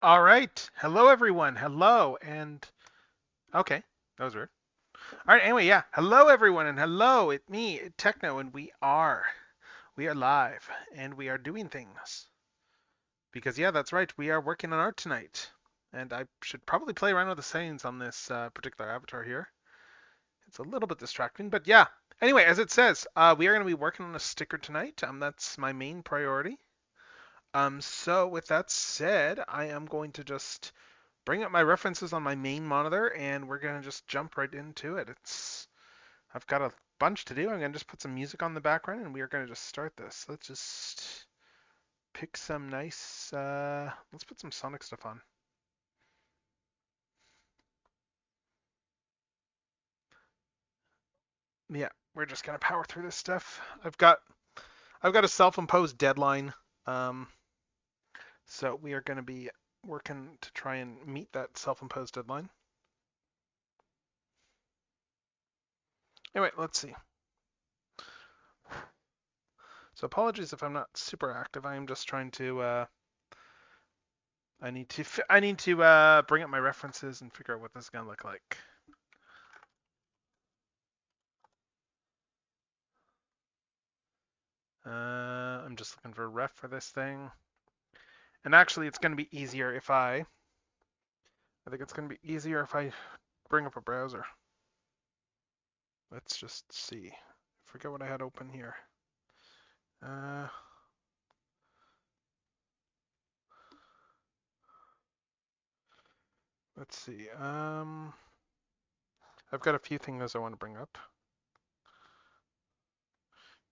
All right. Hello, everyone. Hello. And okay, that was weird. All right. Anyway, yeah. Hello, everyone. And hello, it's me, Techno, and we are live and we are doing things. Because, yeah, that's right. We are working on art tonight. And I should probably play around with the settings on this particular avatar here. It's a little bit distracting, but yeah. Anyway, as it says, we are going to be working on a sticker tonight. That's my main priority. So with that said, I am going to just bring up my references on my main monitor and we're gonna just jump right into it. I've got a bunch to do. I'm gonna just put some music on the background and we are gonna just start this. Let's just pick some nice let's put some Sonic stuff on. Yeah, we're just gonna power through this stuff. I've got a self-imposed deadline. Um so we are gonna be working to try and meet that self-imposed deadline. Anyway, let's see. So apologies if I'm not super active. I am just trying to I need to bring up my references and figure out what this is gonna look like. I'm just looking for a ref for this thing. And actually, it's gonna be easier if I think it's gonna be easier if I bring up a browser. Let's just see. Forget what I had open here. Uh, let's see. I've got a few things I want to bring up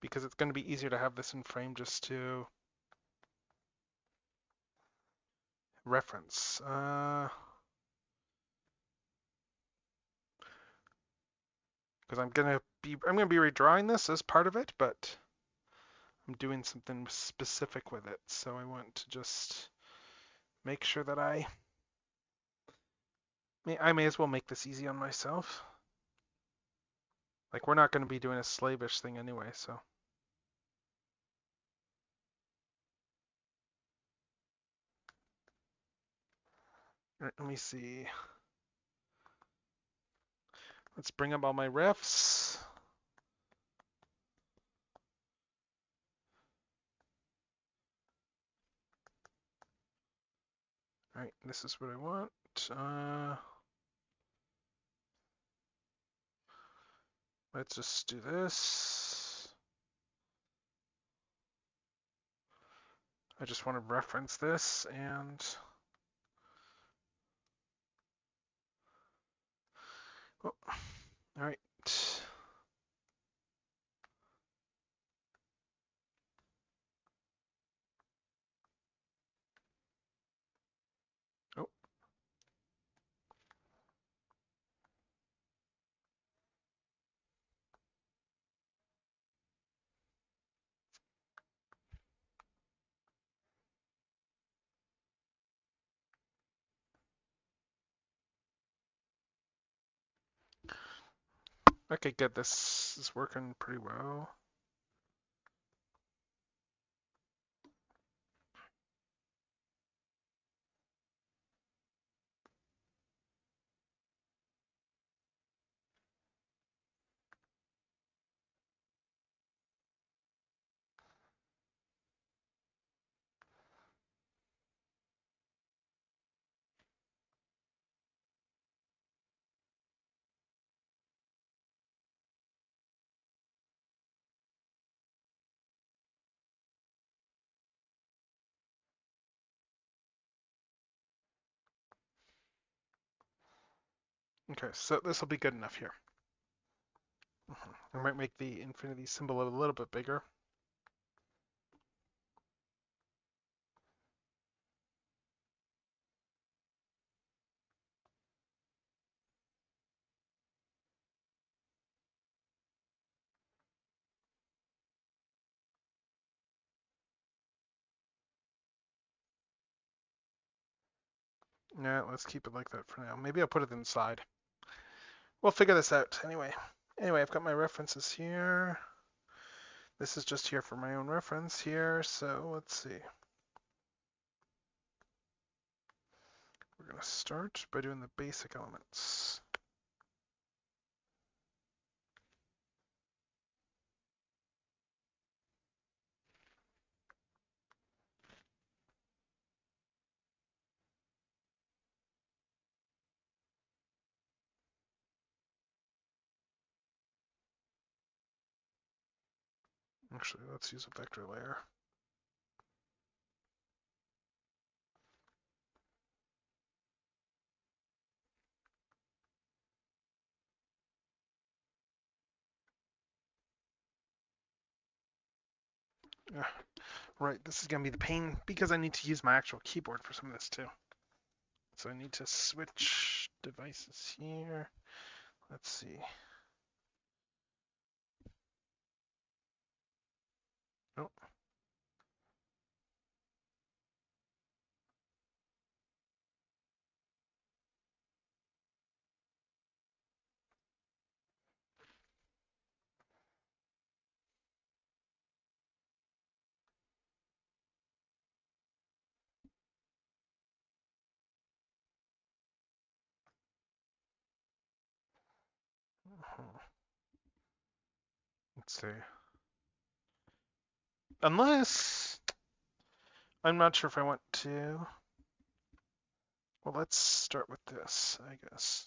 because it's going to be easier to have this in frame just to reference. Because I'm gonna be redrawing this as part of it, but I'm doing something specific with it, so I want to just make sure that I may as well make this easy on myself. Like we're not going to be doing a slavish thing anyway, so. Let me see. Let's bring up all my refs. All right, this is what I want. Let's just do this. I just want to reference this and oh, all right. Oh, okay, good. This is working pretty well. Okay, so this will be good enough here. I might make the infinity symbol a little bit bigger. Yeah, let's keep it like that for now. Maybe I'll put it inside. We'll figure this out anyway. Anyway, I've got my references here. This is just here for my own reference here, so let's see. going to start by doing the basic elements. Actually, let's use a vector layer. Right, this is going to be the pain because I need to use my actual keyboard for some of this too. So I need to switch devices here. Let's see. Oh. Let's see. Unless I'm not sure if I want to. Well, let's start with this, I guess.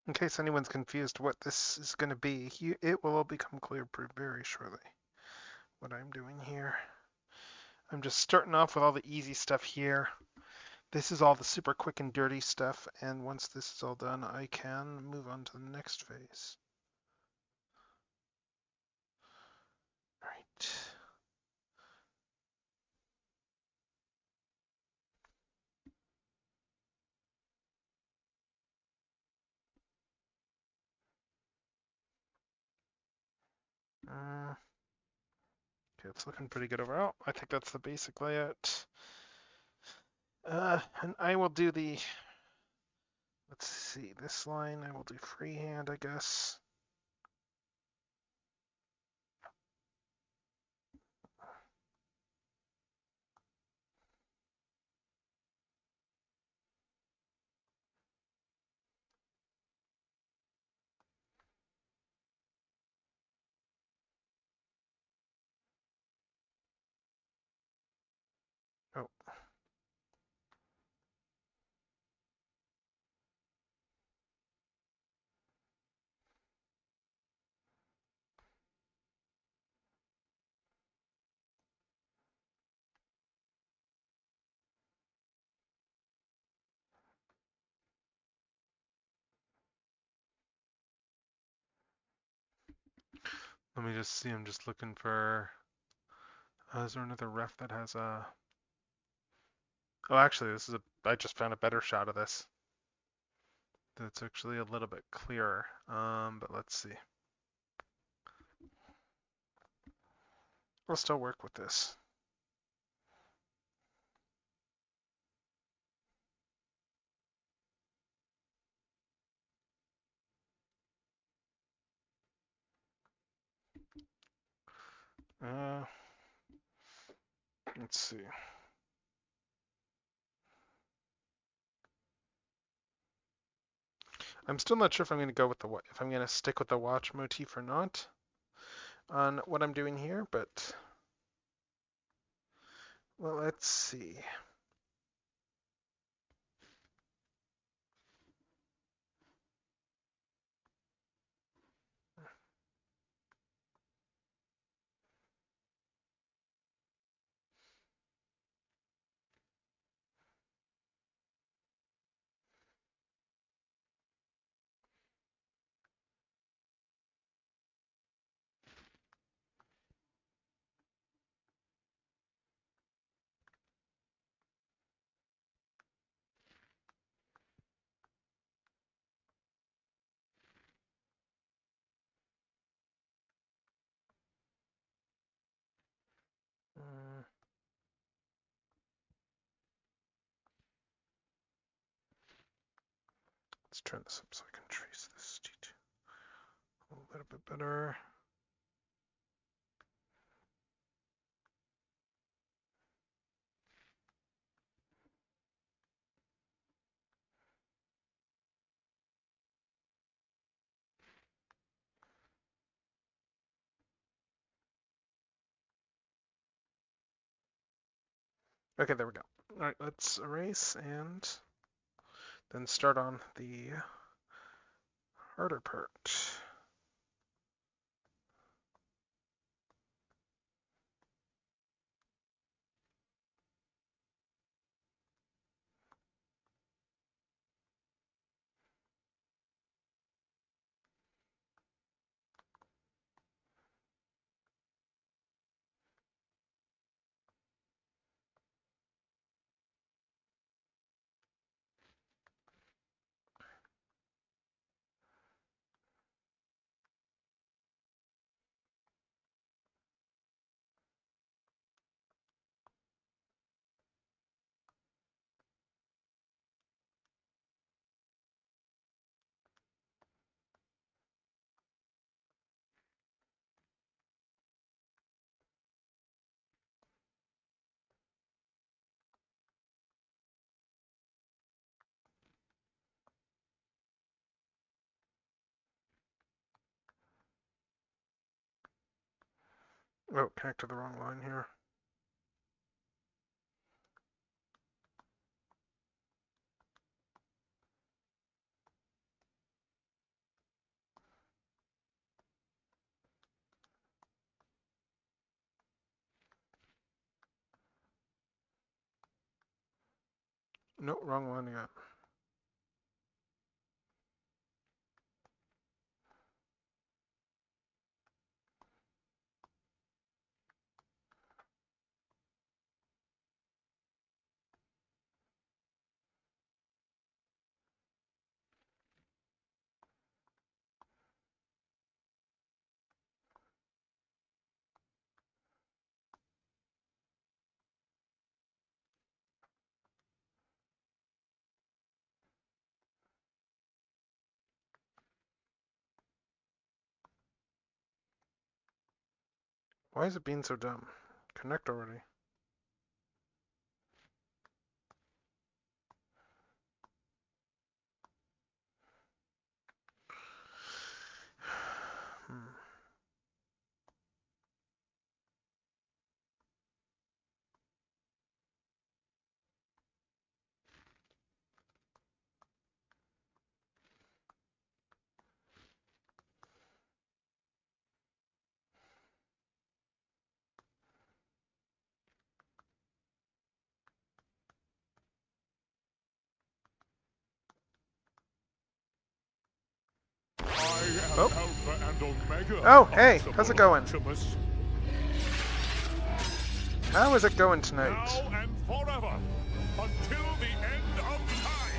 In case anyone's confused what this is going to be, it will all become clear very shortly what I'm doing here. I'm just starting off with all the easy stuff here. This is all the super quick and dirty stuff, and once this is all done, I can move on to the next phase. All right. Okay, it's looking pretty good overall. I think that's the basic layout. And I will do the, let's see, this line I will do freehand, I guess. Oh, let me just see. I'm just looking for. Is there another ref that has a? Oh, actually, this is a. I just found a better shot of this. That's actually a little bit clearer. But let's see. We'll still work with this. Let's see. I'm still not sure if I'm going to go with if I'm going to stick with the watch motif or not on what I'm doing here, but well, let's see. Mm, Let's turn this up so I can trace this a little bit better. Okay, there we go. All right, let's erase and then start on the harder part. Oh, connect to the wrong line here. Nope, wrong one again. Why is it being so dumb? Connect already. Oh. Oh, hey, how's it going? How is it going tonight? Now and forever, until the end of time.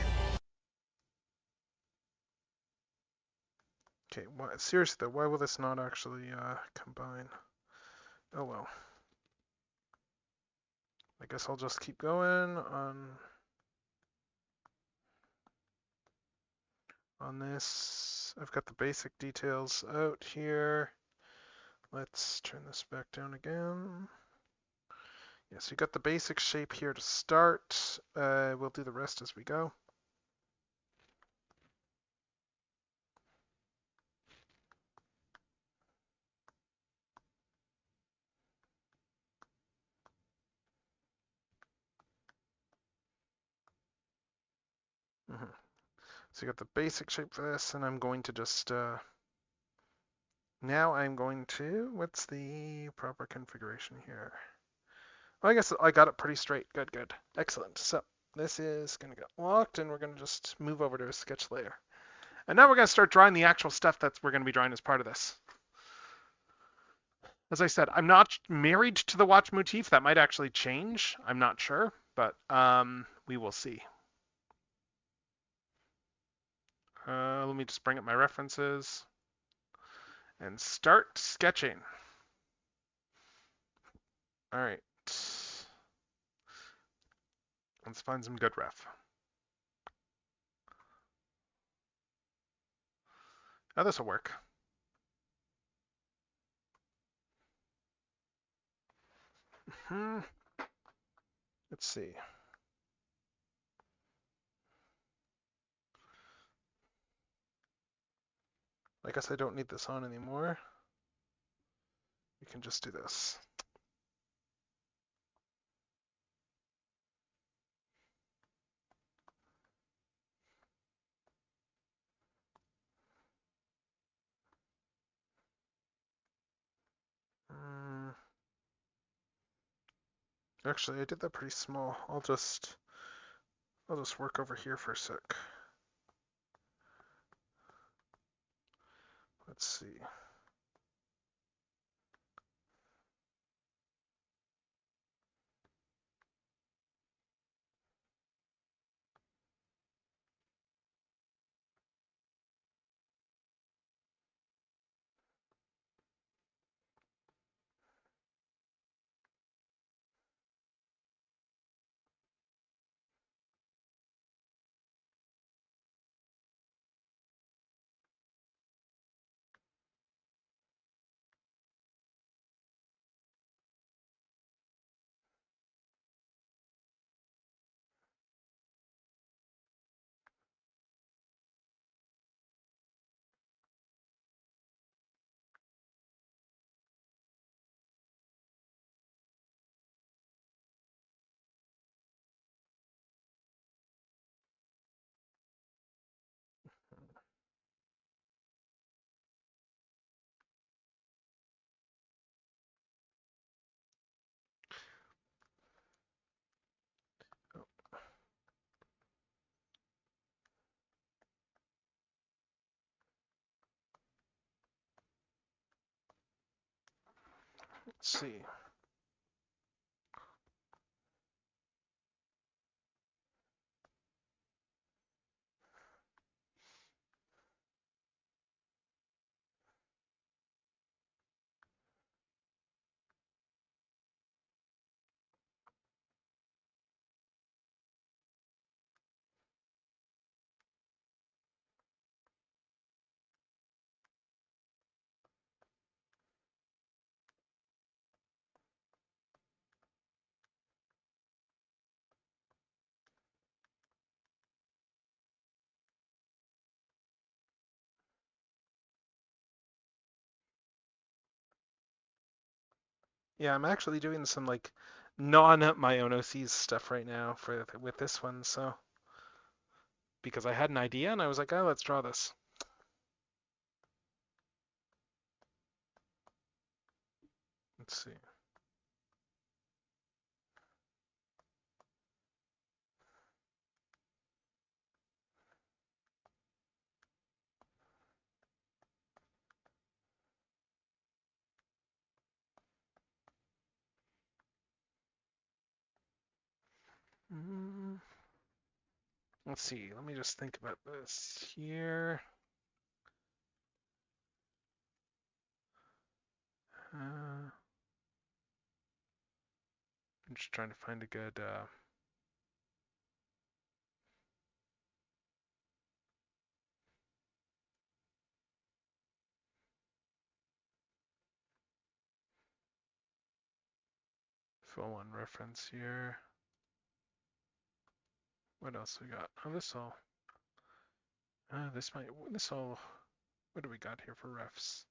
Okay, seriously though, why will this not actually combine? Oh well. I guess I'll just keep going on this. I've got the basic details out here. Let's turn this back down again. Yes, you got the basic shape here to start. We'll do the rest as we go. So you got the basic shape for this, and I'm going to just now I'm going to, what's the proper configuration here? Well, I guess I got it pretty straight. Good, good. Excellent. So this is going to get locked, and we're going to just move over to a sketch layer. And now we're going to start drawing the actual stuff that we're going to be drawing as part of this. As I said, I'm not married to the watch motif. That might actually change. I'm not sure, but we will see. Let me just bring up my references and start sketching. All right. Let's find some good ref. Oh, this will work. Let's see. I guess I don't need this on anymore. We can just do this. Actually, I did that pretty small. I'll just work over here for a sec. Let's see. Let's see. Yeah, I'm actually doing some like non my own OCs stuff right now with this one, so because I had an idea and I was like, oh, let's draw this. Let's see. Let's see. Let me just think about this here. I'm just trying to find a good. Full one reference here. What else we got? Oh, this all. This all. What do we got here for refs?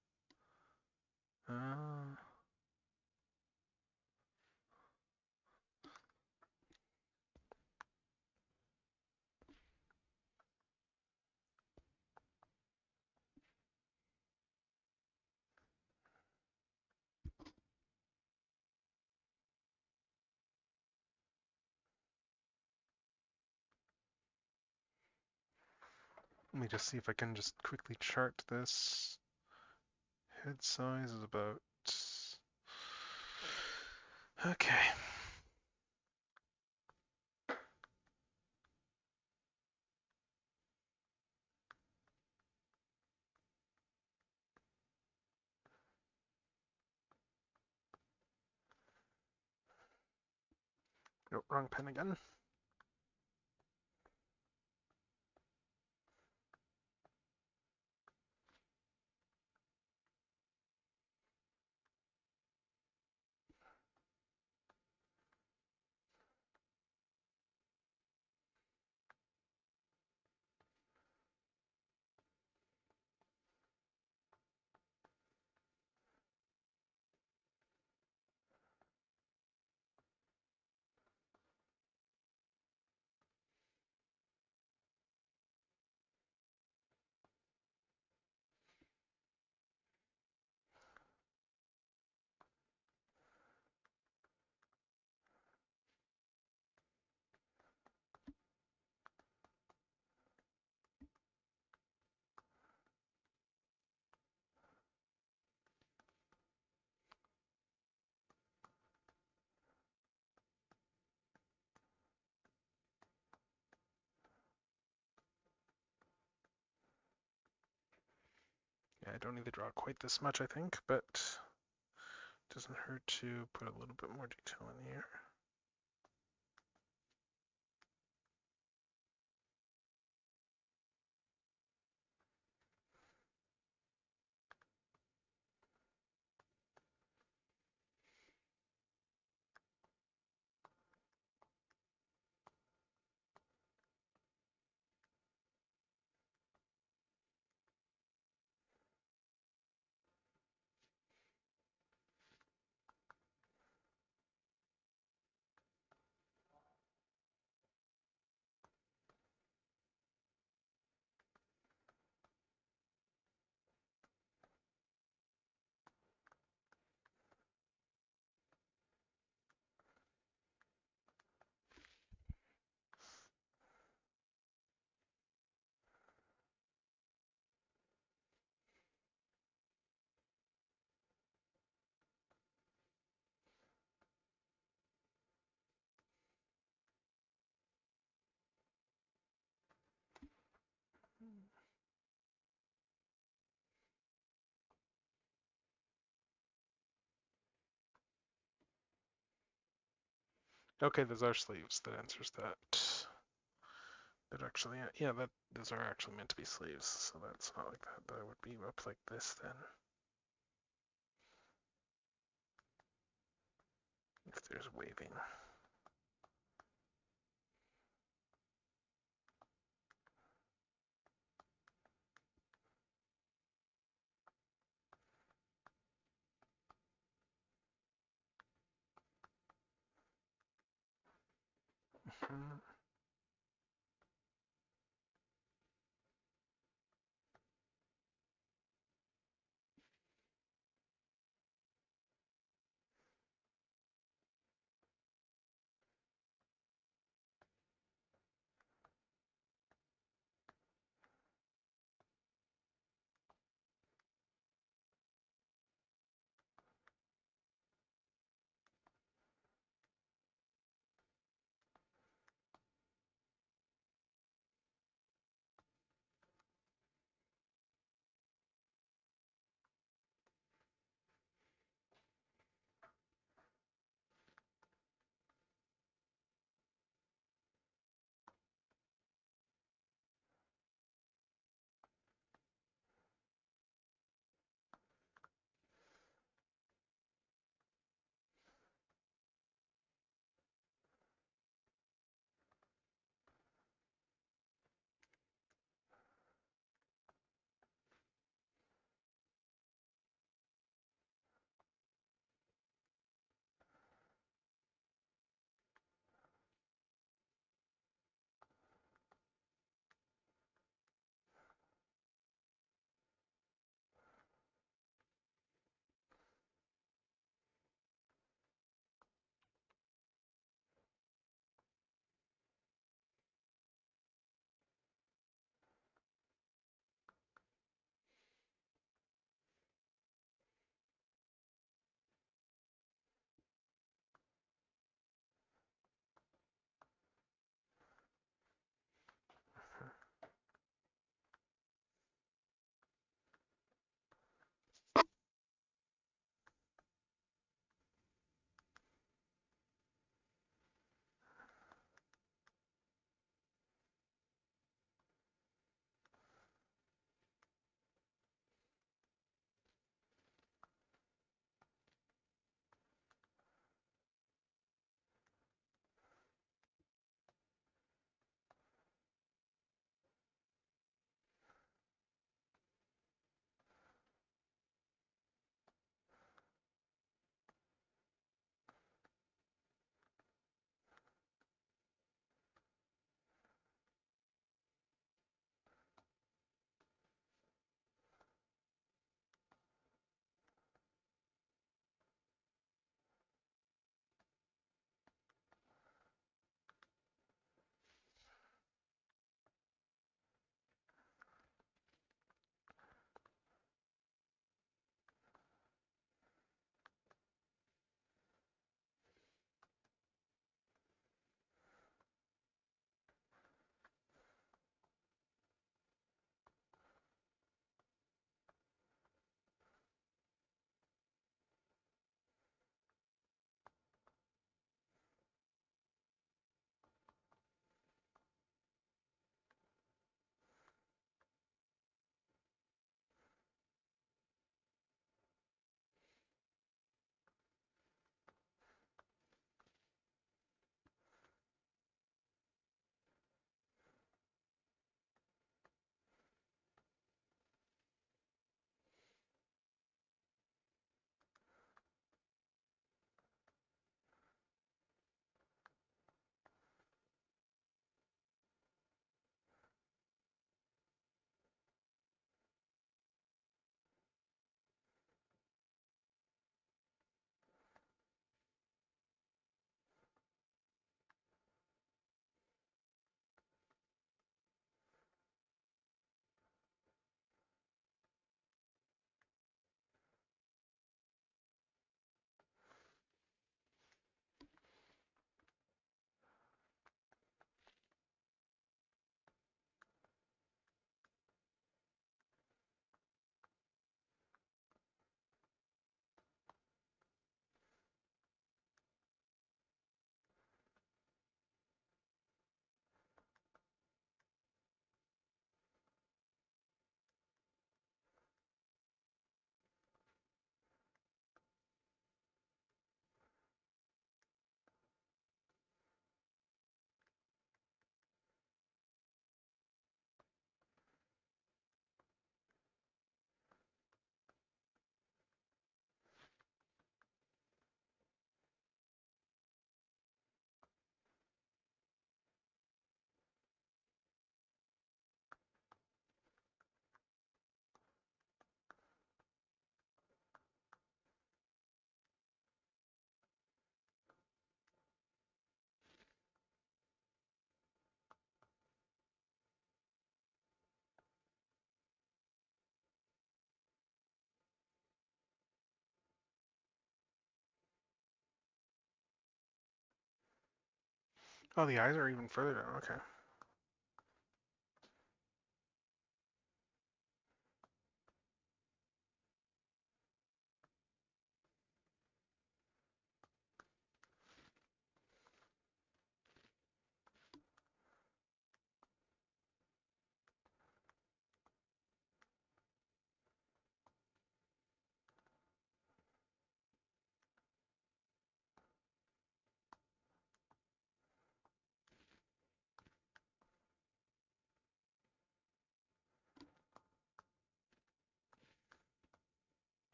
Let me just see if I can just quickly chart this. Head size is about. Okay. Nope, wrong pen again. Yeah, I don't need to draw quite this much, I think, but it doesn't hurt to put a little bit more detail in here. Okay, those are sleeves. That answers that. That actually, yeah, those are actually meant to be sleeves, so that's not like that. That would be up like this then. If there's waving. Mhm. Oh, the eyes are even further down. Okay.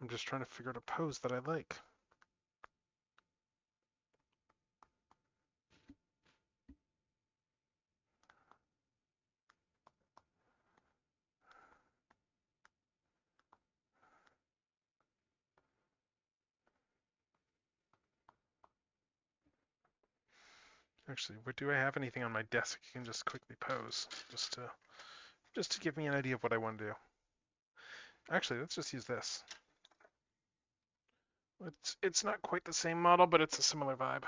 I'm just trying to figure out a pose that I like. Actually, do I have anything on my desk I can just quickly pose, just to give me an idea of what I want to do? Actually, let's just use this. It's not quite the same model, but it's a similar vibe.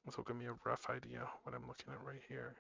This will give me a rough idea what I'm looking at right here.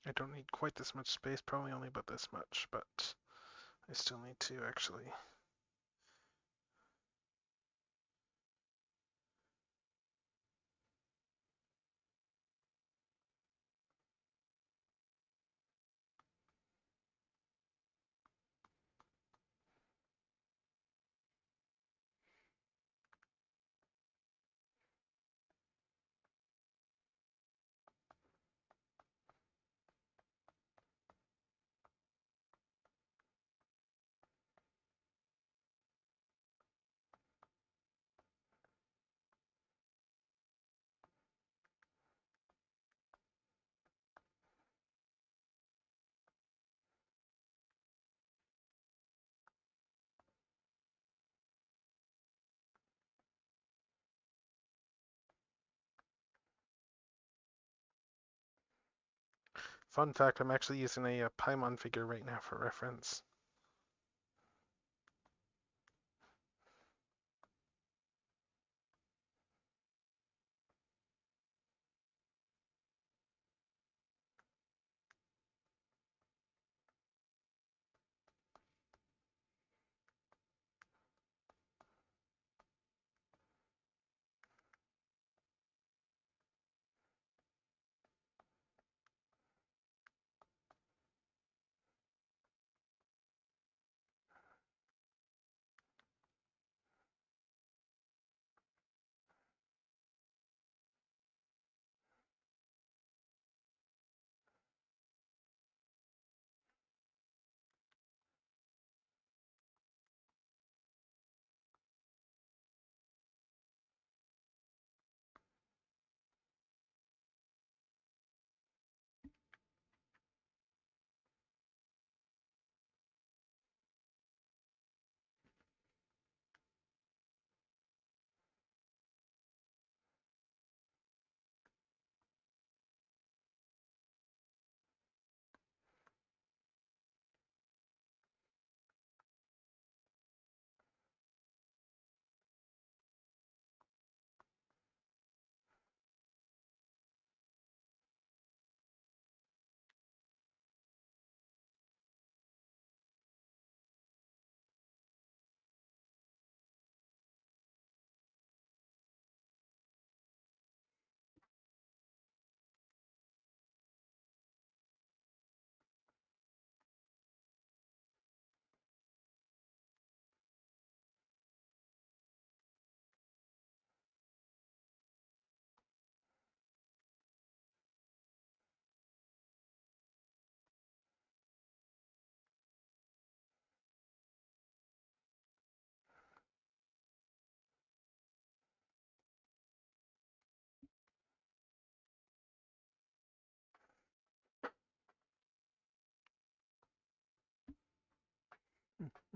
I don't need quite this much space, probably only about this much, but I still need to actually. Fun fact, I'm actually using a Paimon figure right now for reference.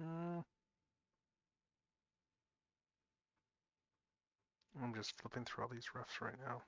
Mm, I'm just flipping through all these roughs right now.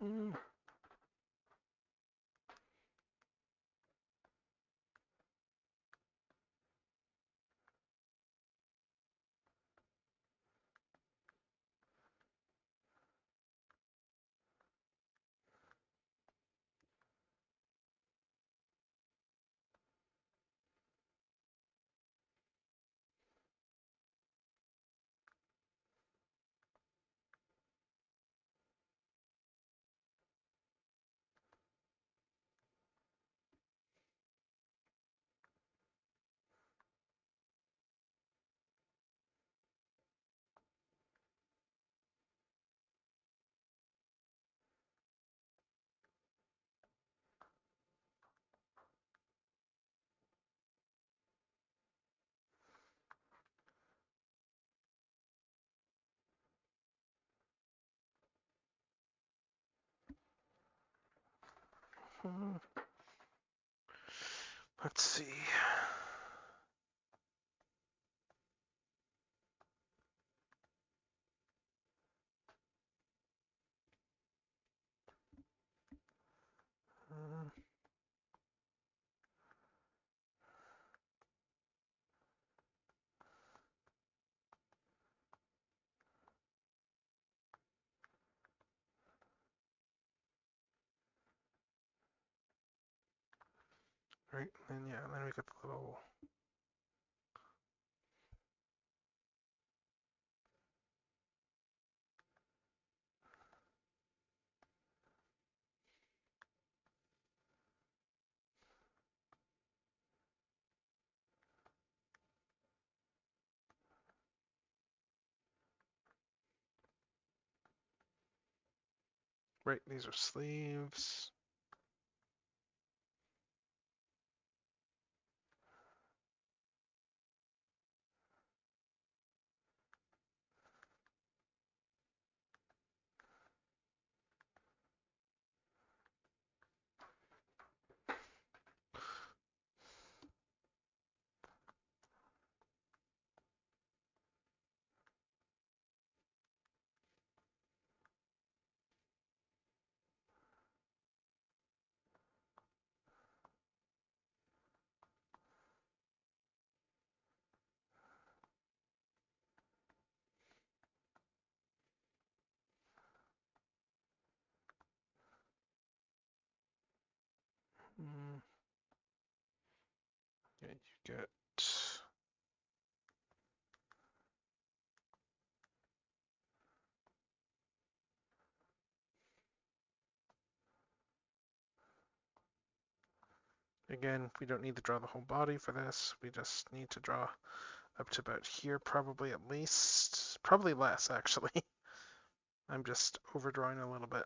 Mm, mm. Let's see. Uh, right, and yeah, then we got the little. Right, these are sleeves. Yeah, you get. Again, we don't need to draw the whole body for this. We just need to draw up to about here, probably at least. Probably less, actually. I'm just overdrawing a little bit.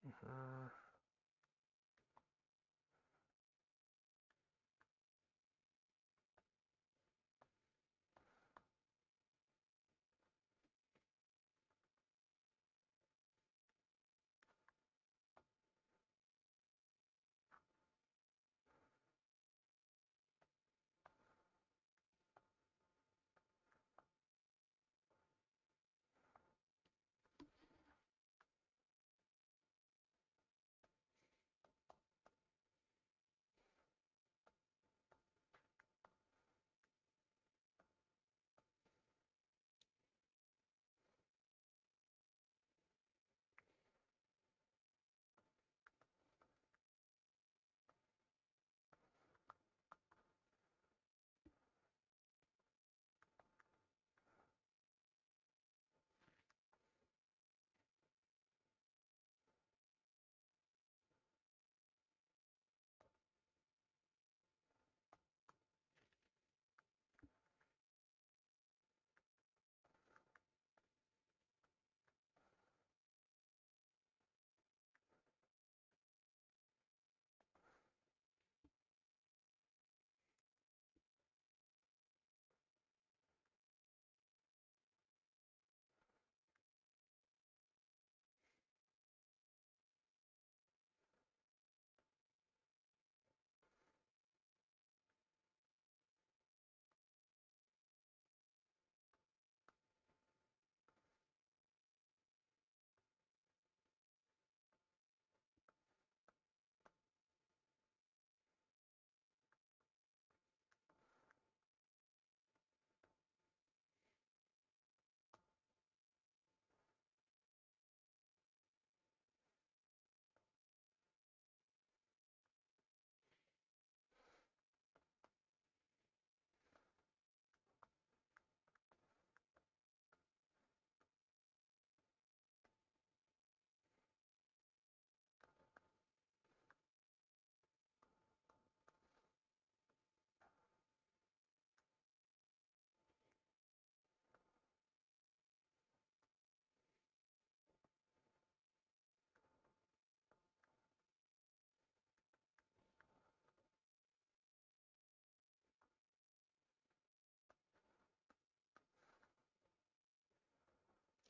Mhm.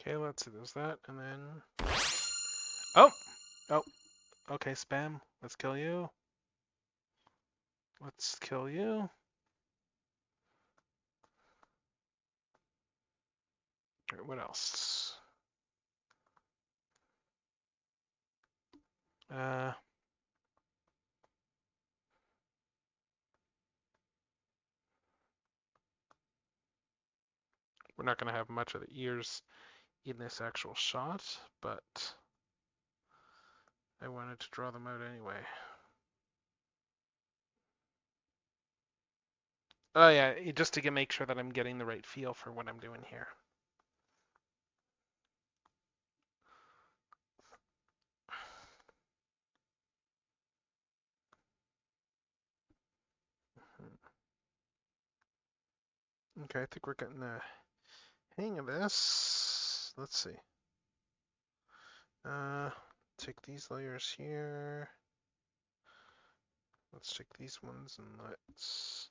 Okay, let's see. There's that, and then. Oh! Oh, okay, spam. Let's kill you. Let's kill you. All right, what else? Uh, we're not going to have much of the ears in this actual shot, but I wanted to draw them out anyway. Oh yeah, just to make sure that I'm getting the right feel for what I'm doing here. Okay, I think we're getting the hang of this. Let's see. Take these layers here. Let's take these ones and let's...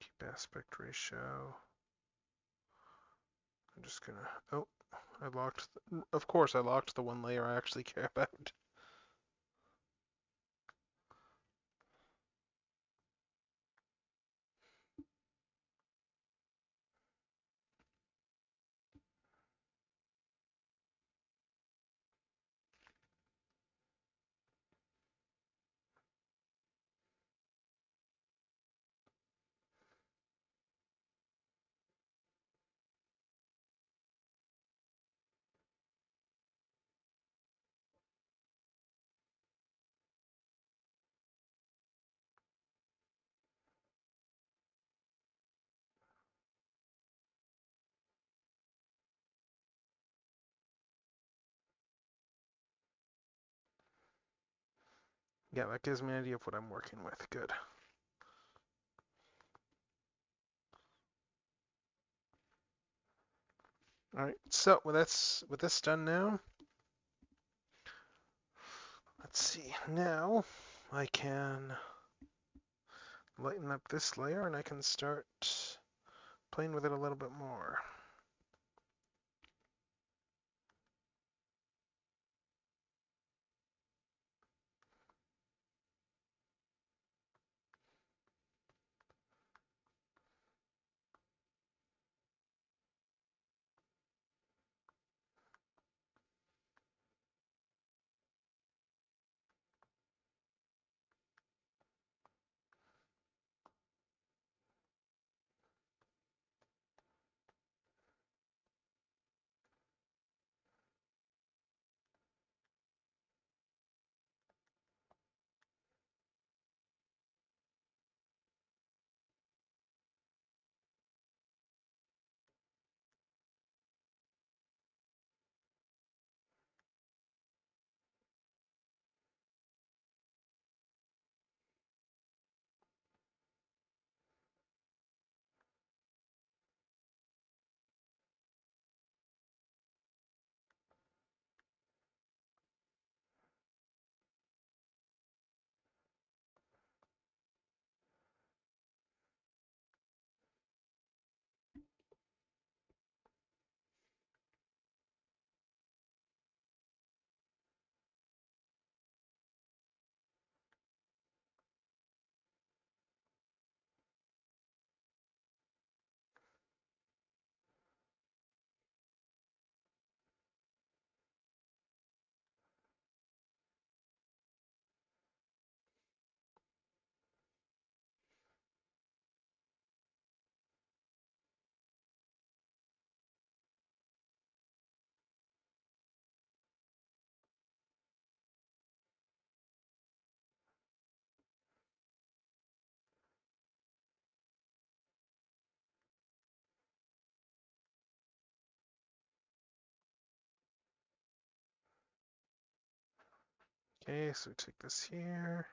keep aspect ratio. I'm just gonna... Oh, I locked... Of course I locked the one layer I actually care about. Yeah, that gives me an idea of what I'm working with. Good. All right, so with this done now, let's see. Now I can lighten up this layer and I can start playing with it a little bit more. Okay, so take this here.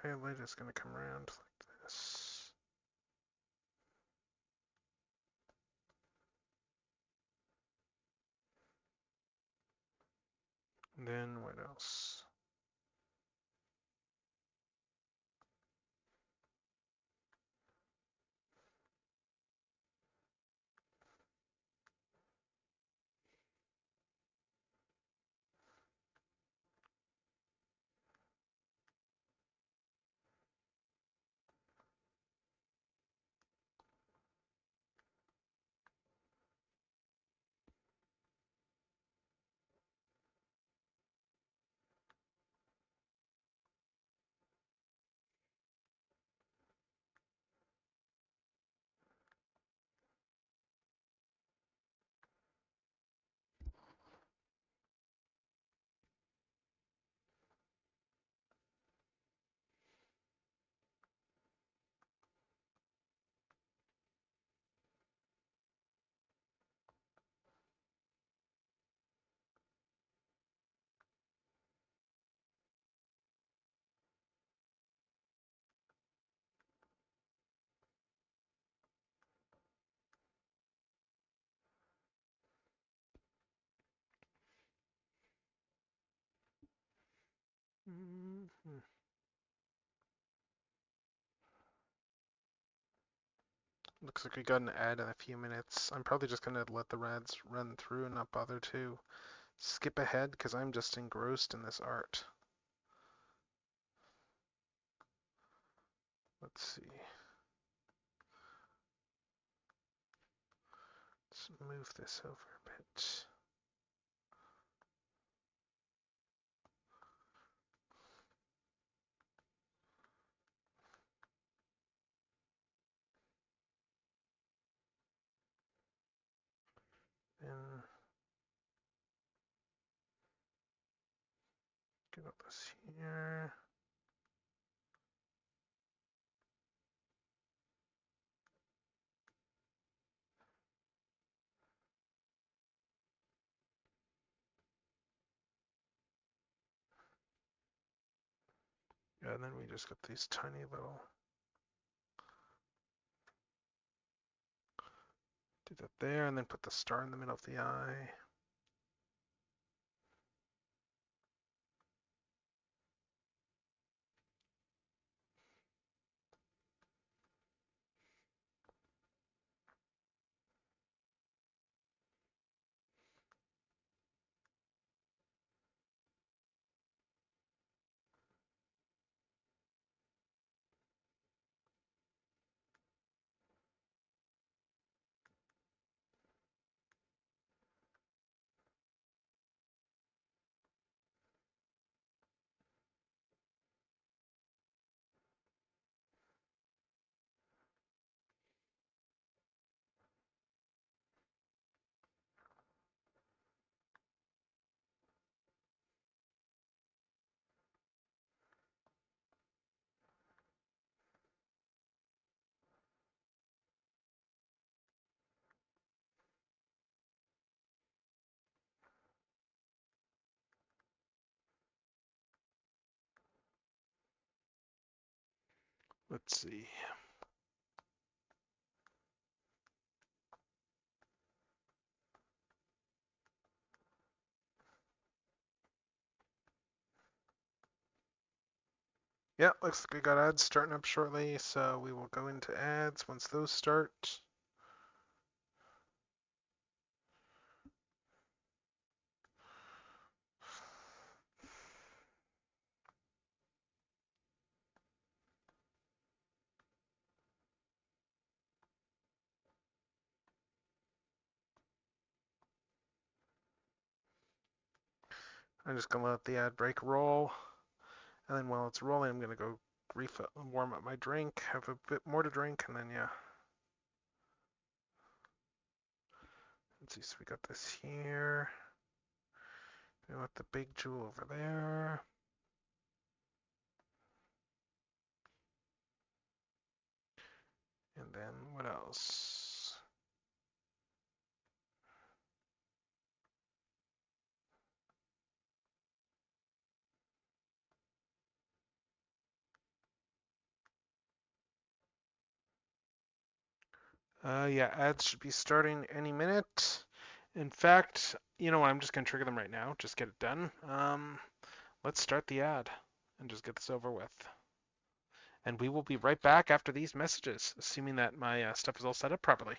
Highlight is going to come around like this. And then what else? looks like we got an ad in a few minutes. I'm probably just gonna let the ads run through and not bother to skip ahead because I'm just engrossed in this art. Let's see. Let's move this over a bit. And get all this here. Yeah, and then we just got these tiny little. Do that there, and then put the star in the middle of the eye. Let's see. Yeah, looks like we got ads starting up shortly, so we will go into ads once those start. I'm just gonna let the ad break roll, and then while it's rolling, I'm gonna go refill, warm up my drink, have a bit more to drink, and then yeah. Let's see, so we got this here. We want the big jewel over there. And then what else? Yeah, ads should be starting any minute. In fact, you know what? I'm just gonna trigger them right now. Just get it done. Let's start the ad and just get this over with. And we will be right back after these messages, assuming that my stuff is all set up properly.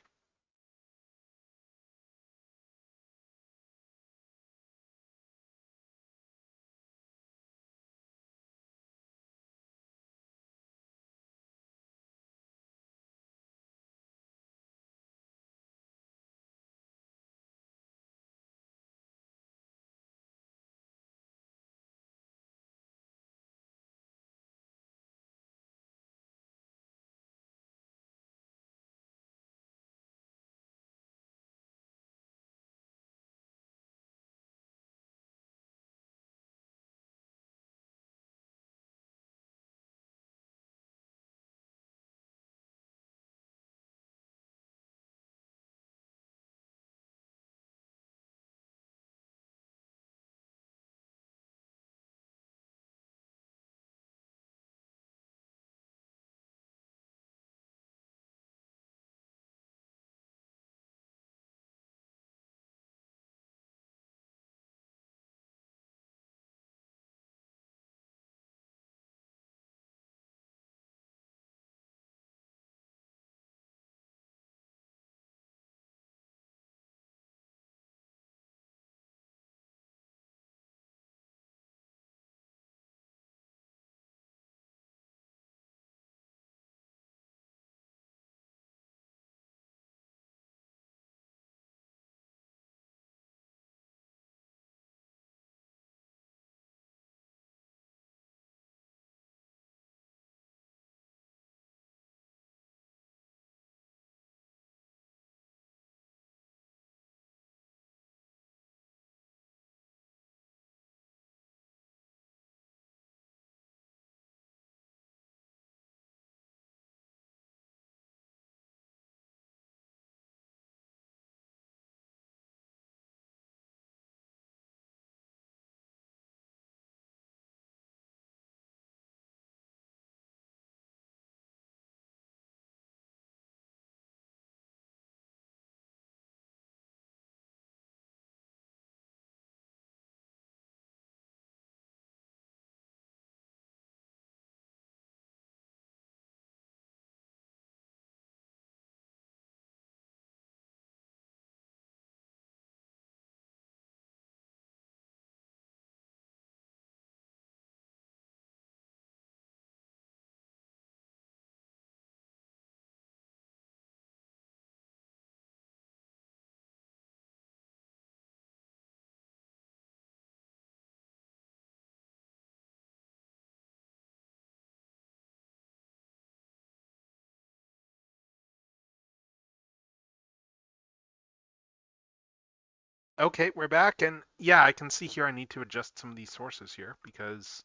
Okay, we're back, and yeah, I can see here I need to adjust some of these sources here because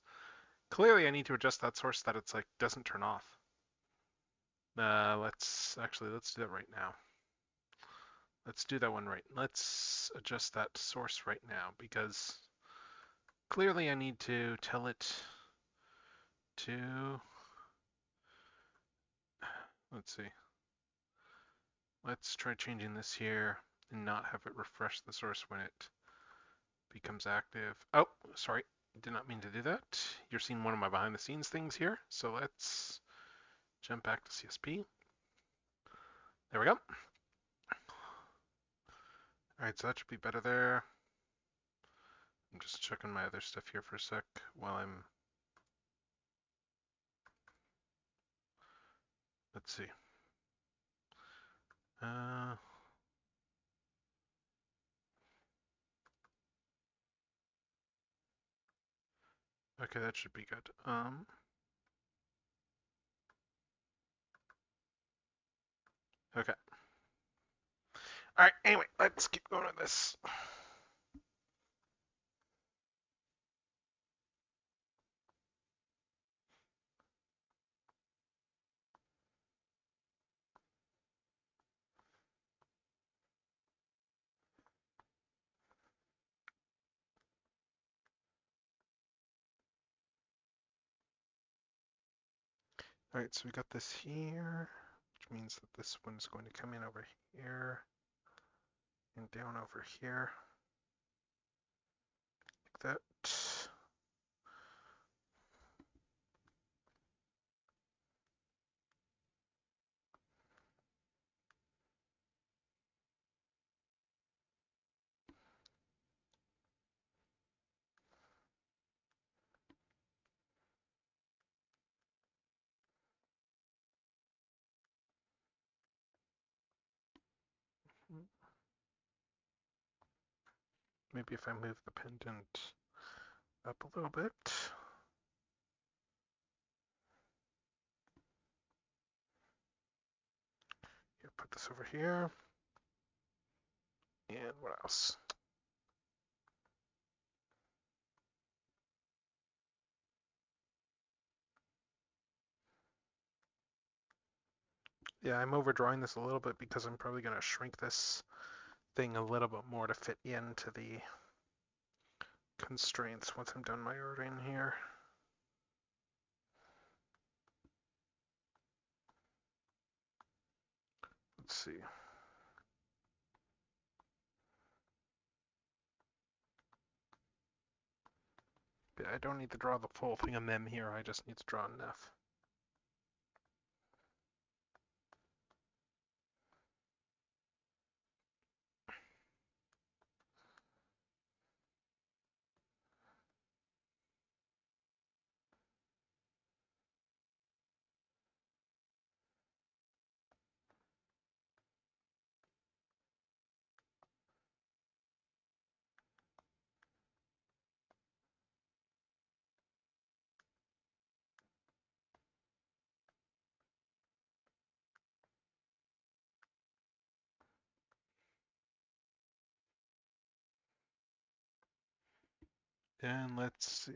clearly I need to adjust that source that it's like doesn't turn off. Let's do that right now. Let's do that one right. Let's adjust that source right now because clearly I need to tell it to, let's see. Let's try changing this here and not have it refresh the source when it becomes active. Oh, sorry. Did not mean to do that. You're seeing one of my behind the scenes things here. So let's jump back to CSP. There we go. All right, so that should be better there. I'm just checking my other stuff here for a sec while I'm, let's see. Uh, okay, that should be good. Okay. All right, anyway, let's keep going with this. All right, so we got this here, which means that this one's going to come in over here and down over here, like that. Maybe if I move the pendant up a little bit. Here, put this over here. And what else? Yeah, I'm overdrawing this a little bit because I'm probably going to shrink this thing a little bit more to fit into the constraints once I'm done my ordering here. Let's see. But I don't need to draw the full thing of them here, I just need to draw enough. And let's see.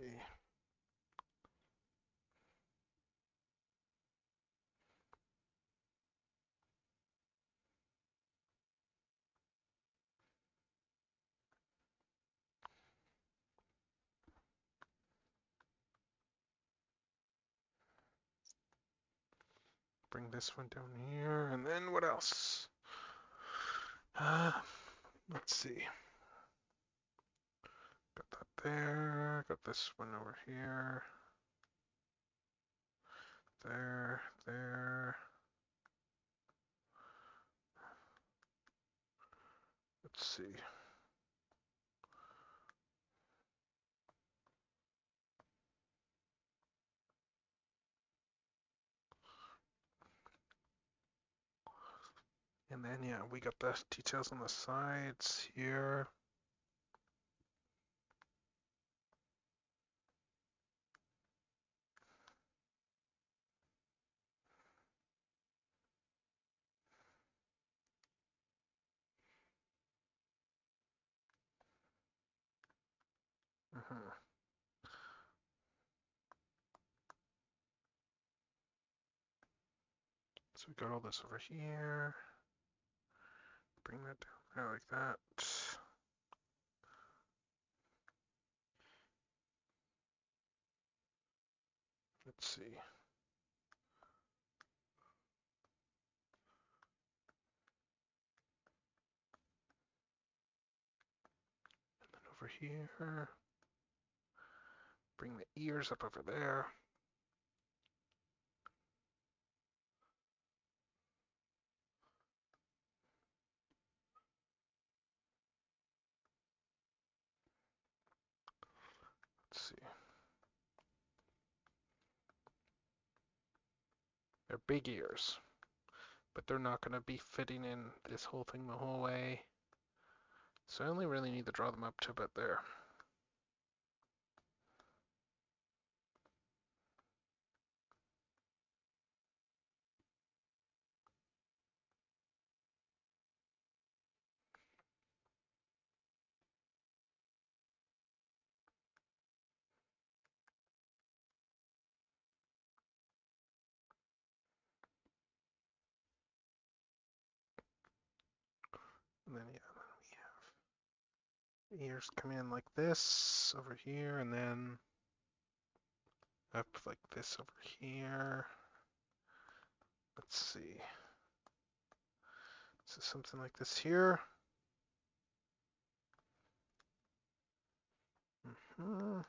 Bring this one down here, and then what else? Let's see. Got that there, got this one over here. There. Let's see. And then, yeah, we got the details on the sides here. So we got all this over here. Bring that down there like that. Let's see. And then over here. Bring the ears up over there. Let's see. They're big ears, but they're not going to be fitting in this whole thing the whole way. So I only really need to draw them up to about there. And then yeah, we have ears come in like this over here, and then up like this over here. Let's see. So something like this here. Mm-hmm.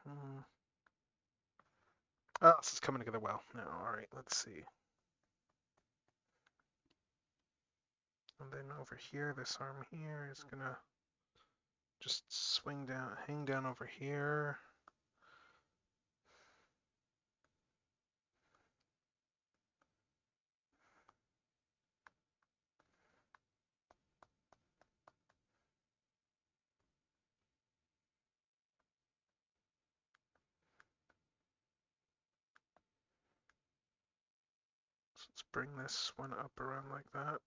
Mm. Oh, this is coming together well. No, all right, let's see. And then over here, this arm here is gonna just swing down, hang down over here. So let's bring this one up around like that.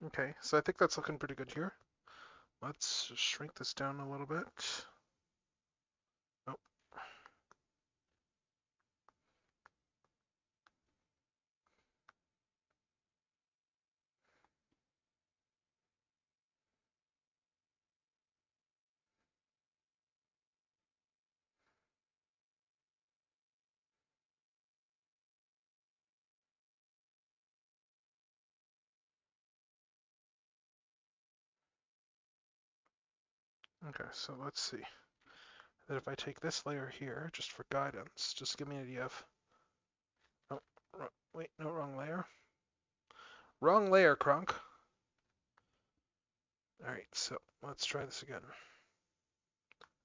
Okay, so I think that's looking pretty good here. Let's shrink this down a little bit. Oh. Okay, so let's see. That if I take this layer here, just for guidance, just give me an idea of. Oh, wait, no, wrong layer. Wrong layer, Kronk. All right, so let's try this again.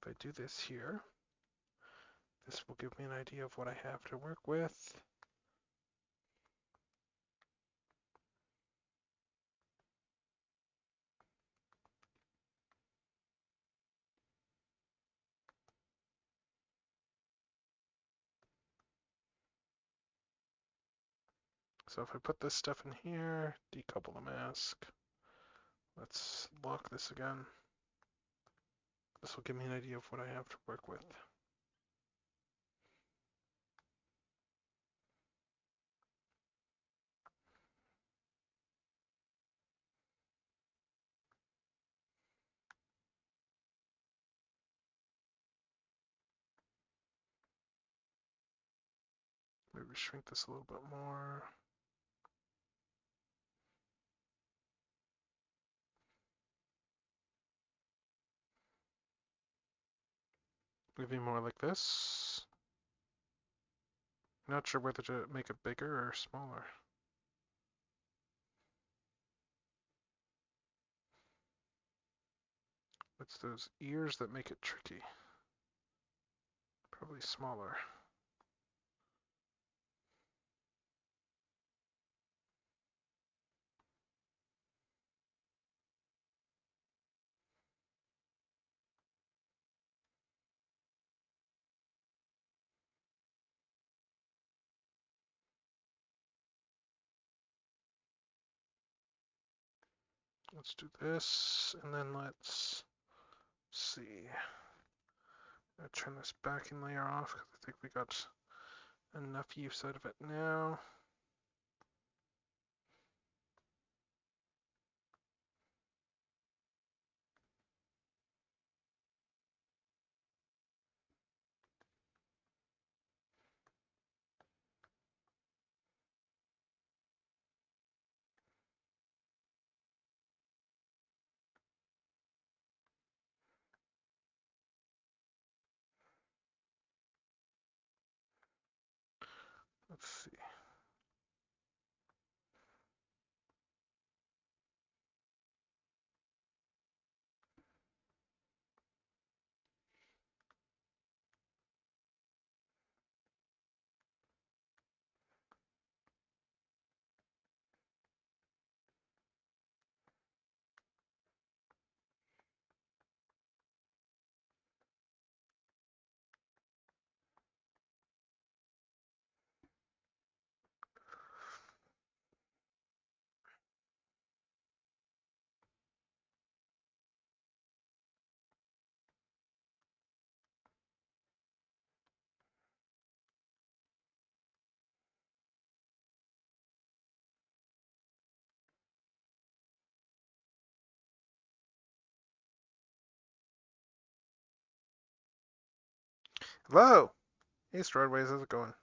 If I do this here, this will give me an idea of what I have to work with. So if I put this stuff in here, decouple the mask. Let's lock this again. This will give me an idea of what I have to work with. maybe shrink this a little bit more. Maybe more like this. Not sure whether to make it bigger or smaller. It's those ears that make it tricky. Probably smaller. Let's do this, and then let's see. I'll turn this backing layer off because I think we got enough use out of it now. Let's see. Hello! Hey, Stroidways, how's it going?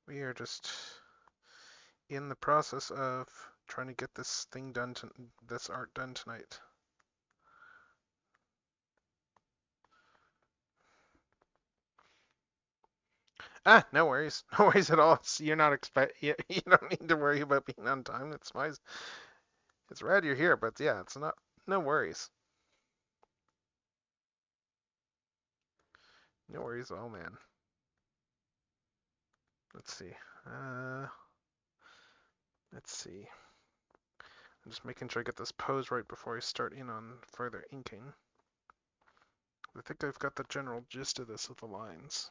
We are just in the process of trying to get this thing done, this art done tonight. Ah, no worries. No worries at all. You're not you don't need to worry about being on time. It's rad you're here, but yeah, it's not, no worries. No worries at all, man. Let's see. Let's see. I'm just making sure I get this pose right before I start in on further inking. I think I've got the general gist of this with the lines.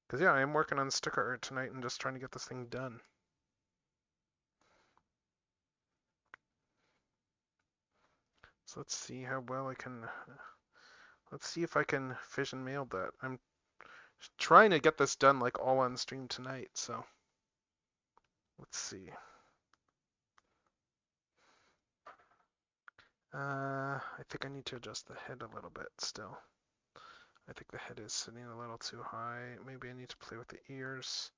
Because yeah, I am working on sticker art tonight and just trying to get this thing done. So let's see how well I can, let's see if I can fission mail that. I'm trying to get this done like all on stream tonight, so let's see. I think I need to adjust the head a little bit still. I think the head is sitting a little too high. Maybe I need to play with the ears.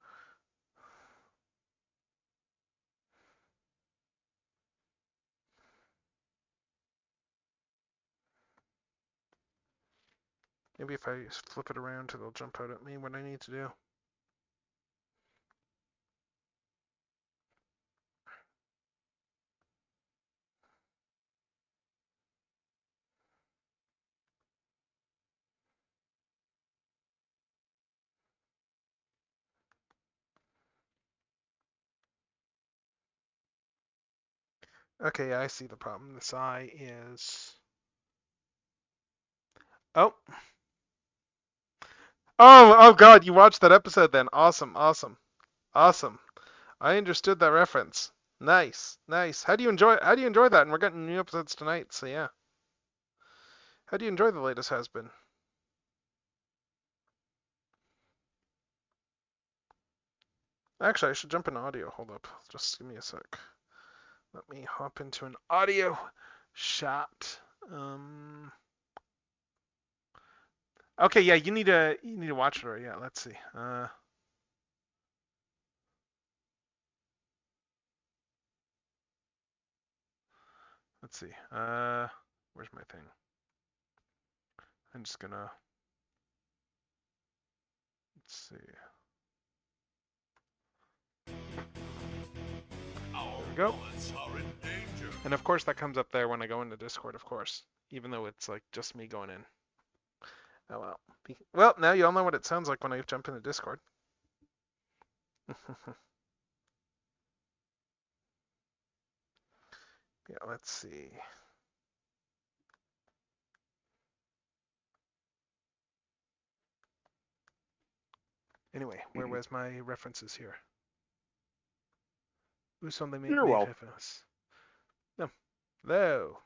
Maybe if I flip it around, it'll jump out at me what I need to do. Okay, yeah, I see the problem. This eye is... Oh! Oh God, you watched that episode then. Awesome, awesome, awesome. I understood that reference. Nice, nice. How do you enjoy that? And we're getting new episodes tonight, so yeah. How do you enjoy the latest Has Been? Actually, I should jump in audio. Hold up. Just give me a sec. Let me hop into an audio shot. Okay, yeah, you need to watch it. Or yeah, let's see. Let's see. Where's my thing? I'm just gonna. Let's see. There we go. And of course that comes up there when I go into Discord, of course. Even though it's like just me going in. Oh well. Well, now you all know what it sounds like when I jump into Discord. Yeah, let's see. Anyway, where was my references here? Où sont mes références? No. Hello.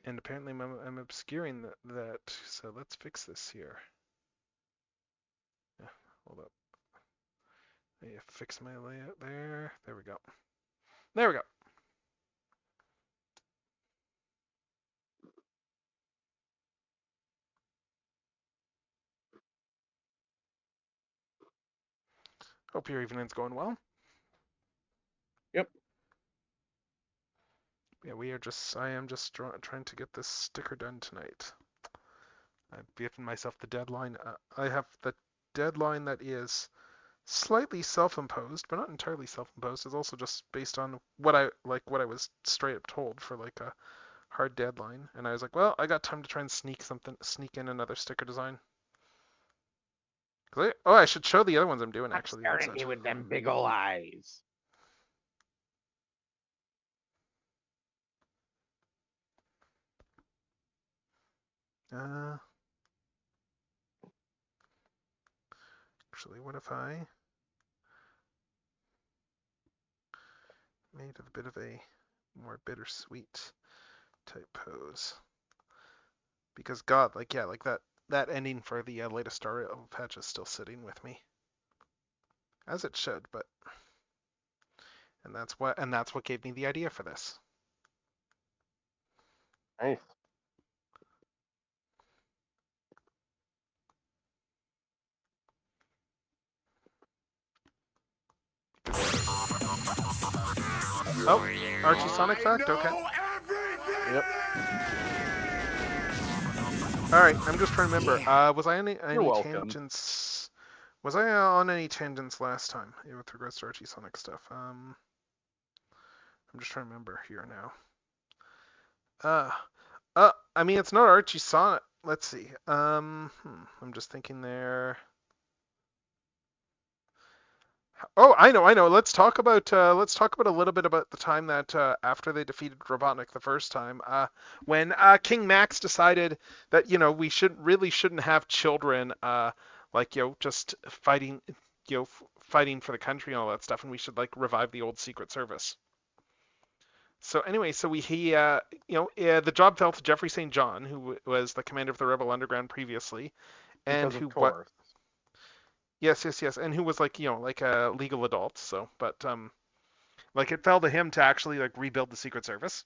And apparently I'm obscuring that, so let's fix this here. Yeah, hold up. I fix my layout there. There we go. There we go. Hope your evening's going well. Yep. Yeah, I am just trying to get this sticker done tonight. I've given myself the deadline. I have the deadline that is slightly self-imposed, but not entirely self-imposed. It's also just based on what I was straight up told for like a hard deadline. And I was like, well, I got time to try and sneak in another sticker design. I should show the other ones I'm doing actually. Staring at me with them big ol' eyes. Actually, what if I made it a bit of a more bittersweet type pose? Because God, like that ending for the latest Star Rail patch is still sitting with me, as it should. But that's what gave me the idea for this. Nice. Oh, Archie Sonic fact? Okay. Yep. Alright, I'm just trying to remember. Was I on any welcome. tangents? Was I on any tangents last time with regards to Archie Sonic stuff? I'm just trying to remember here now. I mean, it's not Archie Sonic. Let's see. I'm just thinking there. Oh, I know. Let's talk about a little bit about the time that after they defeated Robotnik the first time, when King Max decided that we shouldn't have children just fighting fighting for the country and all that stuff, and we should like revive the old Secret Service. So anyway, the job fell to Jeffrey St. John, who was the commander of the Rebel Underground previously, and who what. Yes, and who was like a legal adult. So, but it fell to him to actually like rebuild the Secret Service.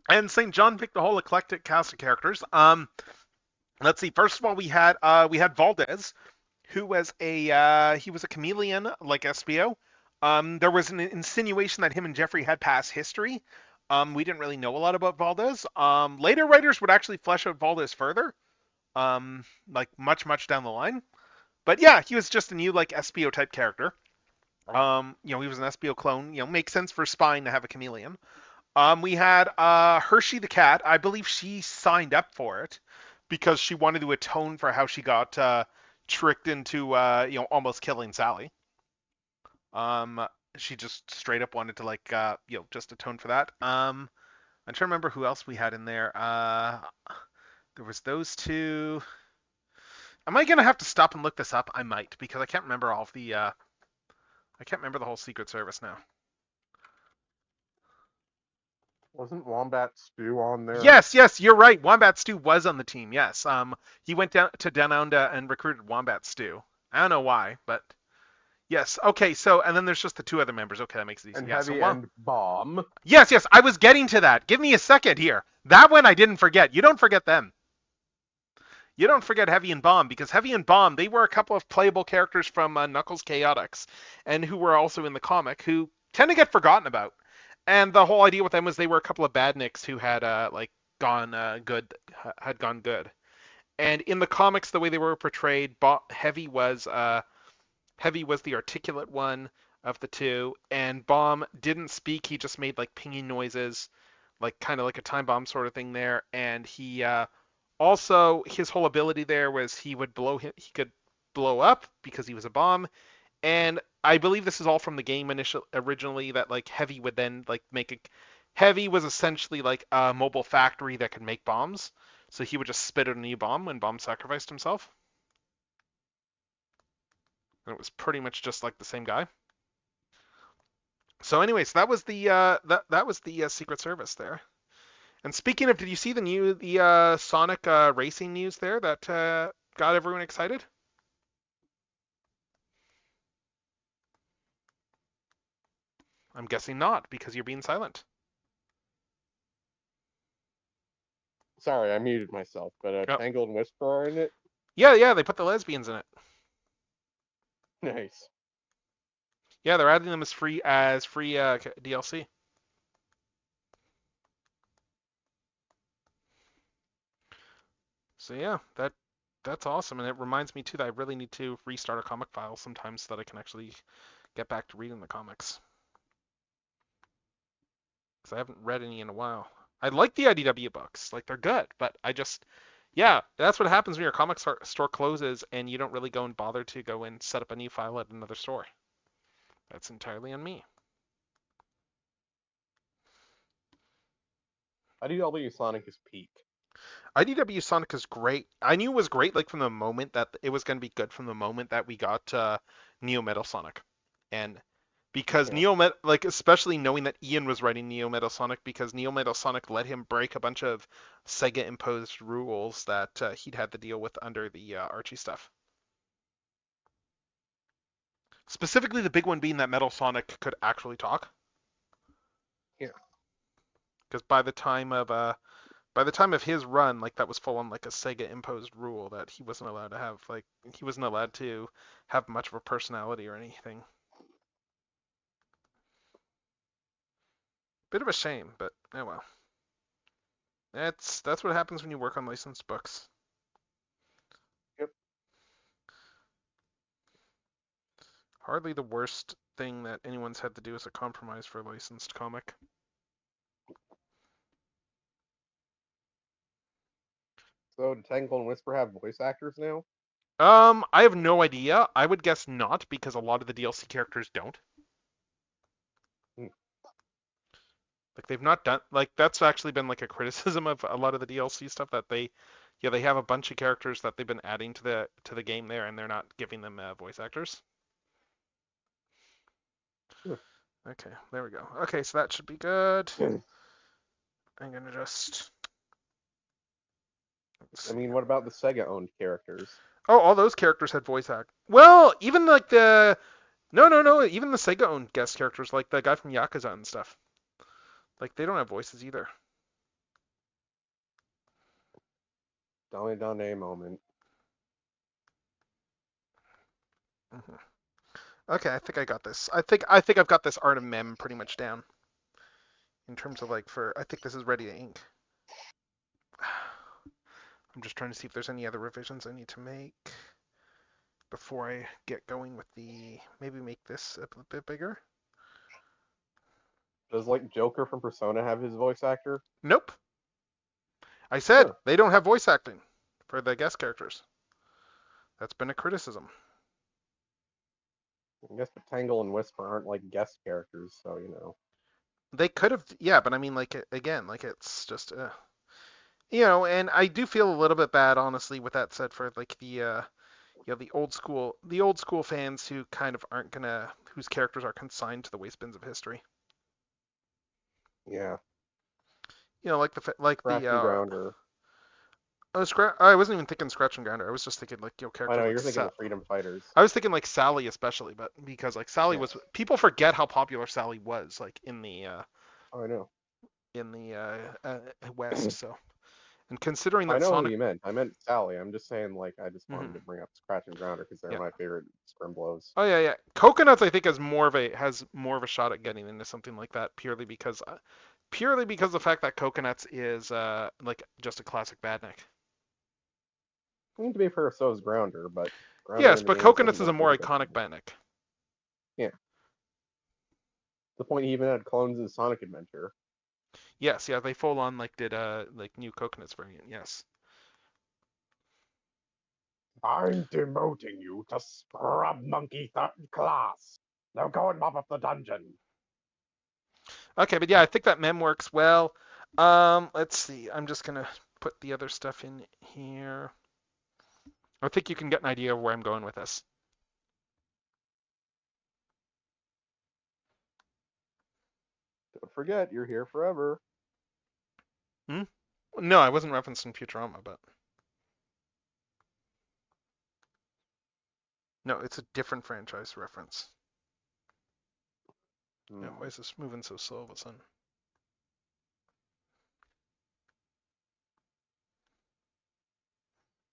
And St. John picked a whole eclectic cast of characters. Let's see. First of all, we had Valdez, who was he was a chameleon like Espio. There was an insinuation that him and Jeffrey had past history. We didn't really know a lot about Valdez. Later writers would actually flesh out Valdez further. Like much down the line. But yeah, he was just a new like Espio type character. He was an Espio clone. Makes sense for spying to have a chameleon. We had Hershey the cat. I believe she signed up for it because she wanted to atone for how she got tricked into almost killing Sally. She just straight up wanted to just atone for that. I'm trying to remember who else we had in there. There was those two. Am I gonna have to stop and look this up? I might, because I can't remember all of the. I can't remember the whole Secret Service now. Wasn't Wombat Stew on there? Yes, you're right. Wombat Stew was on the team. Yes. He went down under and recruited Wombat Stew. I don't know why, but yes. Okay. So, and then there's just the two other members. Okay, that makes it easy. And Yeah. So Heavy and Bomb. Yes. I was getting to that. Give me a second here. That one I didn't forget. You don't forget them. You don't forget Heavy and Bomb, because Heavy and Bomb, they were a couple of playable characters from Knuckles Chaotix, and who were also in the comic, who tend to get forgotten about. And the whole idea with them was they were a couple of badniks who had gone good, had gone good. And in the comics, the way they were portrayed, Heavy was the articulate one of the two, and Bomb didn't speak. He just made like pinging noises, like kind of like a time bomb sort of thing there. And he also, his whole ability there was he could blow up because he was a bomb. And I believe this is all from the game originally, that like Heavy would then like make a Heavy was essentially like a mobile factory that could make bombs. So he would just spit out a new bomb when Bomb sacrificed himself. And it was pretty much just like the same guy. So anyways, that was the that was the Secret Service there. And speaking of, did you see the Sonic racing news there that got everyone excited? I'm guessing not, because you're being silent. Sorry, I muted myself, but Yep. Tangle and Whisper are in it. Yeah, they put the lesbians in it. Nice. Yeah, they're adding them as free DLC. So yeah, that's awesome, and it reminds me too that I really need to restart a comic file sometimes so that I can actually get back to reading the comics. Because I haven't read any in a while. I like the IDW books, like they're good, but yeah, that's what happens when your comic store closes and you don't really go and bother to go and set up a new file at another store. That's entirely on me. IDW Sonic is peak. IDW Sonic is great. I knew it was great like from the moment that it was going to be good from the moment that we got Neo Metal Sonic. And because like especially knowing that Ian was writing Neo Metal Sonic, because Neo Metal Sonic let him break a bunch of Sega imposed rules that he'd had to deal with under the Archie stuff. Specifically the big one being that Metal Sonic could actually talk. Yeah. Because by the time of his run, like that was full on like a Sega imposed rule that he wasn't allowed to have much of a personality or anything. Bit of a shame, but oh well. That's what happens when you work on licensed books. Yep. Hardly the worst thing that anyone's had to do as a compromise for a licensed comic. So, do Tangle and Whisper have voice actors now? I have no idea. I would guess not, because a lot of the DLC characters don't. Like they've not done, like that's actually been like a criticism of a lot of the DLC stuff, that they have a bunch of characters that they've been adding to the game there, and they're not giving them voice actors. Okay, there we go. Okay, so that should be good. I'm gonna just. I mean, what about the Sega-owned characters? Oh, all those characters had voice act. Well, even like the no, even the Sega-owned guest characters, like the guy from Yakuza and stuff. Like they don't have voices either. Donnie Donnie moment. Mm-hmm. Okay, I think I got this. I think I've got this Art of Mem pretty much down. In terms of like I think this is ready to ink. I'm just trying to see if there's any other revisions I need to make before I get going with maybe make this a bit bigger. Does like Joker from Persona have his voice actor? Nope. I said they don't have voice acting for the guest characters. That's been a criticism. I guess the Tangle and Whisper aren't like guest characters, so you know. They could have, yeah, but I mean, like again, like it's just, and I do feel a little bit bad, honestly, with that said, for like the old school fans who kind of whose characters are consigned to the waste bins of history. Yeah. You know, like like Scratch the and Grounder. I wasn't even thinking Scratch and Grounder. I was just thinking like I characters know like you're thinking of Freedom Fighters. I was thinking like Sally especially, but because like Sally Yeah. was people forget how popular Sally was like in the Oh, I know. West. So and considering I that know who Sonic. you meant. I meant Sally. I'm just saying, like, I just wanted Mhm. to bring up Scratch and Grounder because they're Yeah. my favorite Scrimblows. Oh yeah, yeah. Coconuts I think has more of a shot at getting into something like that purely because of the fact that Coconuts is like just a classic badnik. I mean, to be fair, so is Grounder, but Grounder Yes, in the but games doesn't Coconuts is a look more like a iconic badnik. badnik. Yeah. The point he even had clones in Sonic Adventure. Yes, yeah, they full on like did like new Coconuts variant. Yes. I'm demoting you to Scrub Monkey third class. Now go and mop up the dungeon. Okay, but yeah, I think that mem works well. Let's see. I'm just gonna put the other stuff in here. I think you can get an idea of where I'm going with this. Don't forget, you're here forever. Hmm? No, I wasn't referencing Futurama, but no, it's a different franchise reference. Yeah, why is this moving so slow all of a sudden?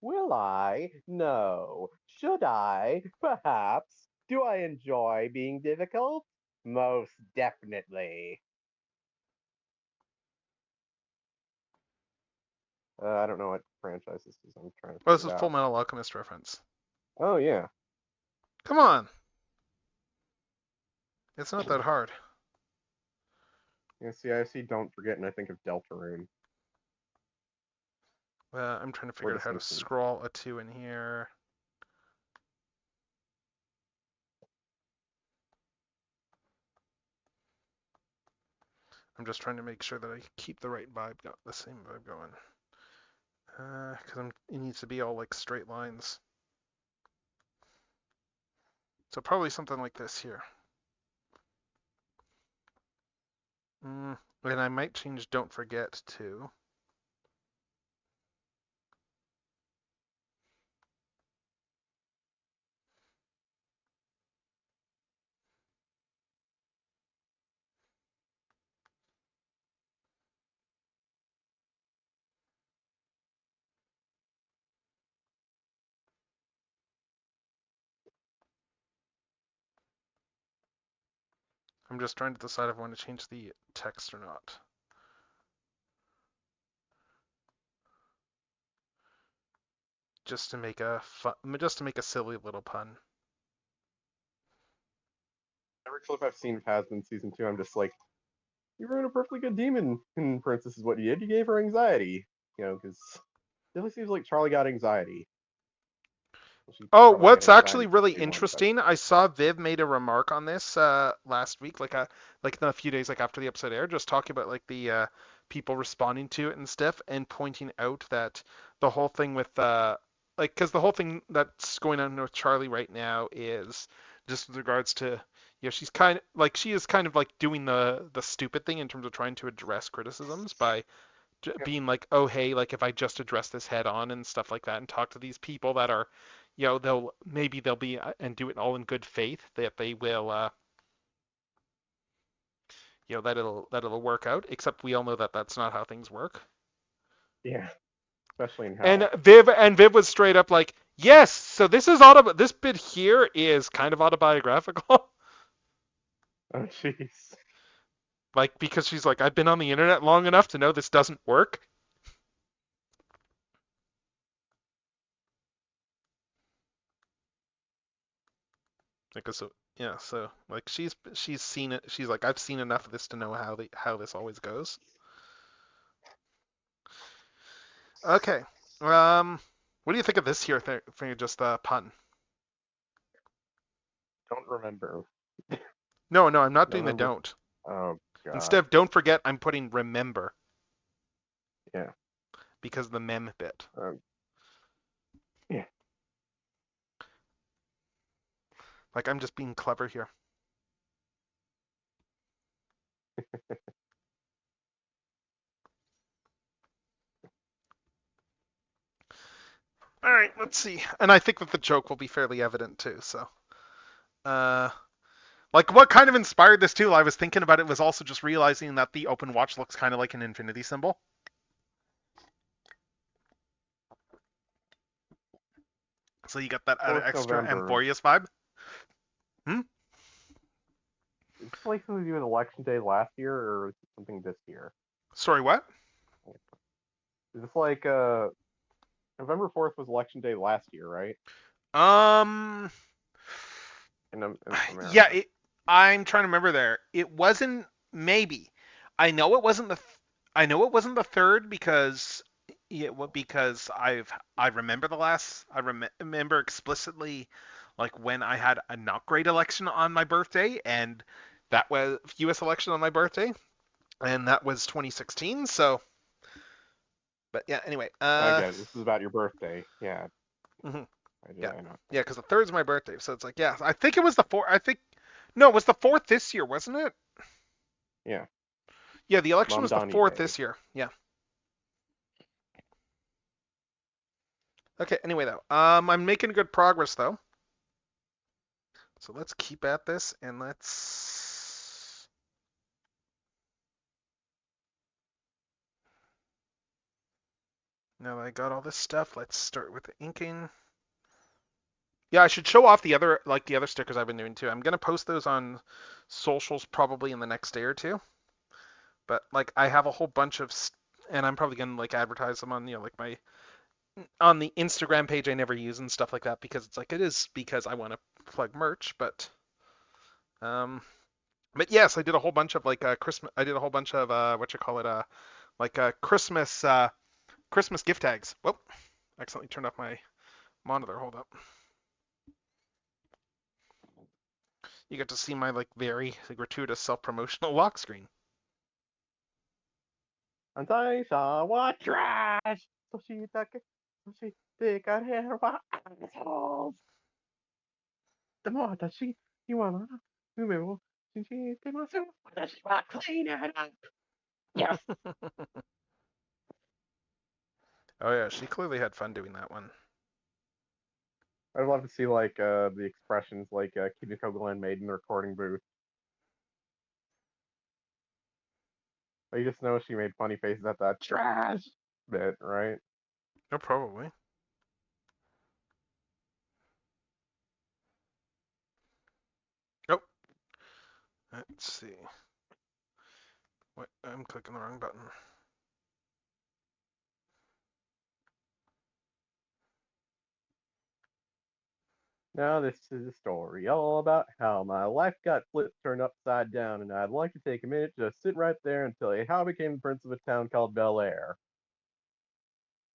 Will I? No. Should I? Perhaps. Do I enjoy being difficult? Most definitely. I don't know what franchise this is. I'm trying to Oh, this figure is it Full out. Metal Alchemist reference. Oh, yeah. Come on. It's not that hard. Yeah, see, I see Don't Forget, and I think of Deltarune. I'm trying to Or figure out how to Distinction. scroll a 2 in here. I'm just trying to make sure that I keep the right vibe, the same vibe going. Because it needs to be all like straight lines. So probably something like this here. And I might change Don't Forget to. I'm just trying to decide if I want to change the text or not. Just to make a silly little pun. Every clip I've seen of Hasbin season 2, I'm just like, you ruined a perfectly good demon in Princess is what you did. You gave her anxiety. You know, because it really seems like Charlie got anxiety. She Oh, probably had what's anxiety actually since really day one, but interesting, I saw Viv made a remark on this last week, like a few days like after the episode aired, just talking about like the people responding to it and stuff, and pointing out that the whole thing with like because the whole thing that's going on with Charlie right now is just with regards to she's she is kind of like doing the stupid thing in terms of trying to address criticisms by yep. being like, oh hey, like if I just address this head on and stuff like that, and talk to these people that are, they'll be and do it all in good faith that they will, that it'll work out. Except we all know that that's not how things work. Yeah, especially in And Hell. Viv was straight up like, yes, so this bit here is kind of autobiographical. Oh, jeez. Like because she's like, I've been on the internet long enough to know this doesn't work. Like so yeah, so like she's seen it. She's like, I've seen enough of this to know how this always goes. Okay. What do you think of this here thing? Just pun. Don't remember. No, no, I'm not doing the November. don't. Oh, Instead God. of don't forget, I'm putting remember Yeah. because of the mem bit. Yeah. Like I'm just being clever here. Let's see. And I think that the joke will be fairly evident too. So, like what kind of inspired this too? I was thinking about it was also just realizing that the open watch looks kind of like an infinity symbol. So you got that 4th extra November. Amphorius vibe. Hmm? Is this like something to do with Election Day last year, or is it something this year? Sorry, what? Is this like November 4th was Election Day last year, right? Um, In America. yeah, I'm trying to remember there. It wasn't maybe. I know it wasn't the. I know it wasn't the third because because I remember the last. Remember explicitly, like when I had a not great election on my birthday, and that was U.S. election on my birthday, and that was 2016. So, but yeah. Anyway, I get it. This is about your birthday. Yeah. mhm. Yeah, Yeah. I know. Yeah, because the third's my birthday, so it's like, yeah, I think it was the fourth. I think no, it was the fourth this year, wasn't it? Yeah. Yeah, the election was the Mamdani fourth Day. this year. Yeah. Okay. Anyway, though, I'm making good progress though. So let's keep at this and let's. Now that I got all this stuff, let's start with the inking. Yeah, I should show off the other stickers I've been doing too. I'm gonna post those on socials probably in the next day or two. But like I have a whole bunch of, and I'm probably gonna like advertise them on like my on the Instagram page I never use and stuff like that because it's like it is because I want to plug merch, um, but yes, I did a whole bunch of like Christmas. I did a whole bunch of what you call it like Christmas gift tags. Whoop, accidentally turned off my monitor. Hold up. You get to see my like very gratuitous self-promotional lock screen. And I saw what trash. So she take her hair assholes. The more that you wanna remember, she be myself, that she might clean it up. Yes. Oh yeah, she clearly had fun doing that one. I'd love to see like the expressions like Kimiko Glenn made in the recording booth. I just know she made funny faces at that trash bit, right? No, probably. Oh, let's see. What? I'm clicking the wrong button. Now this is a story all about how my life got flipped turned upside down, and I'd like to take a minute to just sit right there and tell you how I became the prince of a town called Bel Air.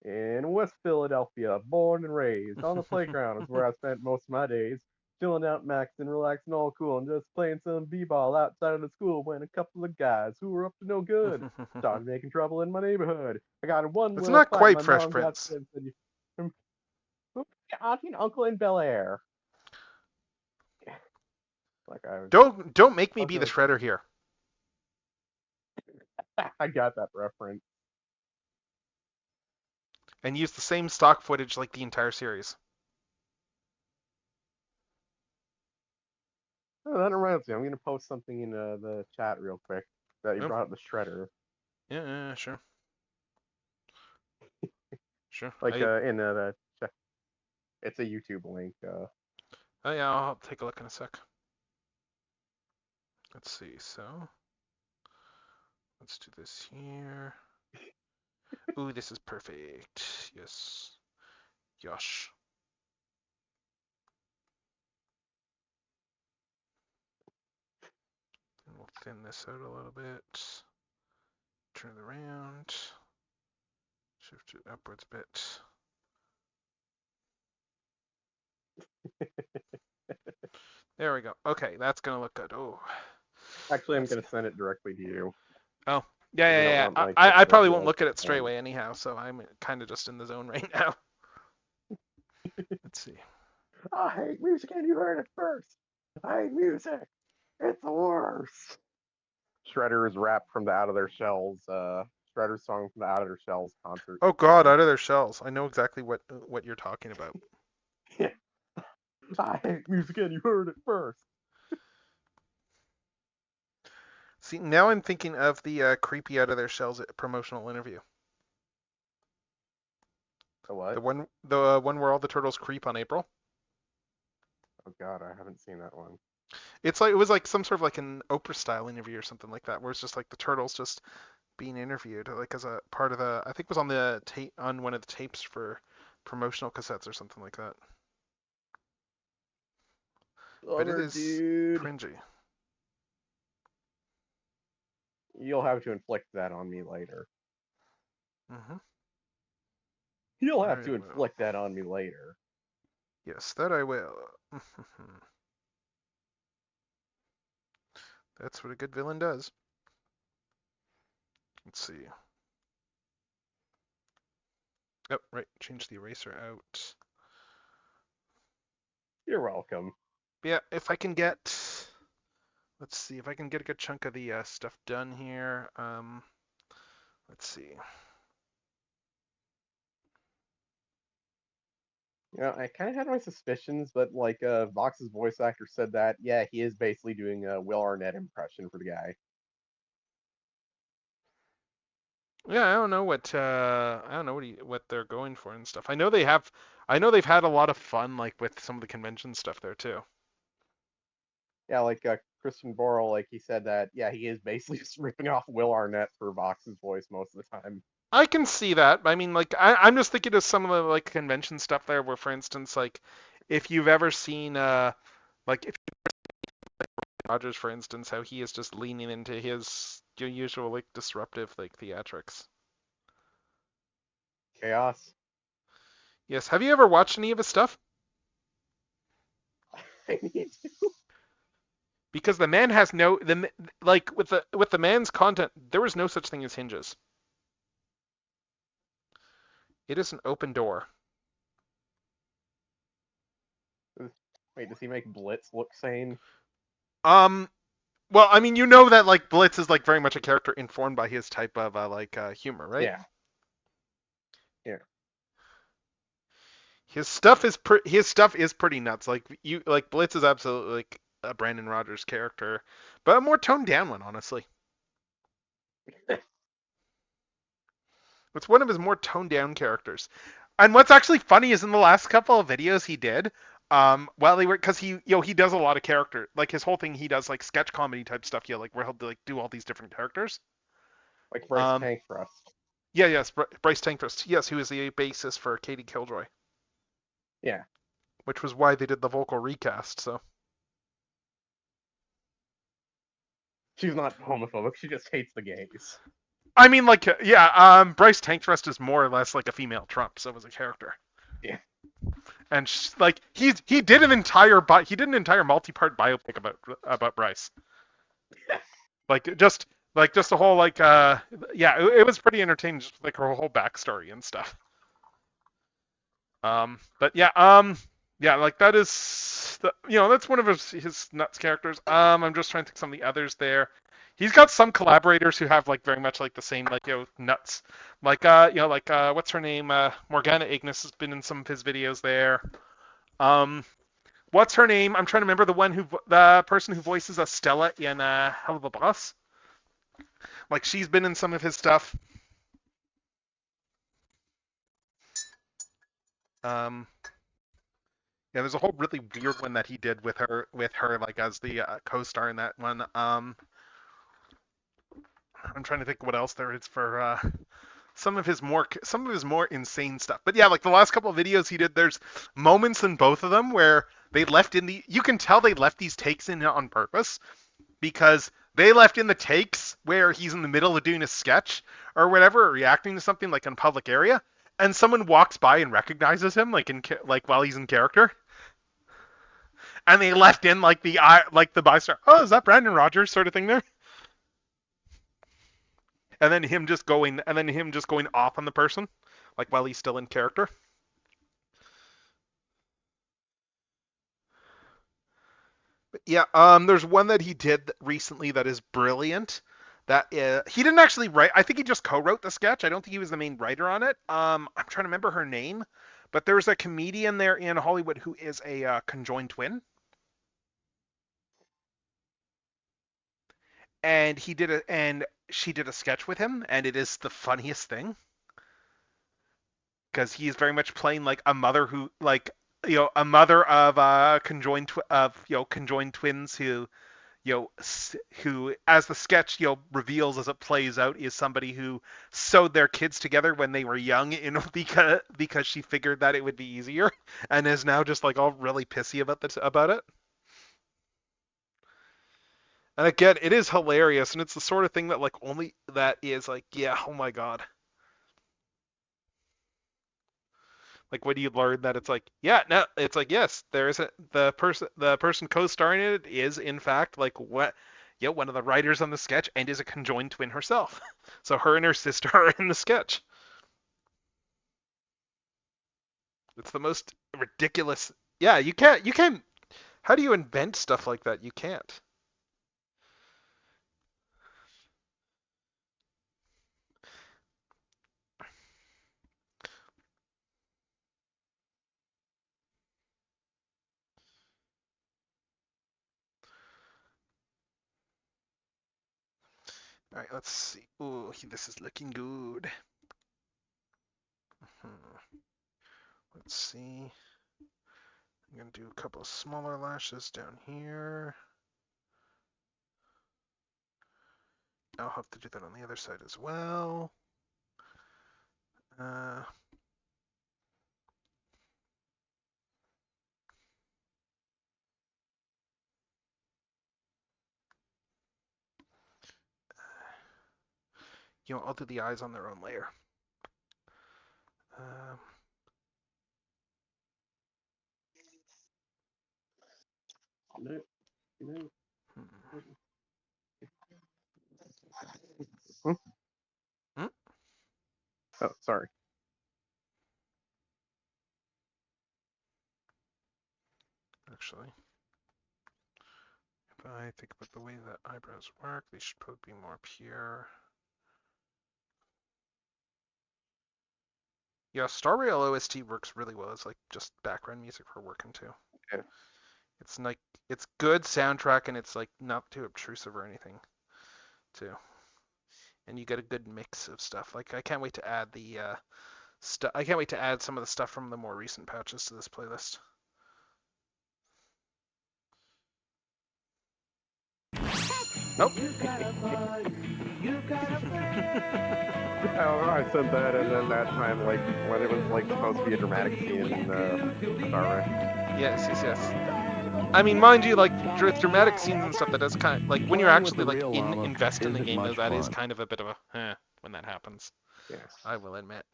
In West Philadelphia, born and raised, on the playground is where I spent most of my days, chilling out, maxing, relaxing, all cool, and just playing some b-ball outside of the school when a couple of guys who were up to no good started making trouble in my neighborhood. I got in one It's little not fight, and quite my Fresh mom got Prince. upset and said, "Who's your auntie and uncle in Bel Air?" Like Don't make me was be the gonna shredder here. I got that reference. And use the same stock footage like the entire series. Oh, that reminds me, I'm gonna post something in the chat real quick that you Oh, brought up the shredder. yeah, sure. Sure. Like in the chat. It's a YouTube link. Oh yeah, I'll take a look in a sec. Let's see. So let's do this here. Ooh, this is perfect. Yes. Yosh. And we'll thin this out a little bit. Turn it around. Shift it upwards a bit. There we go. Okay, that's gonna look good. Oh. Actually, I'm gonna send it directly to you. Oh. Yeah, You yeah, don't yeah. want my I probably directly won't on look at it straight phone. away anyhow, so I'm kind of just in the zone right now. Let's see. I hate music and you heard it first. I hate music. It's the worst. Shredder is rapped from the out of their shells. Shredder song from the Out of Their Shells concert. Oh God, Out of Their Shells. I know exactly what you're talking about. I hate music and you heard it first. See, now I'm thinking of the creepy Out of Their Shells promotional interview. The what? The one where all the turtles creep on April. Oh God, I haven't seen that one. It was like some sort of like an Oprah style interview or something like that, where it's just like the turtles just being interviewed, like as a part of the. I think it was on the tape on one of the tapes for promotional cassettes or something like that. But it is Dude. cringy. You'll have to inflict that on me later. Mm-hmm. You'll have I to will. inflict that on me later. Yes, that I will. That's what a good villain does. Let's see. Yep, right. Change the eraser out. You're welcome. Yeah, if I can get, let's see, if I can get a good chunk of the stuff done here. Let's see. You know, I kind of had my suspicions, but like Vox's voice actor said that, yeah, he is basically doing a Will Arnett impression for the guy. Yeah, I don't know what they're going for and stuff. I know they've had a lot of fun like with some of the convention stuff there too. Yeah, like Christian Borle, like he said that, yeah, he is basically just ripping off Will Arnett for Vox's voice most of the time. I can see that. I mean, like, I'm just thinking of some of the like convention stuff there, where, for instance, like, if you've ever seen, like, if Rogers, for instance, how he is just leaning into his usual like disruptive like theatrics. Chaos. Yes. Have you ever watched any of his stuff? I need to. Because the man has like with the man's content, there was no such thing as hinges. It is an open door. Wait, does he make Blitz look sane? Well, I mean, you know that like Blitz is like very much a character informed by his type of humor, right? Yeah. Yeah. His stuff is pretty nuts. Like Blitz is absolutely like a Brandon Rogers character, but a more toned down one, honestly. It's one of his more toned down characters. And what's actually funny is in the last couple of videos he did, because he does a lot of character, like his whole thing, he does like sketch comedy type stuff, like where he'll like do all these different characters. Like Bryce Tank Thrust. Yeah, yes, Bryce Tank Thrust, yes, who is the bassist for Katie Killjoy. Yeah. Which was why they did the vocal recast, so. She's not homophobic, she just hates the gays. I mean, like, Bryce Tank Thrust is more or less like a female Trump, so as a character. Yeah. And he did an entire multi-part biopic about Bryce. just a whole it was pretty entertaining, just like her whole backstory and stuff. But like that is that's one of his nuts characters. I'm just trying to think of some of the others there. He's got some collaborators who have like very much like the same nuts. What's her name? Morgana Ignis has been in some of his videos there. What's her name? I'm trying to remember the person who voices Stella in Helluva Boss. Like she's been in some of his stuff. Yeah, there's a whole really weird one that he did with her like as the co-star in that one. I'm trying to think what else there is for some of his more insane stuff. But yeah, like the last couple of videos he did, there's moments in both of them where you can tell they left these takes in on purpose, because they left in the takes where he's in the middle of doing a sketch or whatever, or reacting to something like in a public area, and someone walks by and recognizes him while he's in character. And they left in like the bystander, oh, is that Brandon Rogers sort of thing there? And then him just going off on the person, like while he's still in character. But yeah, there's one that he did recently that is brilliant. That he didn't actually write. I think he just co-wrote the sketch. I don't think he was the main writer on it. I'm trying to remember her name, but there's a comedian there in Hollywood who is a conjoined twin, and she did a sketch with him, and it is the funniest thing because he is very much playing like a mother who a mother of conjoined twins who who, as the sketch reveals as it plays out, is somebody who sewed their kids together when they were young, because she figured that it would be easier, and is now just like all really pissy about it. And again, it is hilarious, and it's the sort of thing that only that is yeah, oh my god. When you learn that it's yeah, no, it's yes, there's the person co-starring in it is in fact one of the writers on the sketch and is a conjoined twin herself. So her and her sister are in the sketch. It's the most ridiculous. Yeah, you can't. How do you invent stuff like that? You can't. All right, let's see. Ooh, this is looking good. Let's see. I'm gonna do a couple of smaller lashes down here. I'll have to do that on the other side as well. I'll do the eyes on their own layer. No, no. Hmm? Oh, sorry. Actually, if I think about the way that eyebrows work, they should probably be more pure. Yeah, Star Rail OST works really well. It's just background music for working too. Yeah. It's good soundtrack, and it's not too obtrusive or anything too. And you get a good mix of stuff. I can't wait to add the I can't wait to add some of the stuff from the more recent patches to this playlist. Nope. I said that, and then that time, when it was supposed to be a dramatic scene in Star Rail. Yes. I mean, mind you, with dramatic scenes and stuff, that does kind of when you're actually invest in the game, that is kind of a bit of a when that happens. Yes. I will admit.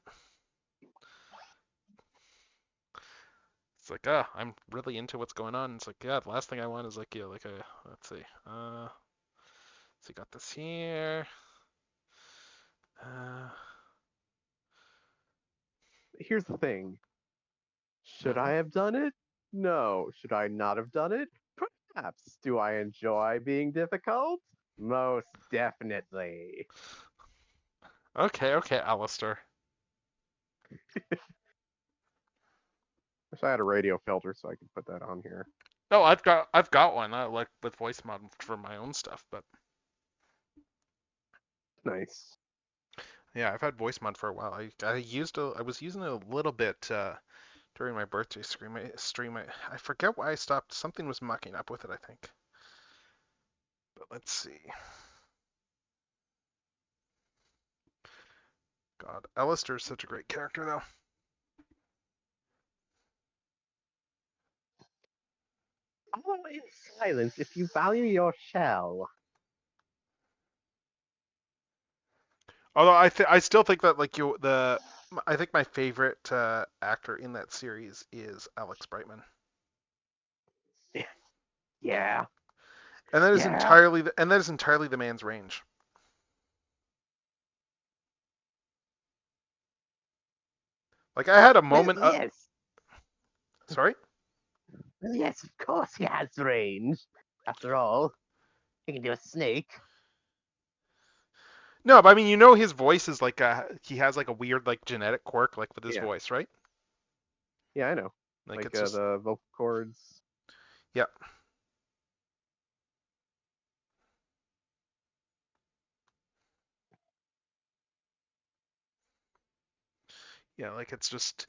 It's I'm really into what's going on. It's the last thing I want is let's see. So you got this here. Here's the thing. Should I have done it? No. Should I not have done it? Perhaps. Do I enjoy being difficult? Most definitely. Okay, Alistair. Wish I had a radio filter so I could put that on here. No, I've got one. With voice mod for my own stuff, but nice. Yeah, I've had voice mod for a while. I was using it a little bit during my birthday stream. I forget why I stopped. Something was mucking up with it, I think. But let's see. God, Alistair is such a great character, though. Follow in silence if you value your shell. Although I still think that I think my favorite actor in that series is Alex Brightman. Yeah. And that is entirely the man's range. I had a moment. Yes. Sorry. Yes, of course he has range. After all, he can do a snake. No, but I mean, you know, his voice is like he has like a weird like genetic quirk like with his Yeah. voice, right? Yeah, I know. Like Like it's just the vocal cords. yeah. Yeah, like it's just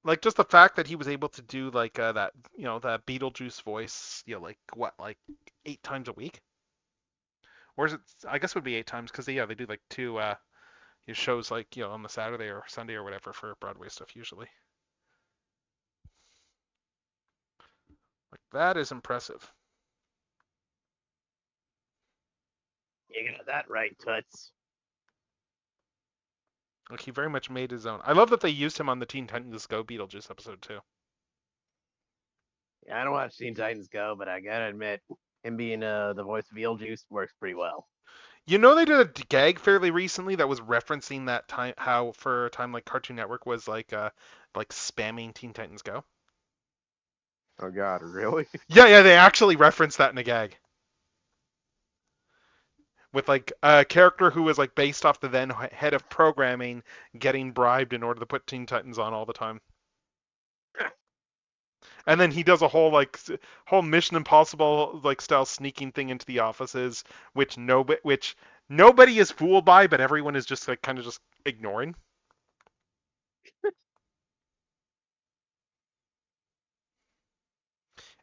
like just the fact that he was able to do like that, you know, that Beetlejuice voice, you know, like what, like 8 times a week, or is it? I guess it would be 8 times because they do like two shows like you know on the Saturday or Sunday or whatever for Broadway stuff usually. Like that is impressive. You got that right, Toots. Like he very much made his own. I love that they used him on the Teen Titans Go Beetlejuice episode too. Yeah, I don't watch Teen Titans Go, but I gotta admit, him being the voice of Beetlejuice works pretty well. You know they did a gag fairly recently that was referencing that time how for a time like Cartoon Network was like spamming Teen Titans Go. Oh God, really? Yeah, they actually referenced that in a gag. With like a character who was like based off the then head of programming getting bribed in order to put Teen Titans on all the time. And then he does a whole like whole Mission Impossible like style sneaking thing into the offices, which nobody is fooled by, but everyone is just like kind of just ignoring.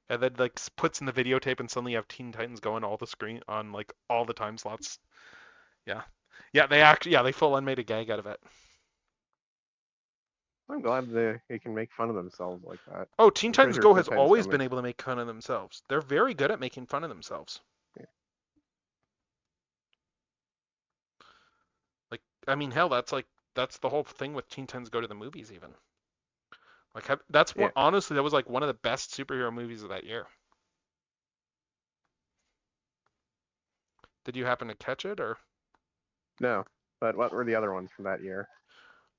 And then like puts in the videotape, and suddenly you have Teen Titans going all the screen on like all the time slots. Yeah, they full on made a gag out of it. I'm glad they can make fun of themselves like that. Oh, Teen I'm pretty Titans sure Go Teen has Titans always Go been makes. able to make fun of themselves. They're very good at making fun of themselves. Yeah. Like, I mean, hell, that's the whole thing with Teen Titans Go to the movies, even. Like, that's Yeah. what honestly, that was like one of the best superhero movies of that year. Did you happen to catch it, or? No, but what were the other ones from that year?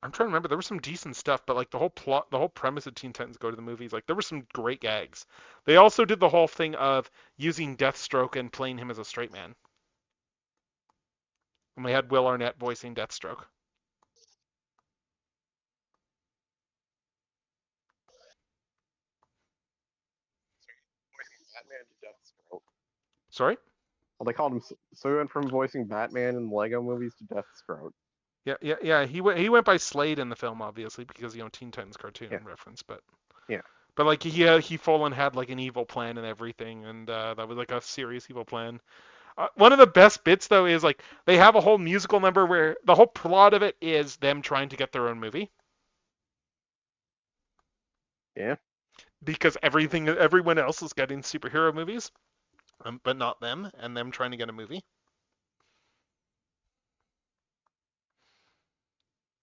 I'm trying to remember. There was some decent stuff, but like the whole plot, the whole premise of Teen Titans Go to the movies, like there were some great gags. They also did the whole thing of using Deathstroke and playing him as a straight man. And we had Will Arnett voicing Deathstroke. Batman to Deathstroke. Sorry? Well, they called him. So he went from voicing Batman in the Lego movies to Deathstroke. Yeah. He went by Slade in the film, obviously, because you know Teen Titans cartoon Yeah. reference, but Yeah. but like he full on had like an evil plan and everything, and that was like a serious evil plan. One of the best bits though is like they have a whole musical number where the whole plot of it is them trying to get their own movie. Yeah. Because everyone else is getting superhero movies, but not them, and them trying to get a movie.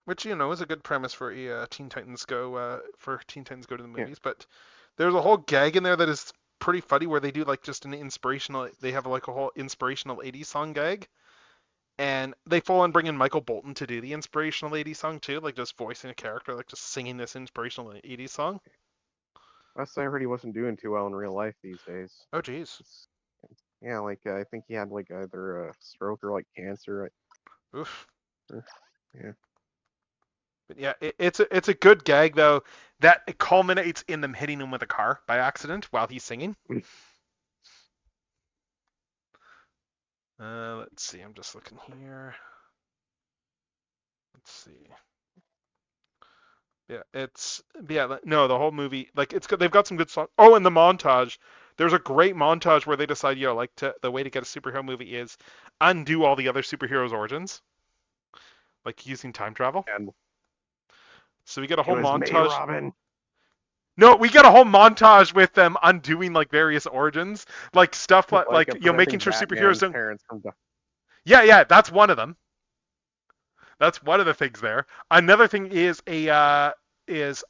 Which you know is a good premise for a Teen Titans Go to the movies. But there's a whole gag in there that is pretty funny where they do like just an inspirational. They have like a whole inspirational '80s song gag, and they full on bring in Michael Bolton to do the inspirational '80s song too, like just voicing a character, like just singing this inspirational '80s song. Last I heard, he wasn't doing too well in real life these days. Oh jeez. Yeah, like I think he had like either a stroke or like cancer. Oof. Yeah. But yeah, it's a good gag though that it culminates in them hitting him with a car by accident while he's singing. Let's see. I'm just looking here. Let's see. No, the whole movie like it's good. They've got some good songs. Oh, and the montage. There's a great montage where they decide, the way to get a superhero movie is undo all the other superheroes' origins, like using time travel. And So we get a It whole was me, montage. Robin. No, we get a whole montage with them undoing like various origins, like stuff like making sure superheroes don't. Parents from Yeah, that's one of them. That's one of the things there. Another thing is is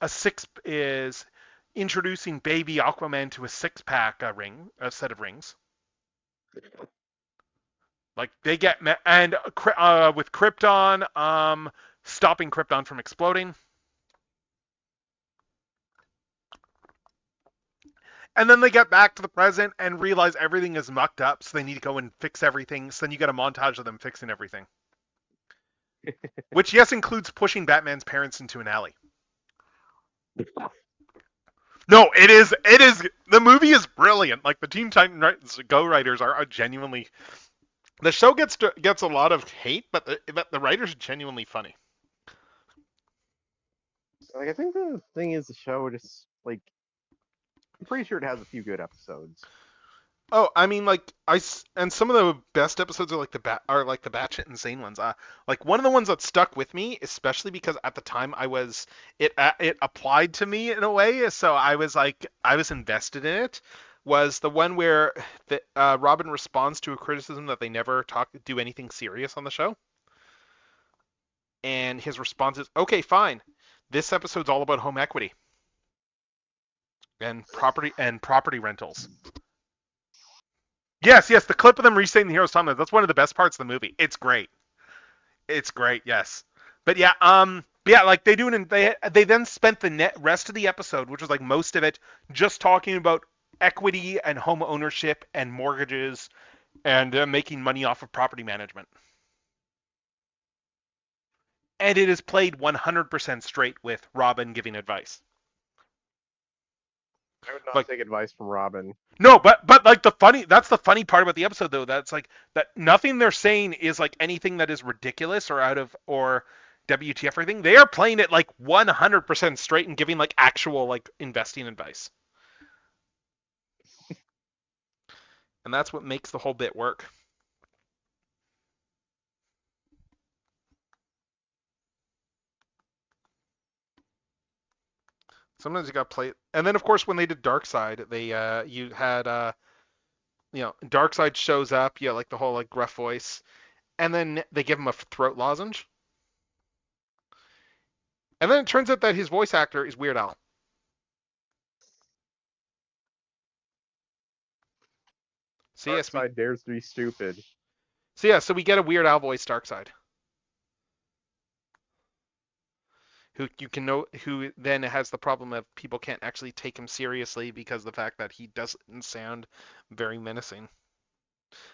introducing baby Aquaman to a 6-pack a set of rings. Like they get and with Krypton, stopping Krypton from exploding. And then they get back to the present and realize everything is mucked up, so they need to go and fix everything. So then you get a montage of them fixing everything. which yes includes pushing Batman's parents into an alley. No, it is. It is. The movie is brilliant. Like the Teen Titans Go writers are genuinely. The show gets a lot of hate, but the writers are genuinely funny. Like, I think the thing is, the show just like I'm pretty sure it has a few good episodes. Oh, I mean, like and some of the best episodes are like the batshit insane ones. Like one of the ones that stuck with me, especially because at the time it applied to me in a way, so I was invested in it. Was the one where Robin responds to a criticism that they never do anything serious on the show, and his response is, "Okay, fine. This episode's all about home equity and property rentals." Yes, the clip of them restating the hero's timeline. That's one of the best parts of the movie. It's great. It's great. Yes, but yeah, like they do it, and they then spent the rest of the episode, which was like most of it, just talking about equity and home ownership and mortgages and making money off of property management. And it is played 100% straight with Robin giving advice. I would not Like, take advice from Robin. no, but like that's the funny part about the episode though. That's like that nothing they're saying is like anything that is ridiculous or out of or WTF or anything. They are playing it like 100% straight and giving like actual like investing advice. And that's what makes the whole bit work. Sometimes you got to play it. And then of course when they did Darkseid, they you had Darkseid shows up, like the whole like gruff voice, and then they give him a throat lozenge. And then it turns out that his voice actor is Weird Al. So yes, Darkseid dares to be stupid. so we get a Weird Al voice Darkseid, who then has the problem of people can't actually take him seriously because of the fact that he doesn't sound very menacing,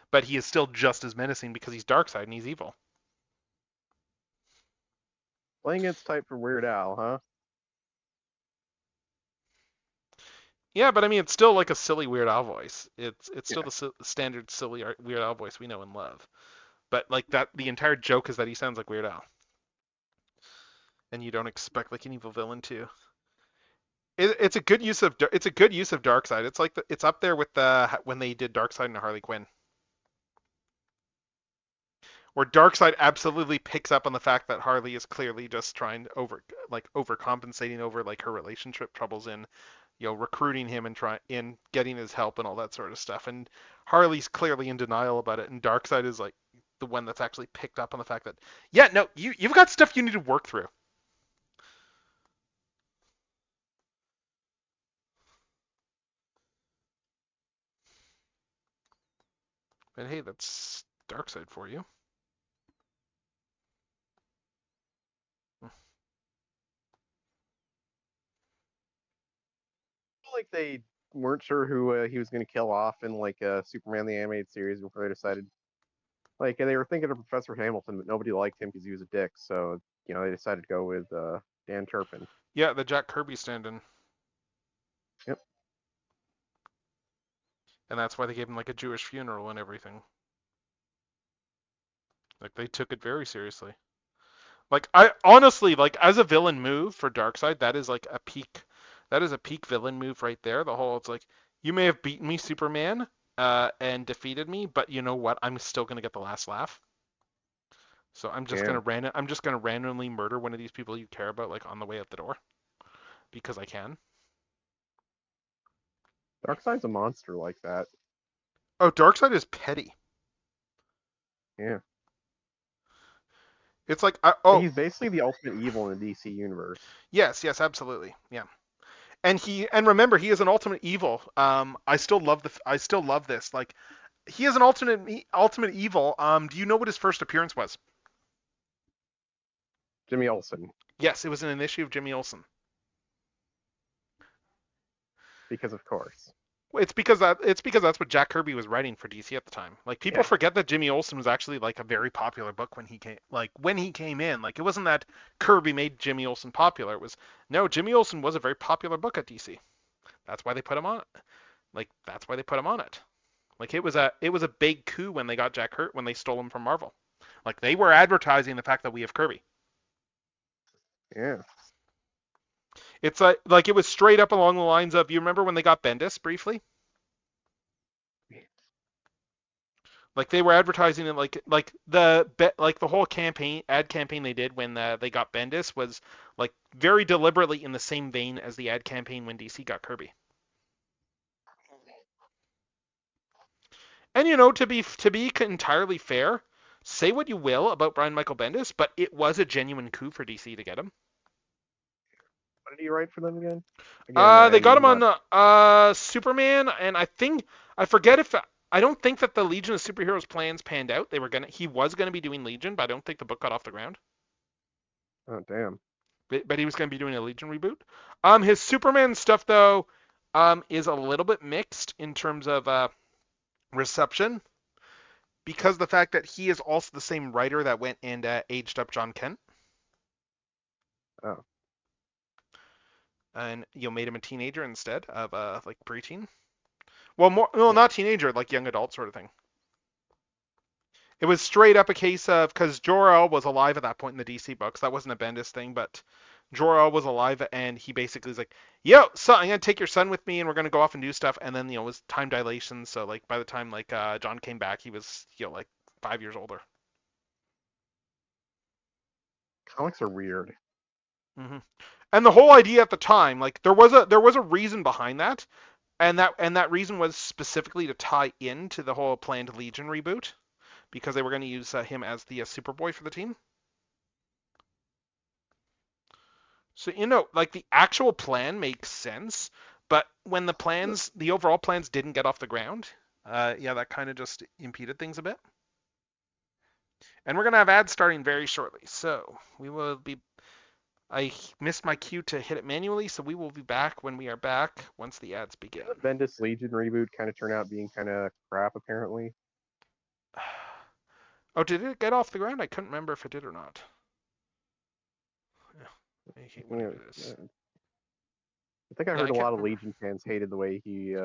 but he is still just as menacing because he's Darkseid and he's evil. Playing against type for Weird Al, huh? Yeah, but I mean, it's still like a silly Weird Al voice. It's still the standard silly Weird Al voice we know and love. But like that, the entire joke is that he sounds like Weird Al, and you don't expect like an evil villain to. It's a good use of Darkseid. It's like it's up there with when they did Darkseid and Harley Quinn, where Darkseid absolutely picks up on the fact that Harley is clearly just trying to overcompensating over like her relationship troubles in recruiting him and getting his help and all that sort of stuff. And Harley's clearly in denial about it, and Darkseid is like the one that's actually picked up on the fact that no, you've got stuff you need to work through. And hey, that's Darkseid for you. Like they weren't sure who he was going to kill off in like Superman the Animated Series before they decided. Like they were thinking of Professor Hamilton, but nobody liked him because he was a dick. So they decided to go with Dan Turpin. Yeah, the Jack Kirby stand-in. Yep. And that's why they gave him like a Jewish funeral and everything. Like they took it very seriously. Like I honestly like as a villain move for Darkseid, that is like a peak. That is a peak villain move right there. The whole it's like you may have beaten me, Superman, and defeated me, but you know what? I'm still gonna get the last laugh. So I'm just gonna randomly murder one of these people you care about like on the way out the door because I can. Darkseid's a monster like that. Oh, Darkseid is petty. Yeah. It's like he's basically the ultimate evil in the DC universe. Yes, absolutely. Yeah. And remember he is an ultimate evil. I still love this. Like he is an ultimate evil. Do you know what his first appearance was? Jimmy Olsen. Yes, it was in an issue of Jimmy Olsen. Because of course. It's because that's what Jack Kirby was writing for DC at the time. Like people Yeah. forget that Jimmy Olsen was actually like a very popular book when he came in. Like it wasn't that Kirby made Jimmy Olsen popular. It was no, Jimmy Olsen was a very popular book at DC. That's why they put him on it. That's why they put him on it. Like it was a big coup when they got Jack Hurt when they stole him from Marvel. Like they were advertising the fact that we have Kirby. Yeah. It's like it was straight up along the lines of, you remember when they got Bendis briefly? Like they were advertising it like the whole ad campaign they did when they got Bendis was like very deliberately in the same vein as the ad campaign when DC got Kirby. And to be entirely fair, say what you will about Brian Michael Bendis, but it was a genuine coup for DC to get him. What did he write for them again? Again, They got him I'm on not- Superman, and I forget if I don't think that the Legion of Superheroes plans panned out. He was gonna be doing Legion, but I don't think the book got off the ground. Oh damn. But he was gonna be doing a Legion reboot. His Superman stuff though, is a little bit mixed in terms of reception, because the fact that he is also the same writer that went and aged up John Kent. Oh. And made him a teenager instead of like preteen. Well, not teenager, like young adult sort of thing. It was straight up a case of, because Jor-El was alive at that point in the DC books. That wasn't a Bendis thing, but Jor-El was alive, and he basically was like, "Yo, so I'm gonna take your son with me, and we're gonna go off and do stuff." And then it was time dilation, so like by the time like John came back, he was like 5 years older. Comics are weird. hmm And the whole idea at the time, like there was a reason behind that, and that reason was specifically to tie into the whole planned Legion reboot, because they were going to use him as the Superboy for the team. So like the actual plan makes sense, but when the overall plans didn't get off the ground, that kind of just impeded things a bit. And we're gonna have ads starting very shortly, so we will be. I missed my cue to hit it manually, so we will be back when we are back once the ads begin. The Bendis Legion reboot kind of turned out being kind of crap, apparently. Oh, did it get off the ground? I couldn't remember if it did or not. Yeah, I hate when I do this. I think I heard a lot of Legion fans hated the way he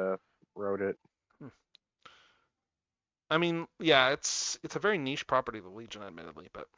wrote it. I mean, yeah, it's a very niche property, the Legion, admittedly, but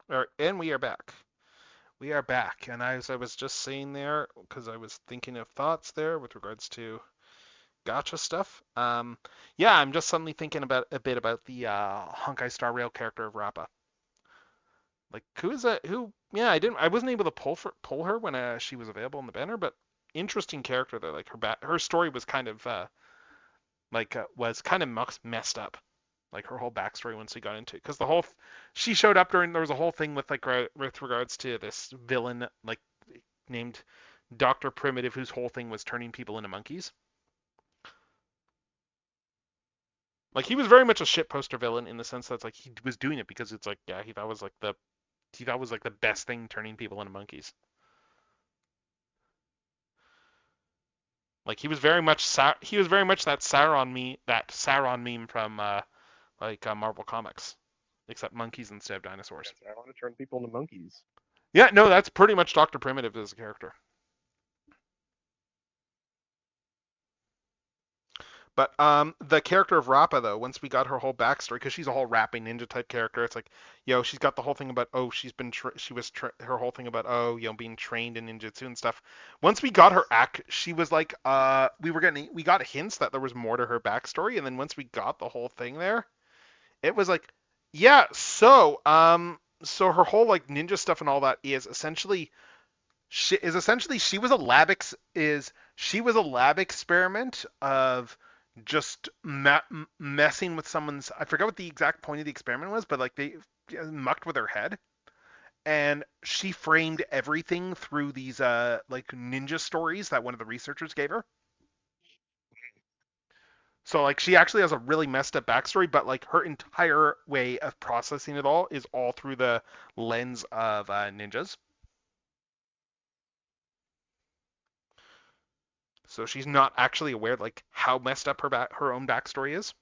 And we are back. We are back. And as I was just saying there, because I was thinking of thoughts there with regards to gotcha stuff. Yeah, I'm just suddenly thinking about a bit about the Honkai Star Rail character of Rappa. Like, who is that? Who? Yeah, I wasn't able to pull her when she was available in the banner, but interesting character though. Like her story was kind of was kind of messed up. Like her whole backstory once we got into it, because she showed up during there was a whole thing with with regards to this villain like named Doctor Primitive, whose whole thing was turning people into monkeys. Like he was very much a shit poster villain in the sense that it's like he was doing it because it's like yeah he thought was like the best thing turning people into monkeys. Like he was very much that Sauron meme from Marvel Comics, except monkeys instead of dinosaurs. I want to turn people into monkeys. Yeah, no, that's pretty much Doctor Primitive as a character. But the character of Rappa though, once we got her whole backstory, because she's a whole rapping ninja type character, it's like, she's got the whole thing about her whole thing about being trained in ninjutsu and stuff. Once we got her she was like, we got hints that there was more to her backstory, and then once we got the whole thing there, it was like, yeah, so her whole like ninja stuff and all that is essentially she was a lab experiment of just messing with someone's. I forgot what the exact point of the experiment was, but like they mucked with her head, and she framed everything through these like ninja stories that one of the researchers gave her. So like she actually has a really messed up backstory, but like her entire way of processing it all is all through the lens of ninjas. So she's not actually aware like how messed up her own backstory is.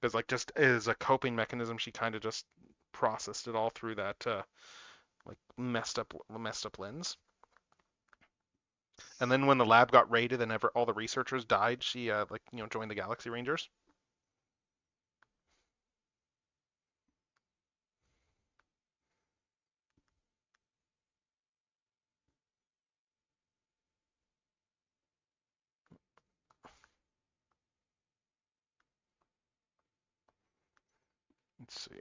Because like just as a coping mechanism, she kind of just processed it all through that like messed up lens. And then when the lab got raided and all the researchers died, she joined the Galaxy Rangers. Let's see.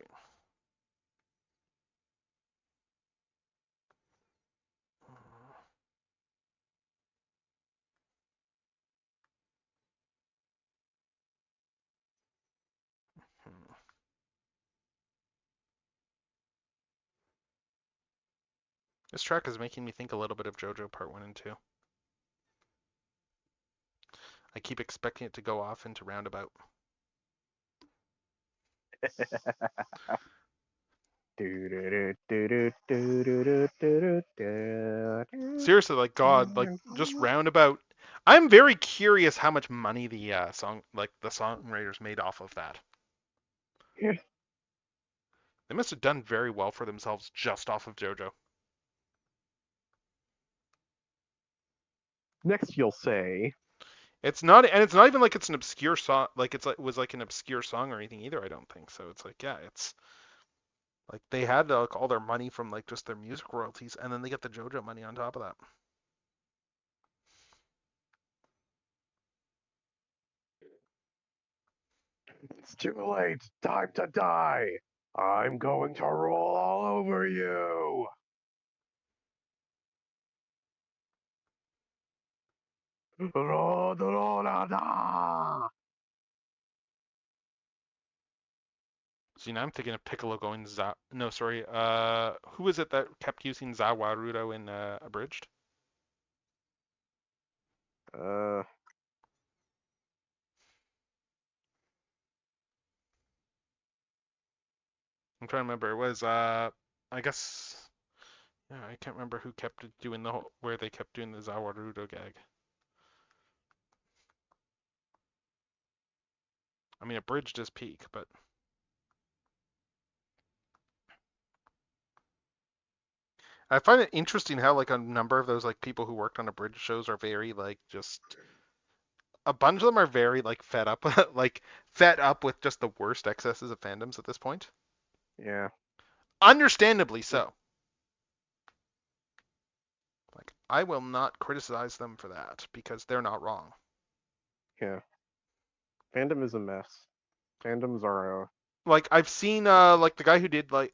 This track is making me think a little bit of JoJo Part 1 and 2. I keep expecting it to go off into Roundabout. Seriously, like God, like just Roundabout. I'm very curious how much money the songwriters made off of that. Yeah. They must have done very well for themselves just off of JoJo. Next, you'll say it's not even like it's an obscure song, like it was like an obscure song or anything either. I don't think so. It's like it's like they had like all their money from like just their music royalties, and then they get the JoJo money on top of that. It's too late. Time to die. I'm going to roll all over you. See, now I'm thinking of Piccolo going no, sorry. Who was it that kept using Zawarudo in Abridged? I'm trying to remember. It was I guess yeah, I can't remember who kept doing where they kept doing the Zawarudo gag. I mean, Abridged is peak, but I find it interesting how like a number of those like people who worked on Abridged shows are very like just a bunch of them are very like fed up, like fed up with just the worst excesses of fandoms at this point. Yeah. Understandably so. Like, I will not criticize them for that because they're not wrong. Yeah. Fandom is a mess. Fandoms are Like, I've seen like the guy who did the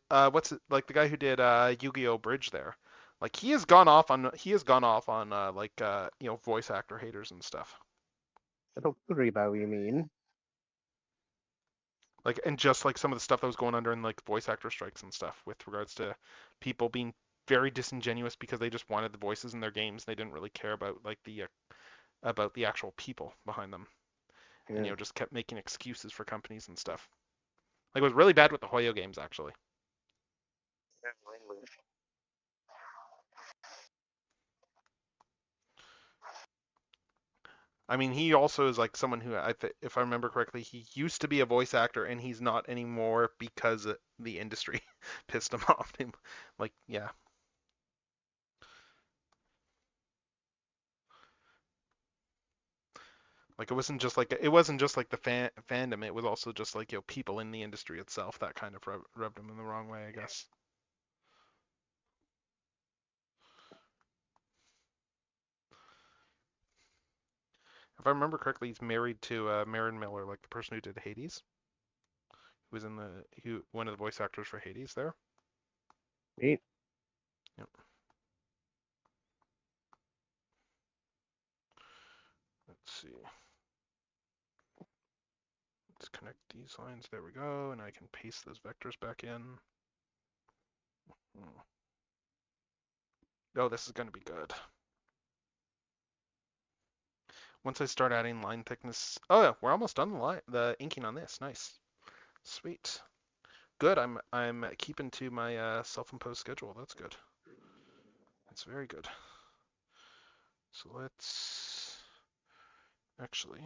guy who did Yu-Gi-Oh! Bridge there. Like, he has gone off on voice actor haters and stuff. I don't agree about what you mean. Like, and just like some of the stuff that was going on during like voice actor strikes and stuff with regards to people being very disingenuous because they just wanted the voices in their games. They didn't really care about like about the actual people behind them, and Yeah. just kept making excuses for companies and stuff. Like, it was really bad with the Hoyo games actually. I mean, he also is like someone who, if I remember correctly, he used to be a voice actor and he's not anymore because the industry pissed him off. Like, yeah. Like, it wasn't just like the fandom. It was also just like people in the industry itself that kind of rubbed him in the wrong way, I guess. If I remember correctly, he's married to Marin Miller, like the person who did Hades, who was one of the voice actors for Hades there. Neat. Yep. Let's see. Let's connect these lines. There we go, and I can paste those vectors back in. Oh, this is going to be good. Once I start adding line thickness. Oh yeah, we're almost done the inking on this. Nice, sweet, good. I'm keeping to my self-imposed schedule. That's good. That's very good. So let's actually.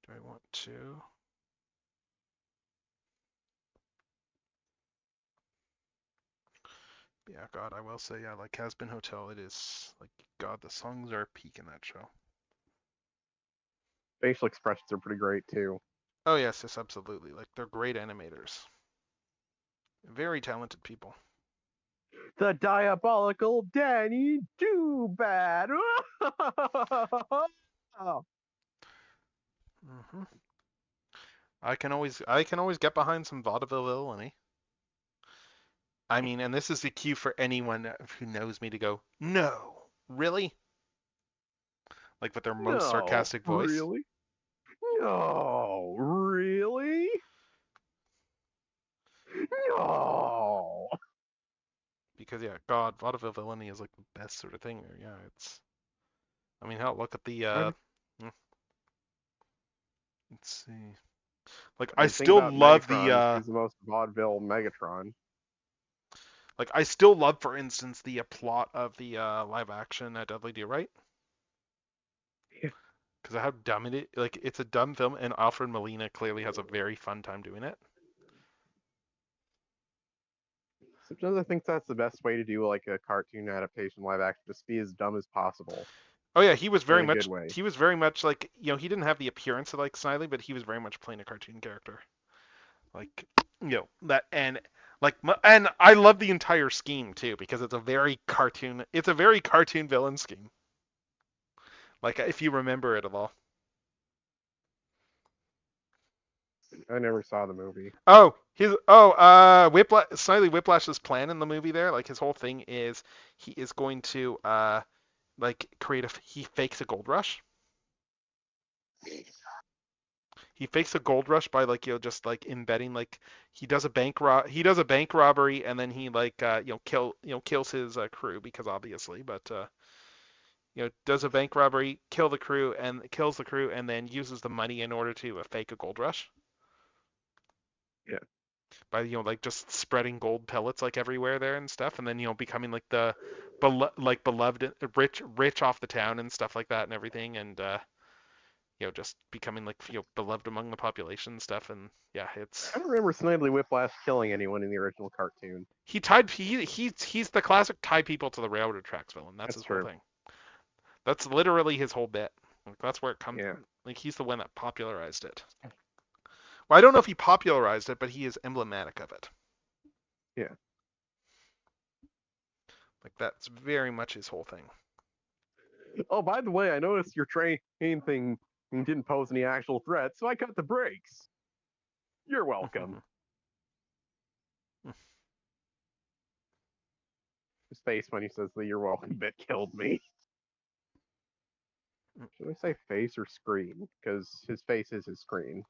Do I want to? Yeah, God, I will say, yeah, like Hazbin Hotel, it is like God, the songs are peak in that show. Facial expressions are pretty great too. Oh yes, yes, absolutely. Like they're great animators. Very talented people. The diabolical Danny Dubad. hmm I can always get behind some vaudeville villainy. I mean, and this is the cue for anyone who knows me to go, no, really? Like with their most No, sarcastic voice. really? No, really? No. Because yeah, God, vaudeville villainy is like the best sort of thing. Yeah, it's. I mean, hell, look at the. Let's see. Like I Think still about love Megatron. He's the most vaudeville Megatron. like I still love, for instance, the plot of the live action Dudley Do Right. Yeah. Because of how dumb it is. Like it's a dumb film, and Alfred Molina clearly has a very fun time doing it. Sometimes I think that's the best way to do like a cartoon adaptation live action. Just be as dumb as possible. Oh yeah, he was very In a much. good way. He was very much like he didn't have the appearance of like Snidely, but he was very much playing a cartoon character. Like that and and I love the entire scheme too because it's a very cartoon. It's a very cartoon villain scheme. Like if you remember it at all. I never saw the movie. Oh, Whiplash, Snidely Whiplash's plan in the movie there, like his whole thing is he is going to like he fakes a gold rush. He fakes a gold rush by like just like embedding like he does a bank robbery and then he like kills his crew because obviously, but does a bank robbery, kills the crew and then uses the money in order to fake a gold rush. Yeah. By like just spreading gold pellets like everywhere there and stuff, and then becoming like the beloved rich off the town and stuff like that and everything, and just becoming like beloved among the population and stuff, and yeah, it's. I don't remember Snidely Whiplash killing anyone in the original cartoon. He's the classic tie people to the railroad tracks villain. That's his true. whole thing. That's literally his whole bit. Like that's where it comes. Yeah. Like he's the one that popularized it. Well, I don't know if he popularized it, but he is emblematic of it. Yeah. Like that's very much his whole thing. Oh, by the way, I noticed your train thing didn't pose any actual threat, so I cut the brakes. You're welcome. His face when he says the "you're welcome" bit killed me. Should I say face or screen? Because his face is his screen.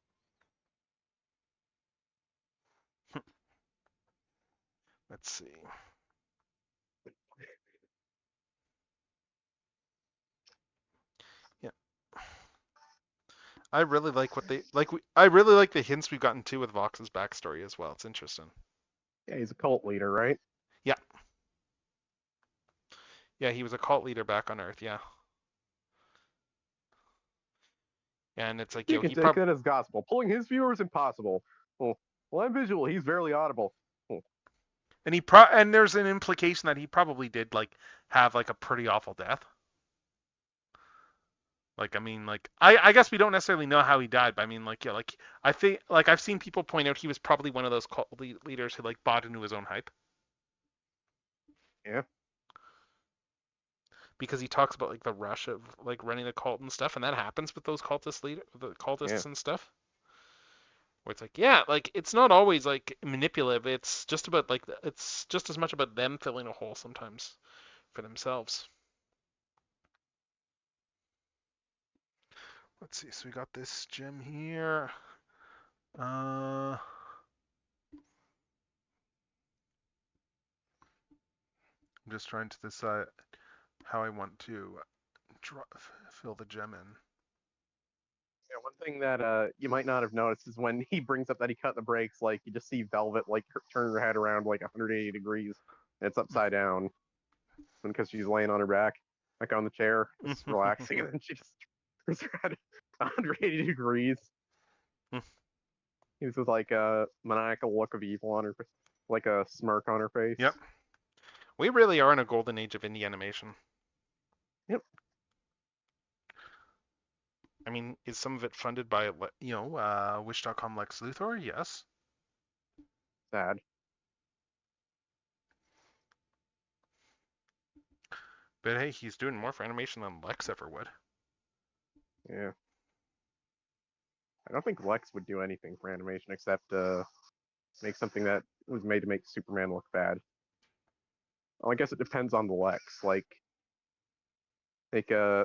Let's see. Yeah. I really like what they like. I really like the hints we've gotten to with Vox's backstory as well. It's interesting. Yeah, he's a cult leader, right? Yeah. Yeah, he was a cult leader back on Earth. Yeah. And it's like, You yo, can he take probably that as gospel. Pulling his viewers impossible. Well, I'm visual. He's barely audible. and there's an implication that he probably did like have like a pretty awful death. Like I mean, like I guess we don't necessarily know how he died, but I mean, like yeah, like I think like I've seen people point out he was probably one of those cult leaders who like bought into his own hype. Yeah. Because he talks about like the rush of like running the cult and stuff, and that happens with those the cultists Yeah. and stuff. Where it's like, yeah, like it's not always like manipulative. It's just about like it's just as much about them filling a hole sometimes for themselves. Let's see. So we got this gem here. I'm just trying to decide how I want to fill the gem in. Yeah, one thing that you might not have noticed is when he brings up that he cut the brakes, like you just see Velvet like turn her head around like 180 degrees, and it's upside down, because she's laying on her back, like on the chair, just relaxing, and then she just turns her head 180 degrees. He's with like a maniacal look of evil on her, like a smirk on her face. Yep. We really are in a golden age of indie animation. Yep. I mean, is some of it funded by, Wish.com Lex Luthor? Yes. Sad. But hey, he's doing more for animation than Lex ever would. Yeah. I don't think Lex would do anything for animation except make something that was made to make Superman look bad. Well, I guess it depends on the Lex. Like a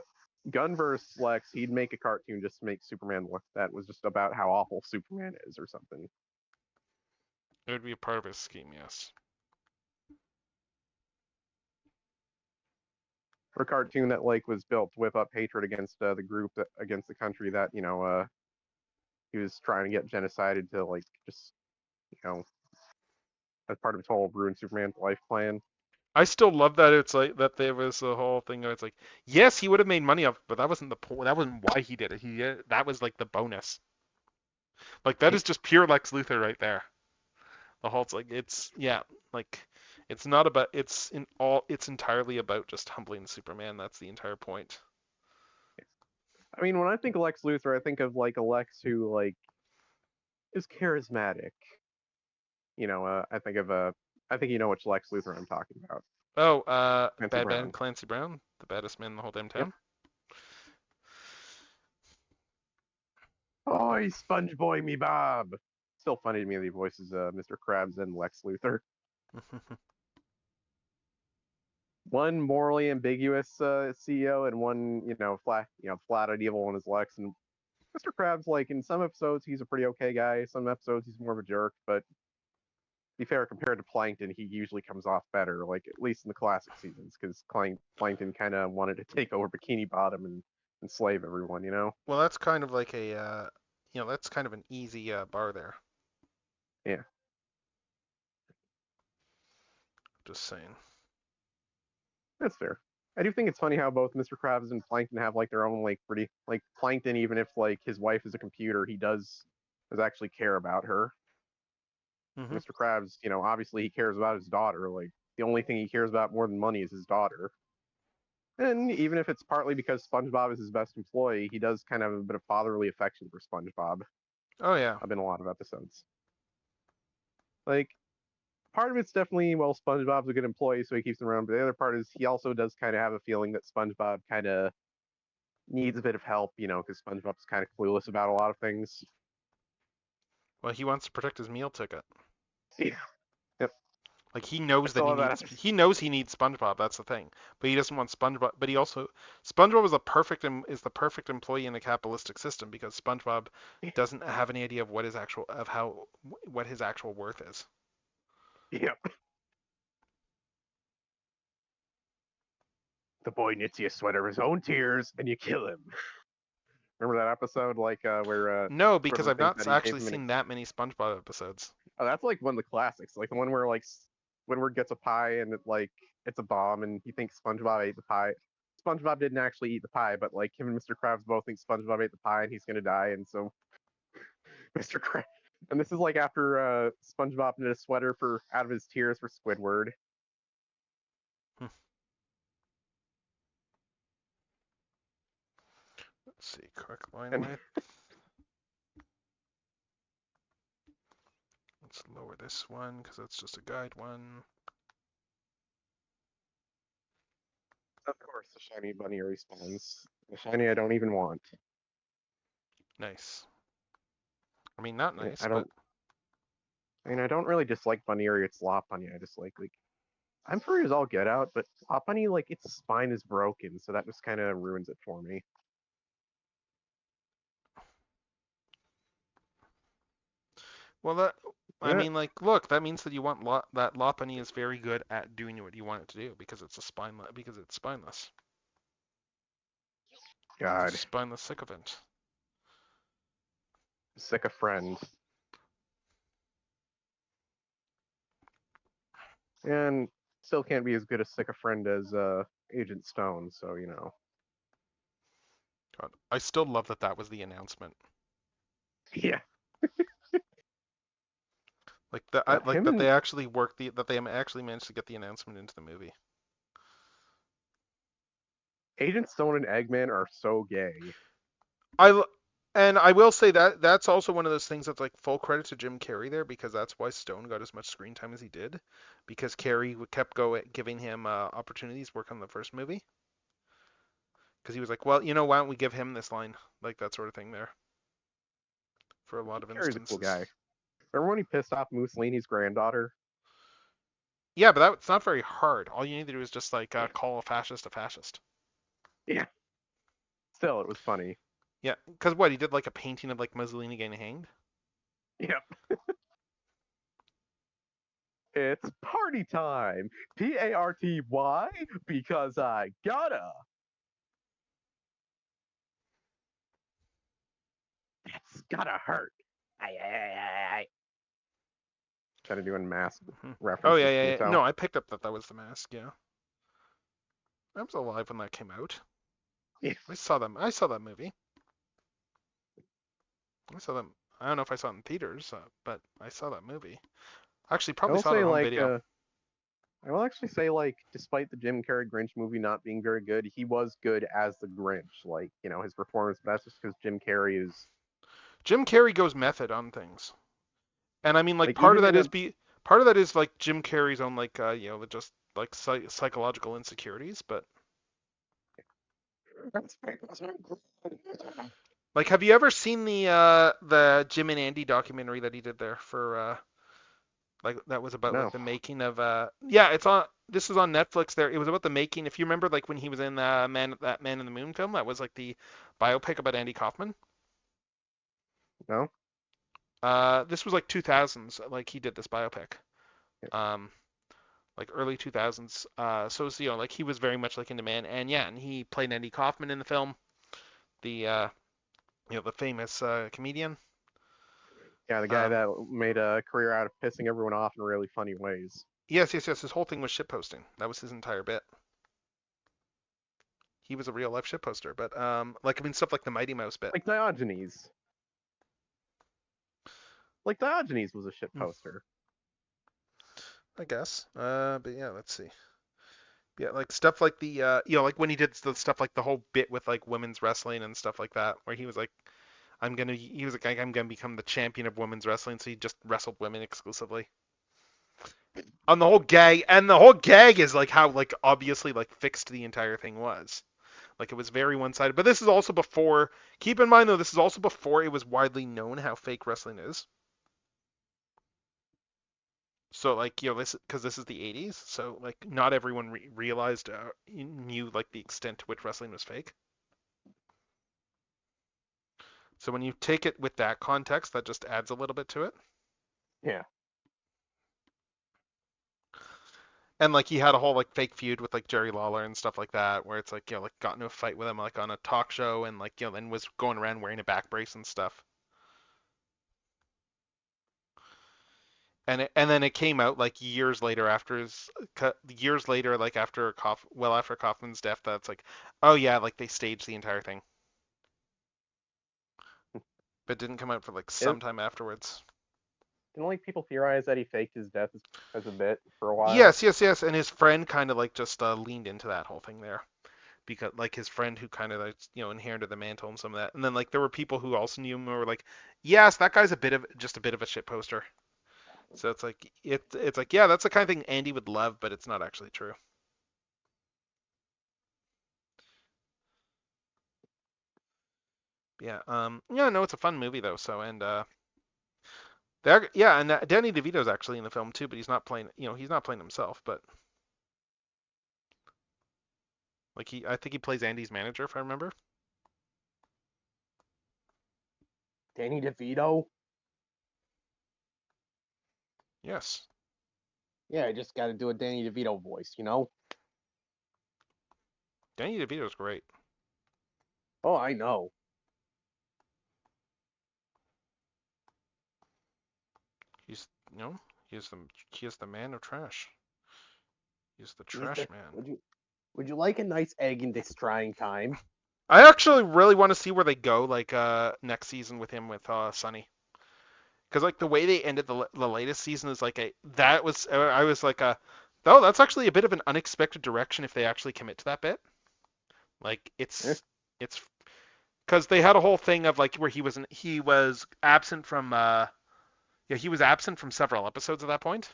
Gunverse Lex, he'd make a cartoon just to make Superman look that was just about how awful Superman is or something. It would be a part of his scheme, yes. Or a cartoon that like was built to whip up hatred against the group against the country that he was trying to get genocided to like just as part of his whole ruin Superman's life plan. I still love that it's like that there was the whole thing of it's like, yes, he would have made money off it, but that wasn't the point. That wasn't why he did it. That was like the bonus. Like that is just pure Lex Luthor right there. The whole it's like it's not about it's entirely about just humbling Superman. That's the entire point. I mean, when I think of Lex Luthor, I think of like a Lex who like is charismatic. I think of I think you know which Lex Luthor I'm talking about. Oh, Clancy Bad Brown. Man Clancy Brown, the baddest man in the whole damn town. Yep. Oh, Sponge Boy me Bob. Still funny to me that he voices Mr. Krabs and Lex Luthor. One morally ambiguous CEO and one, flat-out evil one is Lex. And Mr. Krabs, like in some episodes, he's a pretty okay guy. Some episodes, he's more of a jerk. But to be fair, compared to Plankton, he usually comes off better. Like at least in the classic seasons, because Plankton kind of wanted to take over Bikini Bottom and enslave everyone. Well, that's kind of like a, that's kind of an easy bar there. Yeah. Just saying. That's fair. I do think it's funny how both Mr. Krabs and Plankton have like their own like pretty like Plankton, even if like his wife is a computer, he does actually care about her. Mm-hmm. Mr. Krabs, obviously he cares about his daughter. Like the only thing he cares about more than money is his daughter. And even if it's partly because SpongeBob is his best employee, he does kind of have a bit of fatherly affection for SpongeBob Oh yeah. in a lot of episodes. Like, part of it's definitely, well, SpongeBob's a good employee, so he keeps him around. But the other part is he also does kind of have a feeling that SpongeBob kind of needs a bit of help, because SpongeBob's kind of clueless about a lot of things. Well, he wants to protect his meal ticket. Yeah. Yep. Like he I knows that still he love that needs episode. he knows he needs SpongeBob. That's the thing. But he doesn't want SpongeBob. But he also SpongeBob is the perfect employee in a capitalistic system because SpongeBob doesn't have any idea of what his actual worth is. Yep. The boy knits you a sweater of his own tears, and you kill him. Remember that episode, where No, because Squidward I've thinks not that he gave actually him an seen that many SpongeBob episodes. Oh, that's like one of the classics, like the one where Squidward gets a pie and it's a bomb, and he thinks SpongeBob ate the pie. SpongeBob didn't actually eat the pie, but like him and Mr. Krabs both think SpongeBob ate the pie and he's gonna die, and so Mr. Krabs. And this is like after SpongeBob knit a sweater for out of his tears for Squidward. Let's see, correct line And width. Let's lower this one because that's just a guide one. of course, the shiny bunny respawns. The shiny I don't even want. Nice. I mean, not Yeah, nice, but I don't really dislike Bunny it's Slop Bunny. I just like I'm furry as all get out, but Slop Bunny, like, its spine is broken, so that just kind of ruins it for me. well, I Yeah, mean, like, look, that means that you want that Lopunny is very good at doing what you want it to do because it's because it's spineless. It's a God, spineless sycophant. sick of friend. And still can't be as good a sick a friend as Agent Stone, so God, I still love that that was the announcement. Yeah. Like that, like Him that and they actually that they actually managed to get the announcement into the movie. Agent Stone and Eggman are so gay. And I will say that that's also one of those things that's like full credit to Jim Carrey there because that's why Stone got as much screen time as he did because Carrey kept giving him opportunities to work on the first movie because he was like, well, why don't we give him this line, like that sort of thing there for a lot of Carrey's a cool instances. guy. Remember when he pissed off Mussolini's granddaughter? Yeah, but that's not very hard. All you need to do is just like call a fascist a fascist. Yeah. Still, it was funny. Yeah, because what he did like a painting of like Mussolini getting hanged. Yep. It's party time. Party, because I gotta. It's gotta hurt. Aye. Kind of doing mask Oh references. yeah, Can yeah, you yeah. tell? No, I picked up that that was the mask. Yeah, I was alive when that came out. Yeah. I saw them. I saw that movie. I saw them. I don't know if I saw it in theaters, but I saw that movie. Actually, I probably will saw it say on home video. I will actually say despite the Jim Carrey Grinch movie not being very good, he was good as the Grinch. His performance. But that's just because Jim Carrey is Jim Carrey goes method on things, and I mean, like even in a part of that is like Jim Carrey's own like just like psychological insecurities. But like, have you ever seen the Jim and Andy documentary that he did there for like that was about like no. the making of yeah, it's on this is on Netflix there. It was about the making, if you remember, like when he was in Man in the Moon film, that was like the biopic about Andy Kaufman. No. This was like 2000s, like he did this biopic. Yeah. Like early 2000s. So it's, like he was very much like into Man, and yeah, and he played Andy Kaufman in the film, the the famous comedian. Yeah, the guy Um, that made a career out of pissing everyone off in really funny ways. yes. His whole thing was shitposting. That was his entire bit. He was a real life shitposter, but like I mean stuff like the Mighty Mouse bit. Like Diogenes. Like Diogenes was a shit Hmm. poster. I guess. But yeah, let's see. Yeah, like stuff like the like when he did the stuff like the whole bit with like women's wrestling and stuff like that, where he was like, he was like, I'm gonna become the champion of women's wrestling, so he just wrestled women exclusively. On the whole gag is like how like obviously like fixed the entire thing was. Like it was very one-sided. But this is also before. Keep in mind though, this is also before it was widely known how fake wrestling is. So like this because this is the 80s, so like not everyone realized knew like the extent to which wrestling was fake. So when you take it with that context, that just adds a little bit to it. Yeah. And like he had a whole like fake feud with like Jerry Lawler and stuff like that, where it's like like got into a fight with him like on a talk show and like then was going around wearing a back brace and stuff. And then it came out like years later after like after after Kaufman's death that's like, oh yeah, like they staged the entire thing, but didn't come out for like some time afterwards. Didn't like people theorize that he faked his death as a bit for a while? Yes, and his friend kind of like just leaned into that whole thing there, because like his friend who kind of like, inherited the mantle and some of that, and then like there were people who also knew him who were like, yes, that guy's a bit of a shit poster. So it's like it's like, yeah, that's the kind of thing Andy would love, but it's not actually true. Yeah, no, it's a fun movie though. So and Danny DeVito's actually in the film too, but he's not playing, he's not playing himself, but like I think he plays Andy's manager if I remember. Danny DeVito? Yes. Yeah, I just got to do a Danny DeVito voice, you know? Danny DeVito's great. Oh, I know. He's, he's the man of trash. He's the trash man. Would you like a nice egg in this trying time? I actually really want to see where they go, like next season with him with Sonny, because like the way they ended the latest season is like I was like oh, that's actually a bit of an unexpected direction if they actually commit to that bit. Like it's because they had a whole thing of like where he was absent from he was absent from several episodes at that point.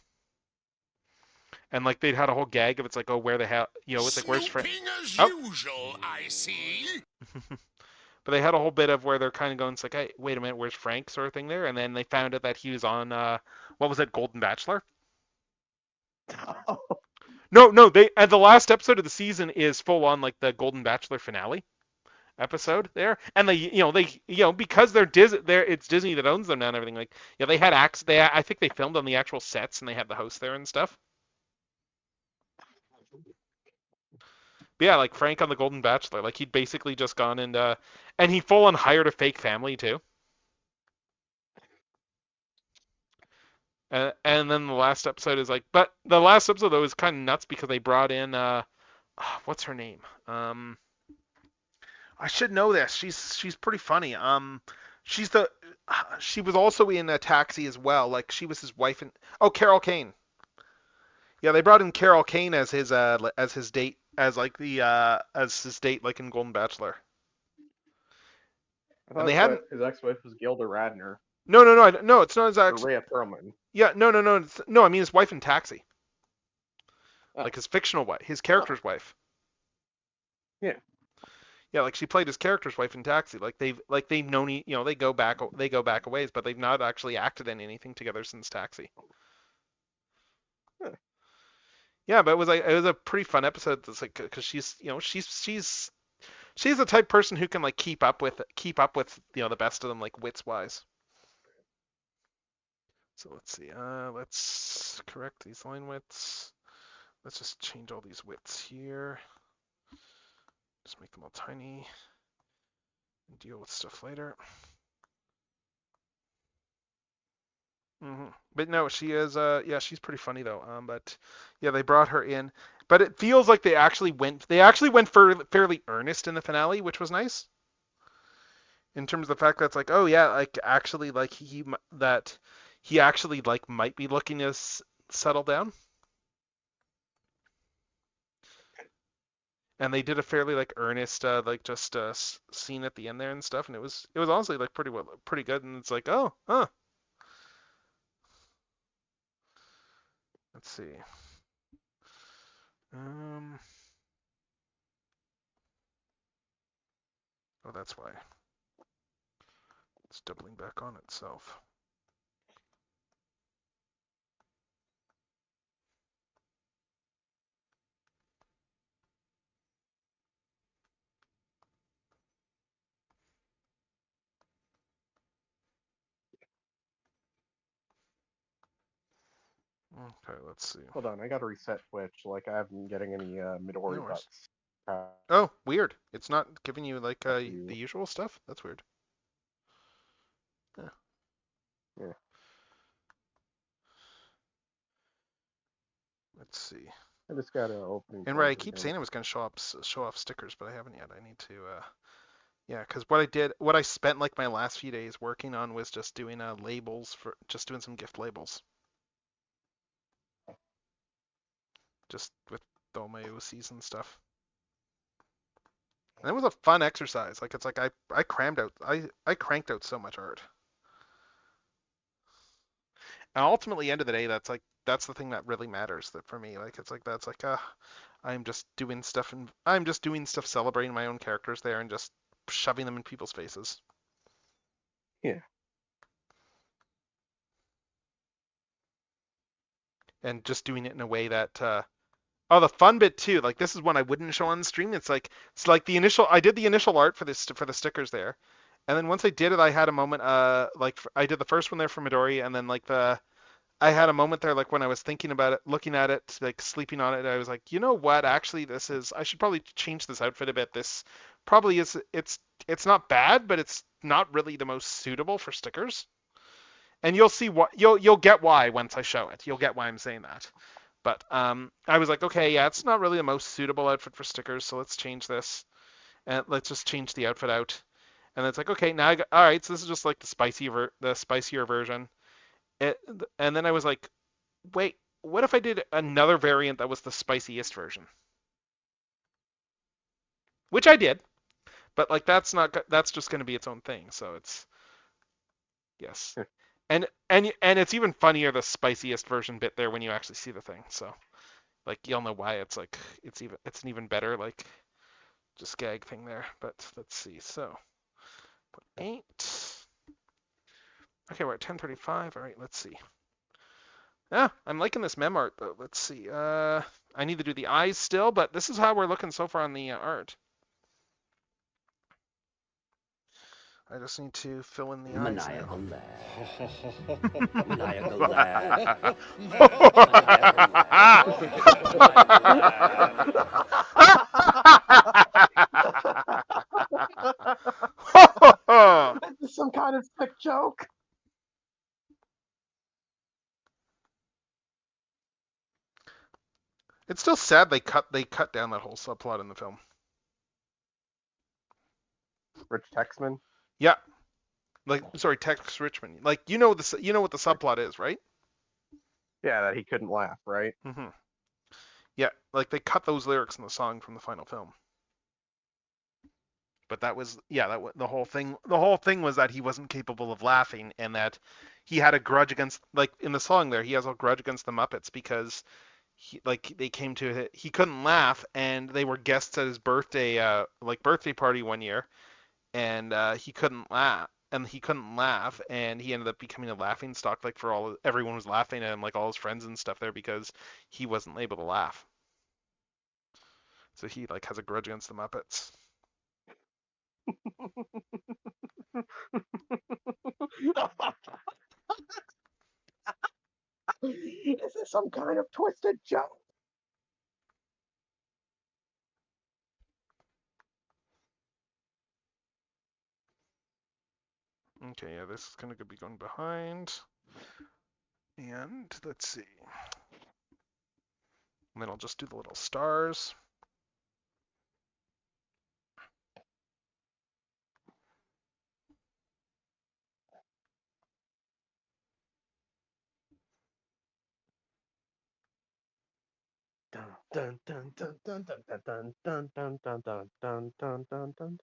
And like they'd had a whole gag of it's like, oh, where the hell, it's like where's Frank? As usual, I see. But they had a whole bit of where they're kind of going, it's like, hey, wait a minute, where's Frank, sort of thing there. And then they found out that he was on what was it, Golden Bachelor? No, they and the last episode of the season is full on like the Golden Bachelor finale episode there, and because it's Disney that owns them now and everything, like they had I think they filmed on the actual sets and they had the host there and stuff. But yeah, like Frank on the Golden Bachelor, like he'd basically just gone and he full on hired a fake family too. And then the last episode is like, but the last episode though is kind of nuts because they brought in what's her name? I should know this. She's pretty funny. She was also in a Taxi as well. Like she was his wife and Carol Kane. Yeah, they brought in Carol Kane as his date as his date like in Golden Bachelor. I thought and they had his ex-wife was Gilda Radner. No, it's not his ex. Rhea Perlman. Yeah, no. I mean his wife in Taxi. Oh. Like his fictional wife, his character's wife. Yeah. Yeah, like she played his character's wife in Taxi. Like they've known, they go back a ways, but they've not actually acted in anything together since Taxi. Huh. Yeah, but it was a pretty fun episode. That's like because she's the type of person who can like keep up with the best of them like wits wise. So let's see. Let's correct these line widths. Let's just change all these widths here. Just make them all tiny and deal with stuff later. But no, she is she's pretty funny though. But yeah, they brought her in, but it feels like they actually went fairly earnest in the finale, which was nice. In terms of the fact that it's like, oh yeah, like actually like he actually like might be looking to settle down. and they did a fairly like earnest like just scene at the end there and stuff, and it was honestly like pretty good, and it's like, oh, huh. Let's see. Um. Oh, that's why. It's doubling back on itself. Okay, let's see. Hold on, I gotta reset Twitch. Like I haven't been getting any Midori No worries. cuts. Oh, weird. It's not giving you like Up to the you. usual stuff. That's weird. Yeah. Yeah. Let's see. I just gotta open. And right, I keep saying I was gonna show off stickers, but I haven't yet. I need to. Yeah, because what I spent like my last few days working on was just doing labels just doing some gift labels. Just with all my OCs and stuff. And it was a fun exercise. Like it's like I cranked out so much art. And ultimately, end of the day, that's the thing that really matters that for me. Like it's like that's like I'm just doing stuff celebrating my own characters there and just shoving them in people's faces. Yeah. And just doing it in a way that oh, the fun bit too. Like this is one I wouldn't show on stream. It's like I did the initial art for the stickers there, and then once I did it, I had a moment. Like I did the first one there for Midori, and then like I had a moment there, like when I was thinking about it, looking at it, like sleeping on it. I was like, you know what? Actually, I should probably change this outfit a bit. This probably is. It's not bad, but it's not really the most suitable for stickers. And you'll see what you'll get why once I show it. You'll get why I'm saying that. But I was like, okay, yeah, it's not really the most suitable outfit for stickers, so let's change this. And let's just change the outfit out. And it's like, okay, now all right, so this is just like the spicier version. And then I was like, wait, what if I did another variant that was the spiciest version? Which I did, but like that's just going to be its own thing. So it's yes. And it's even funnier the spiciest version bit there when you actually see the thing. So like you'll know why it's like it's an even better like just gag thing there. But let's see. So 8. Okay, we're at 10:35. All right, let's see. Yeah, I'm liking this mem art though. Let's see. I need to do the eyes still, but this is how we're looking so far on the art. I just need to fill in the eyes now. Maniacal laugh. Maniacal laugh. This is some kind of sick joke. It's still sad they cut down that whole subplot in the film. Rich Texman. Yeah. Like sorry, Tex Richmond. Like you know what the subplot is, right? Yeah, that he couldn't laugh, right? Mm-hmm. Yeah, like they cut those lyrics in the song from the final film. But that was the whole thing. The whole thing was that he wasn't capable of laughing, and that he had a grudge against, like in the song there, he has a grudge against the Muppets because he couldn't laugh, and they were guests at his birthday party one year, and he couldn't laugh. And he couldn't laugh, and he ended up becoming a laughing stock. Like everyone was laughing at him, like all his friends and stuff there, because he wasn't able to laugh. So he like has a grudge against the Muppets. Is this some kind of twisted joke? Okay, yeah, this is gonna be going behind. And let's see. And then I'll just do the little stars. Dun dun dun dun dun dun dun dun dun dun dun dun dun dun.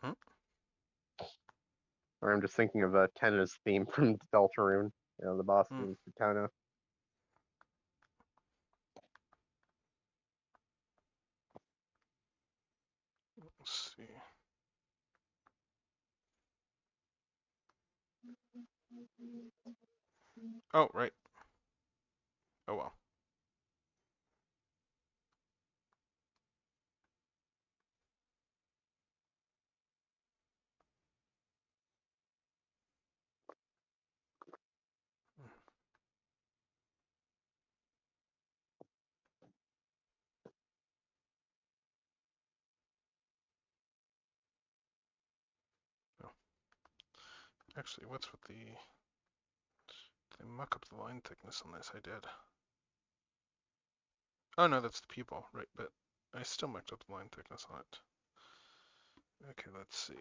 Hmm? Or I'm just thinking of Tenna's theme from Deltarune, the boss Hmm. theme for Tenna. Let's see. Oh, right. Oh well. Oh. Actually, what's with the... Did I muck up the line thickness on this? I did. Oh no, that's the pupil, right, but I still mucked up the line thickness on it. Okay, let's see.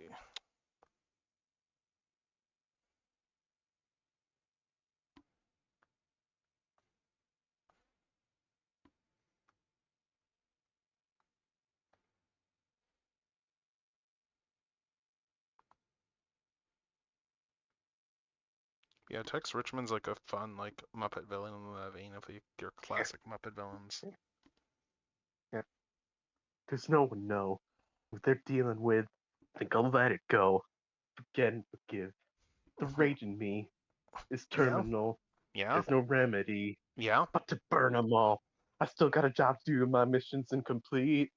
Yeah, Tex Richmond's like a fun, like, Muppet villain in the vein of your classic Muppet villains. Yeah. There's no one know what they're dealing with. Think I'll let it go. Forget and forgive. The rage in me is Yeah, terminal. yeah, There's no remedy yeah. but to burn 'em all. I still got a job to do. My mission's incomplete.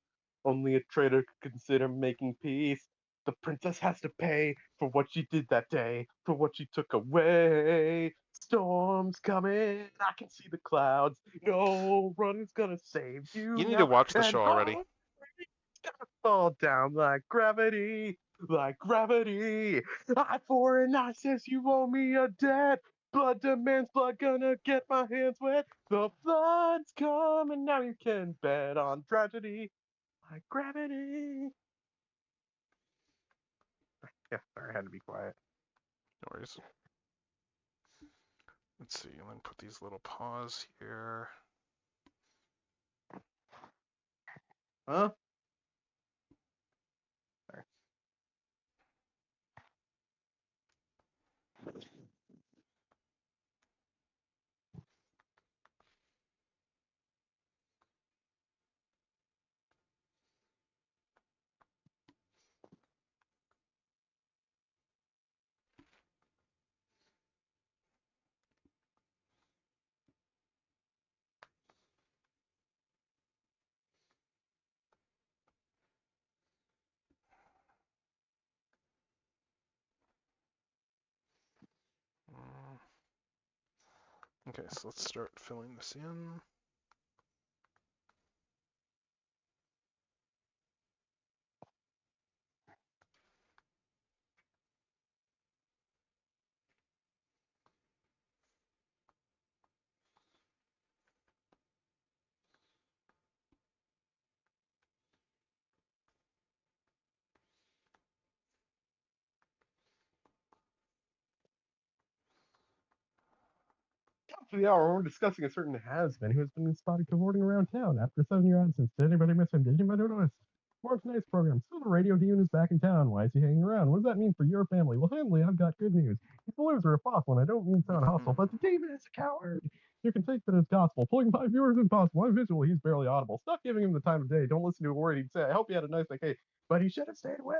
Only a traitor could consider making peace. The princess has to pay for what she did that day, for what she took away. Storm's coming. I can see the clouds. No run's gonna save you You need to now. watch the And show already. it's gonna fall down like gravity. Like gravity. Eye for an eye says you owe me a debt. Blood demands blood, gonna get my hands wet. The flood's coming, now you can bet on tragedy. Like gravity. Yeah, sorry, I had to be quiet. No worries. Let's see, and then put these little paws here. Huh? Sorry. Mm. Okay, so let's start filling this in. For the hour, we're discussing a certain has-been who has been spotted cavorting around town after a 7-year absence. Did anybody miss him? Did anybody notice? More tonight's program. So the radio demon is back in town. Why is he hanging around? What does that mean for your family? Well, Henley, I've got good news. He's a loser, a fossil, and I don't mean to sound hostile, but the demon is a coward. You can take that as gospel. Pulling 5 viewers impossible. I'm visual. He's barely audible. Stop giving him the time of day. Don't listen to a word he'd say. I hope you had a nice vacation, but he should have stayed away.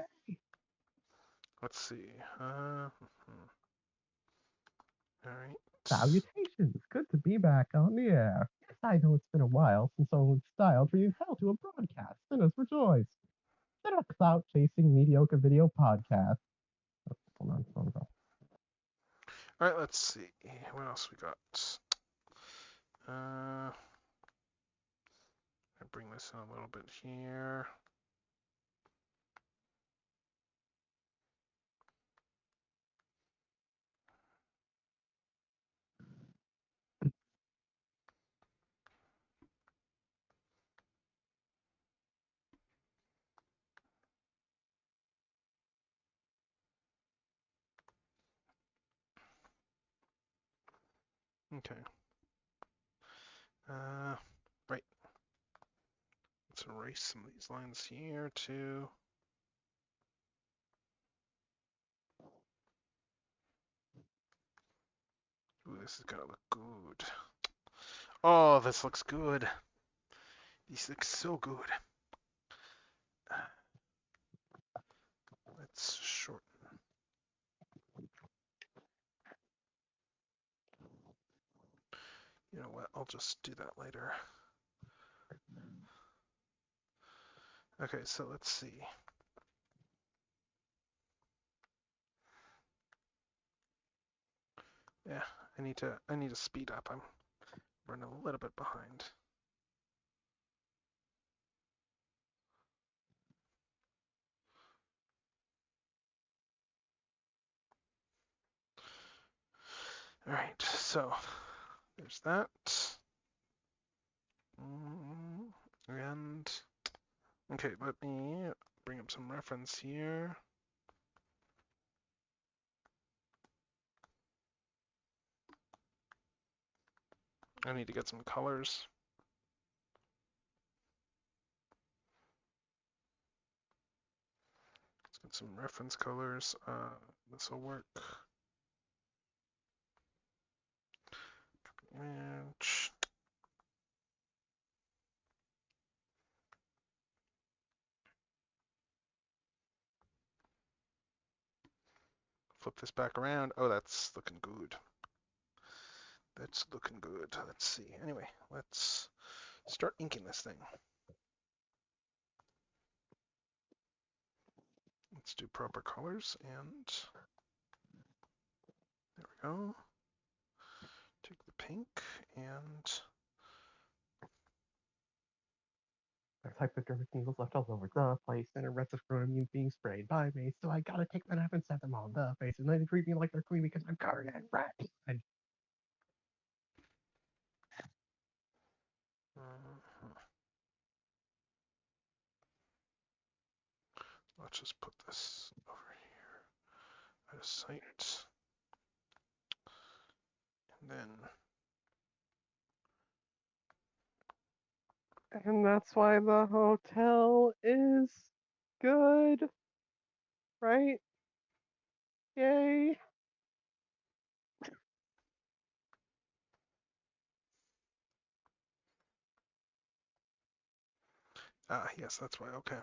Let's see. All right. Salutations! Good to be back on the air. Yes, I know it's been a while since someone with style breathed hell to a broadcast. Let us rejoice. Instead of clout chasing mediocre video podcast. Oh, hold on, phone call. All right, let's see. What else we got? I bring this in a little bit here. Okay. Right. Let's erase some of these lines here too. Ooh, this is gonna look good. Oh, this looks good. This looks so good. Let's shorten. You know what? I'll just do that later. Okay, so let's see. Yeah, I need to speed up. I'm running a little bit behind. All right, so there's that. And okay, let me bring up some reference here. I need to get some colors. Let's get some reference colors. This will work. And flip this back around. Oh, that's looking good. That's looking good. Let's see. Anyway, let's start inking this thing. Let's do proper colors, and there we go. Take the pink and There's hypodermic needles left all over the place, and a recipronium being sprayed by me, so I gotta take them out and set them on the face, and they treat me like they're clean because I'm covered in rat blood. let's just put this over here. Out of sight. And then And that's why the hotel is good, right? Yay. yes, that's why. Okay.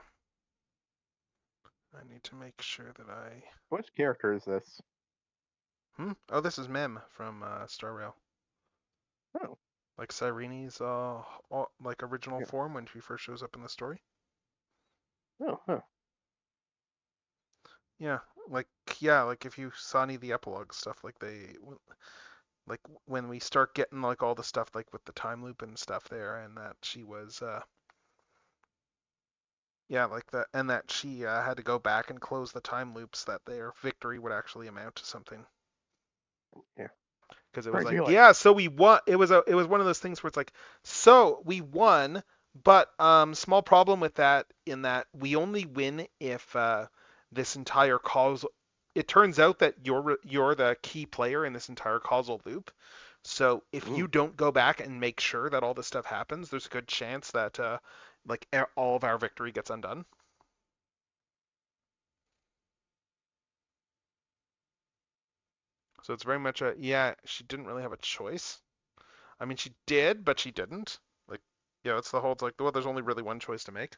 I need to make sure that I. Which character is this? Oh, this is Mem from Star Rail. Oh. Like Cyrene's like original form when she first shows up in the story. Oh, huh. Yeah, like if you saw any of the epilogue stuff, like like when we start getting like all the stuff like with the time loop and stuff there, and that she was yeah, like that, and that she had to go back and close the time loops, that their victory would actually amount to something. Yeah. Because it was Pretty like, like- yeah, so we won. It was one of those things where it's like, so we won, but small problem with that in that we only win if this entire causal. It turns out that you're the key player in this entire causal loop. So if you don't go back and make sure that all this stuff happens, there's a good chance that like all of our victory gets undone. So it's very much a, yeah, she didn't really have a choice. I mean, she did, but she didn't. Like, yeah, it's the whole, it's like, well, there's only really one choice to make.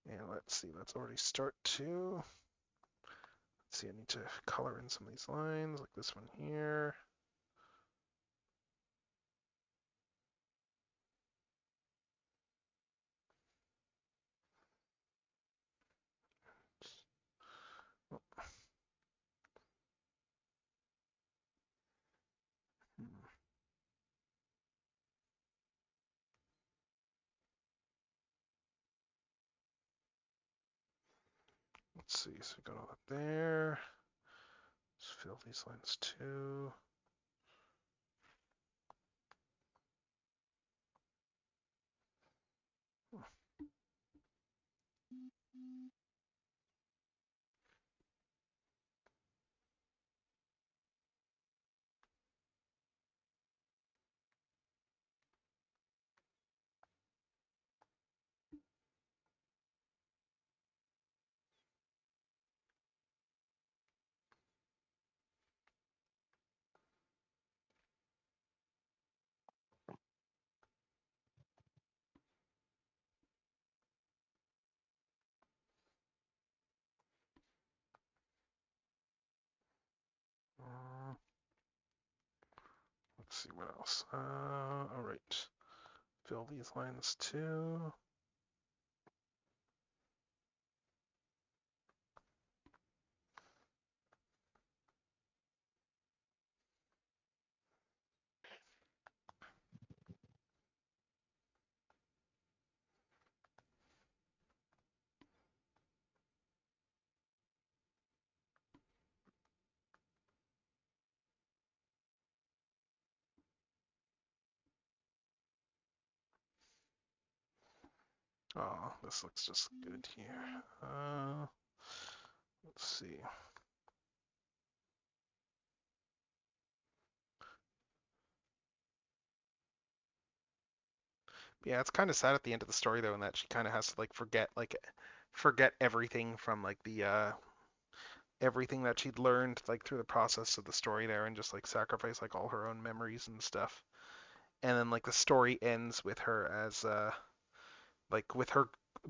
And let's see, let's already start to, let's see, I need to color in some of these lines, like this one here. Let's see, so we got all that there. Let's fill these lines too. Let's see what else. All right. Fill these lines too. Oh, this looks just good here. Let's see. Yeah, it's kind of sad at the end of the story though, in that she kind of has to like forget everything from like the everything that she'd learned like through the process of the story there, and just like sacrifice like all her own memories and stuff. And then like the story ends with her as like with her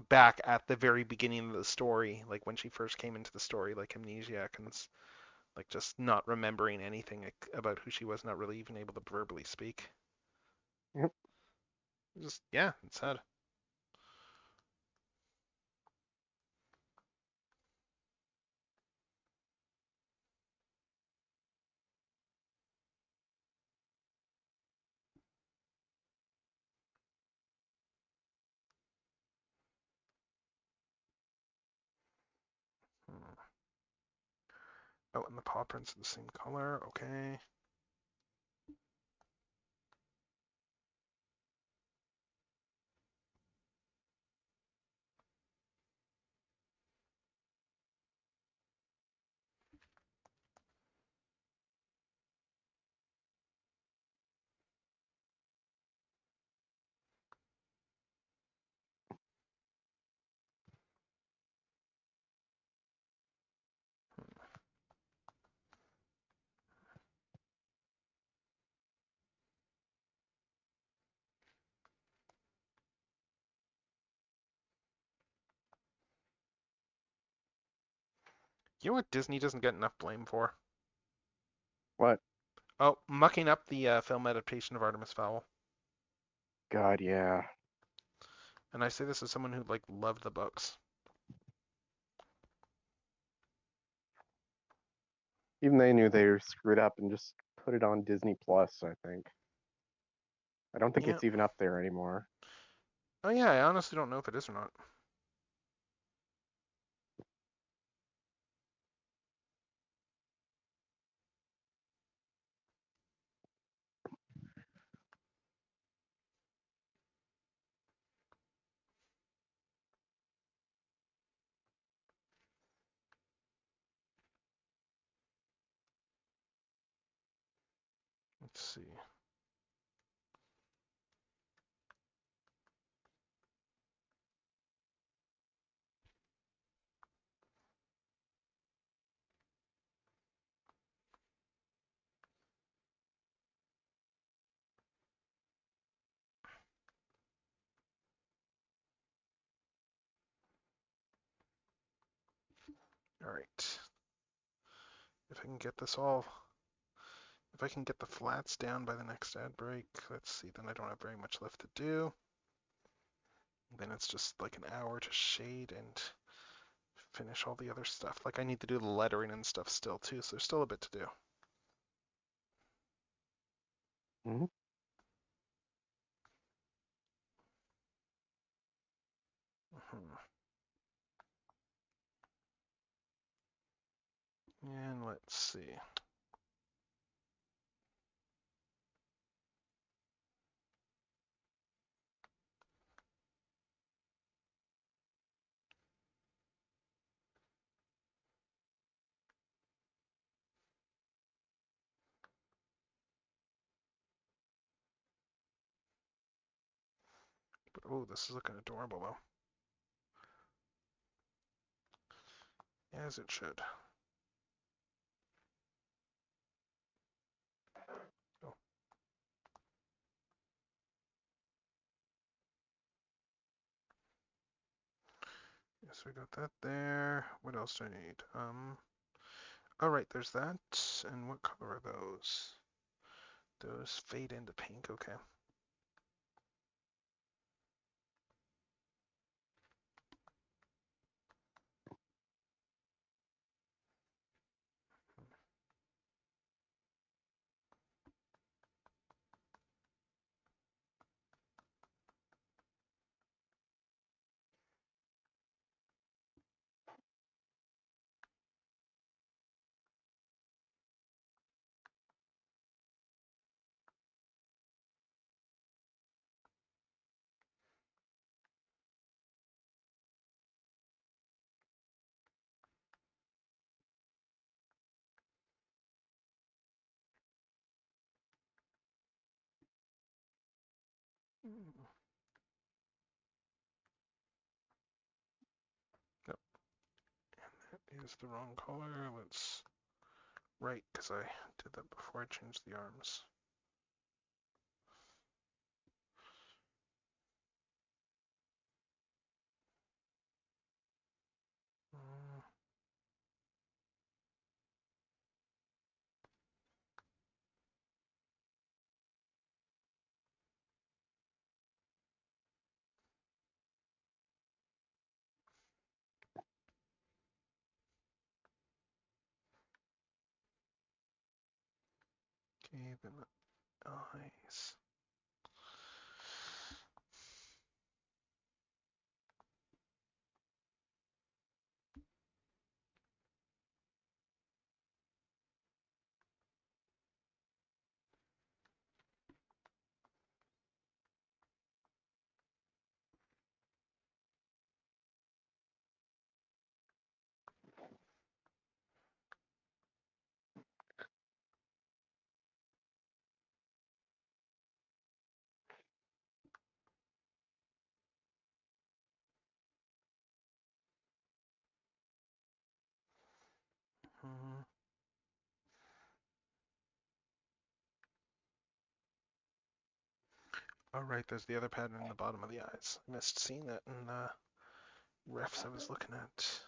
back at the very beginning of the story, like when she first came into the story, like amnesiac and like just not remembering anything about who she was, not really even able to verbally speak. Yep. Just yeah, it's sad. Hmm. Oh, and the paw prints are the same color. Okay. You know what Disney doesn't get enough blame for? What? Oh, mucking up the film adaptation of Artemis Fowl. God, yeah. And I say this as someone who like loved the books. Even they knew they were screwed up and just put it on Disney Plus, I think. I don't think Yeah. it's even up there anymore. Oh yeah, I honestly don't know if it is or not. Let's see. All right. If I can get this all, if I can get the flats down by the next ad break, let's see, then I don't have very much left to do. Then it's just like an hour to shade and finish all the other stuff. Like I need to do the lettering and stuff still too, so there's still a bit to do. Hmm. Mhm. And let's see. But, oh, this is looking adorable though. As it should. Oh. Yes, we got that there. What else do I need? All right, there's that. And what color are those? Those fade into pink, okay. Yep. And that is the wrong color. Let's right, because I did that before I changed the arms. Mm, Okay, then the eyes. Mm. Oh, right, there's the other pattern in the bottom of the eyes. I missed seeing that in the refs I was looking at.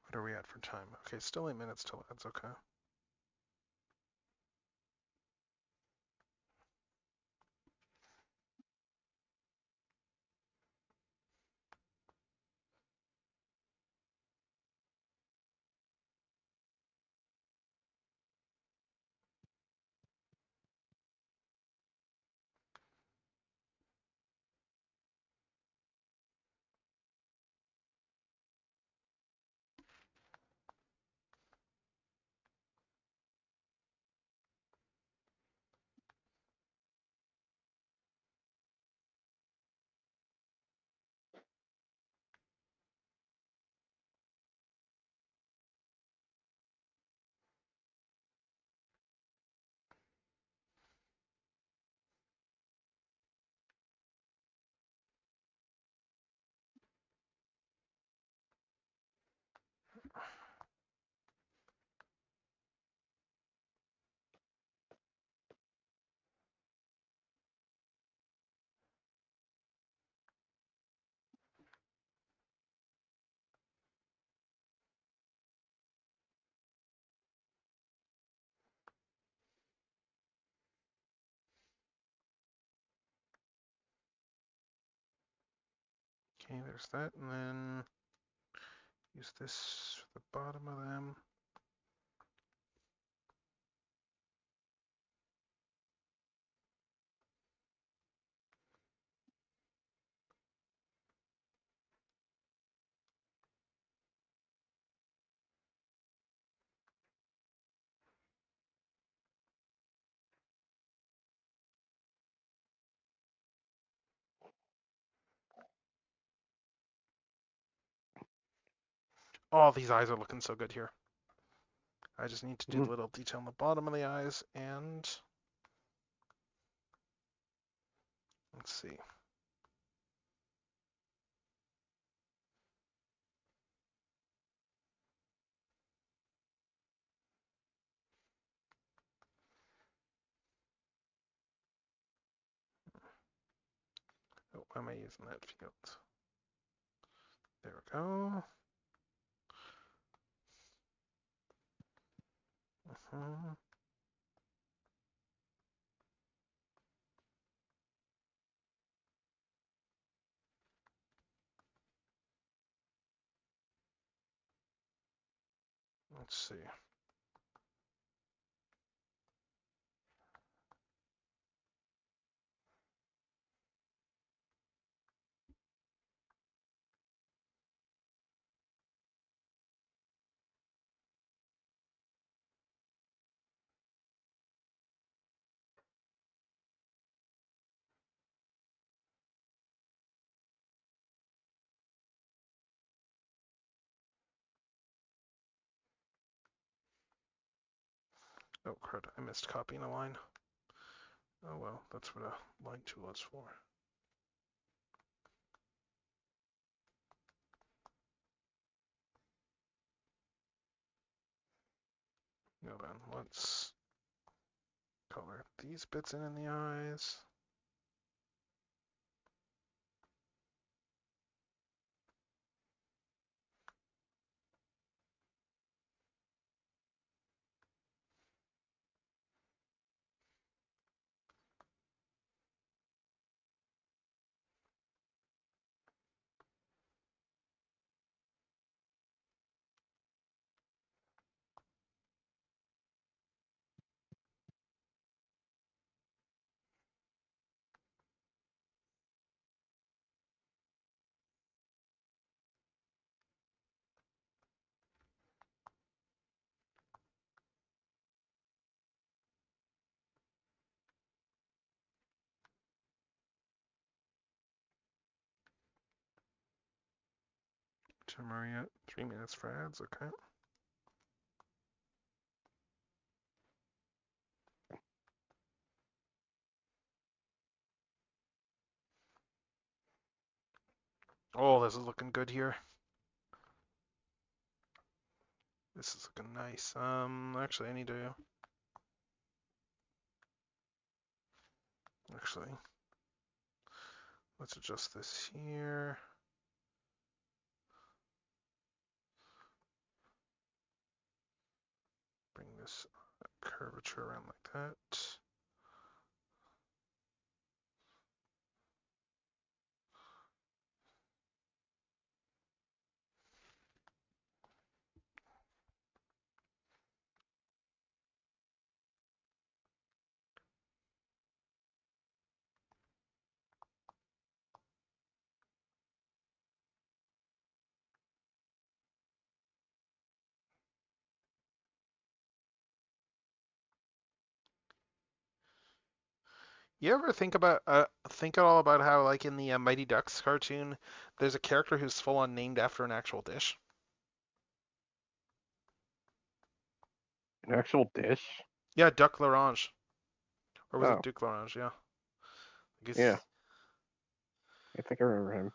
What are we at for time? Okay, still 8 minutes till that's okay. Okay, there's that, and then use this for the bottom of them. All these eyes are looking so good here. I just need to do the little detail on the bottom of the eyes, and let's see. why am I using that field? There we go. Mhm. Let's see. Oh crud, I missed copying a line. Oh well, that's what a line tool is for. Now then, let's color these bits in the eyes. To Maria, 3 minutes for ads, okay. Oh, this is looking good here. This is looking nice. Actually, I need to. Actually, let's adjust this here. Bring this curvature around like that. You ever think at all about how, like in the Mighty Ducks cartoon, there's a character who's full on named after an actual dish? An actual dish? Yeah, Duck L'Orange, or was it Oh, Duke L'Orange? Yeah, I guess yeah. I think I remember him.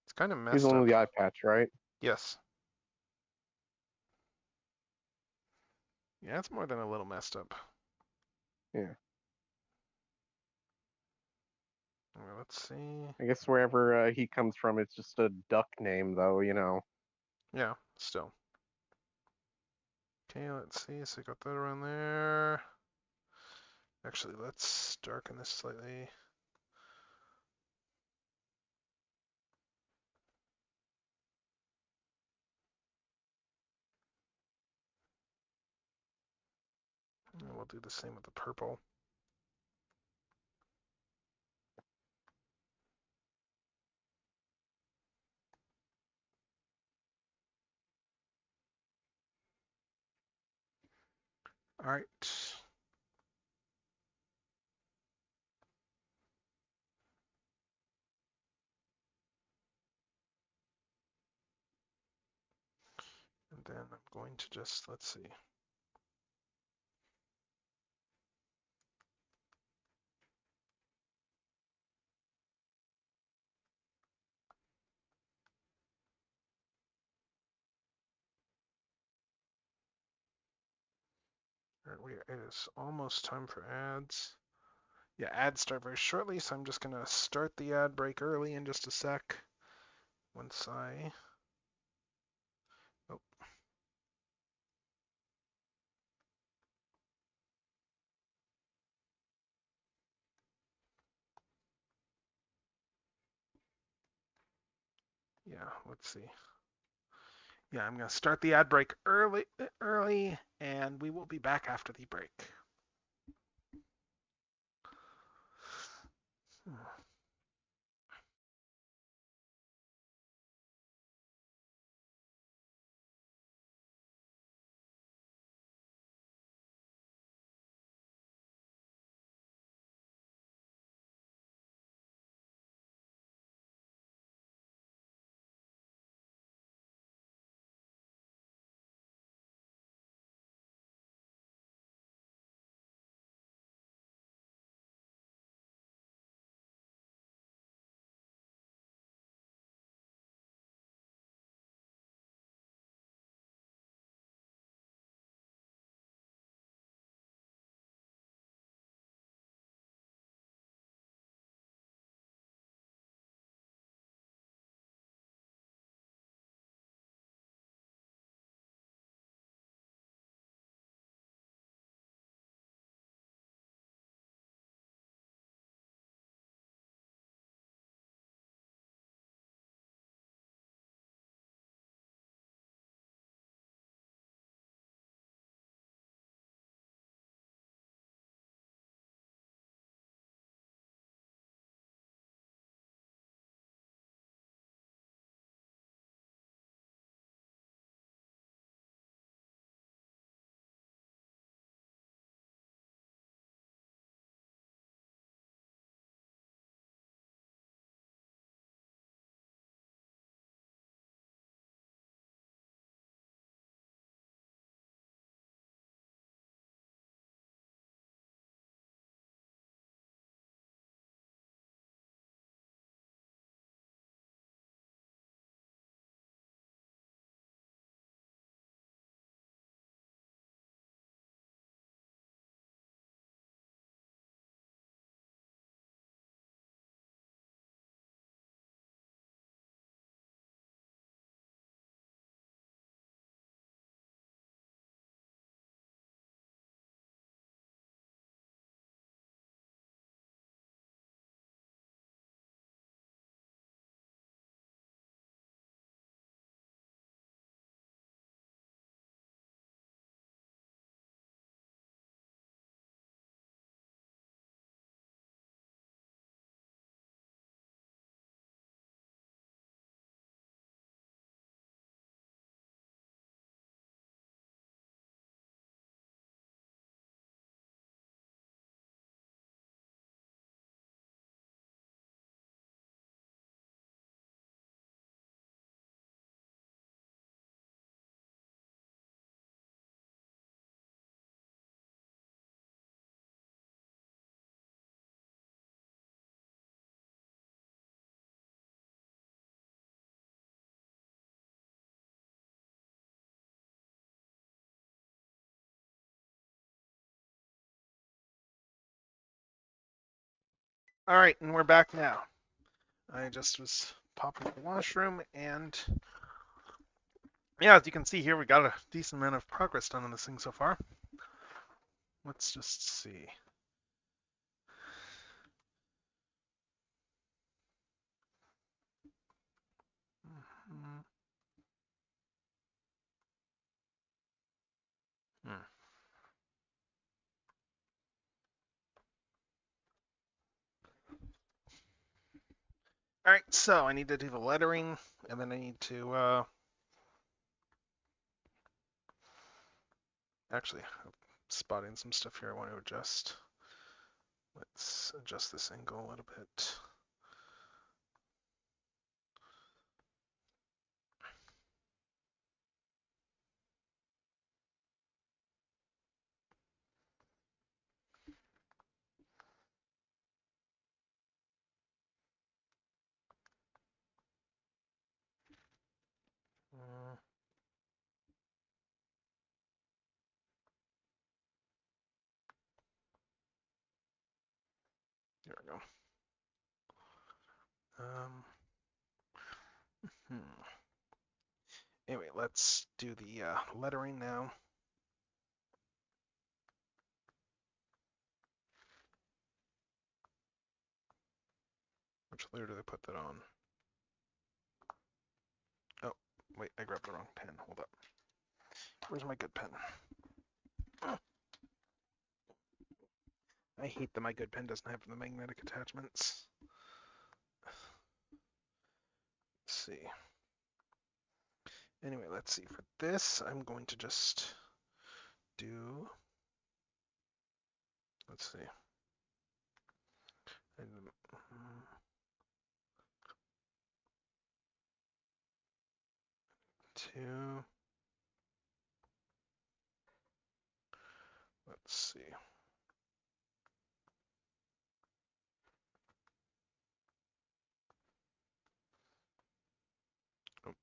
it's kind of He's the messed one up. with the eye patch, right? Yes. Yeah, it's more than a little messed up. Yeah. Well, let's see. I guess wherever he comes from, it's just a duck name, though, you know. Yeah, still. Okay, let's see. So we got that around there. Actually, let's darken this slightly. And we'll do the same with the purple. All right. And then I'm going to just, let's see. All right, it is almost time for ads. Yeah, ads start very shortly, so I'm just gonna start the ad break early in just a sec. Once I... Oh. Yeah, let's see. Yeah, I'm gonna start the ad break early, and we will be back after the break. All right, and we're back now. I just was popping to the washroom, and yeah, as you can see here, we got a decent amount of progress done on this thing so far. Let's just see. Hmm. All right, so I need to do the lettering, and then I need to actually I'm spotting some stuff here I want to adjust. Let's adjust this angle a little bit. Uh, go. Hmm. Anyway, let's do the lettering now. Which layer do they put that on? Oh, wait, I grabbed the wrong pen. Hold up. Where's my good pen? I hate that my good pen doesn't have the magnetic attachments. Let's see. Anyway, let's see. For this, I'm going to just do. Let's see. Two. Let's see. Oh.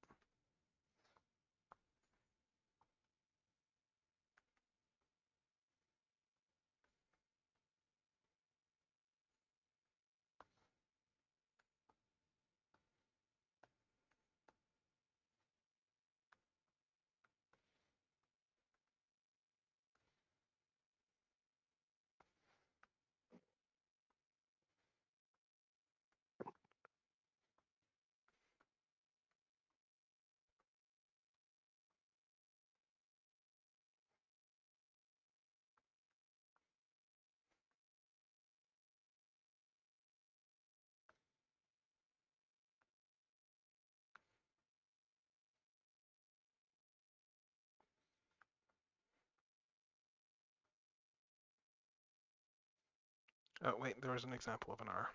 Oh, wait, there was an example of an R.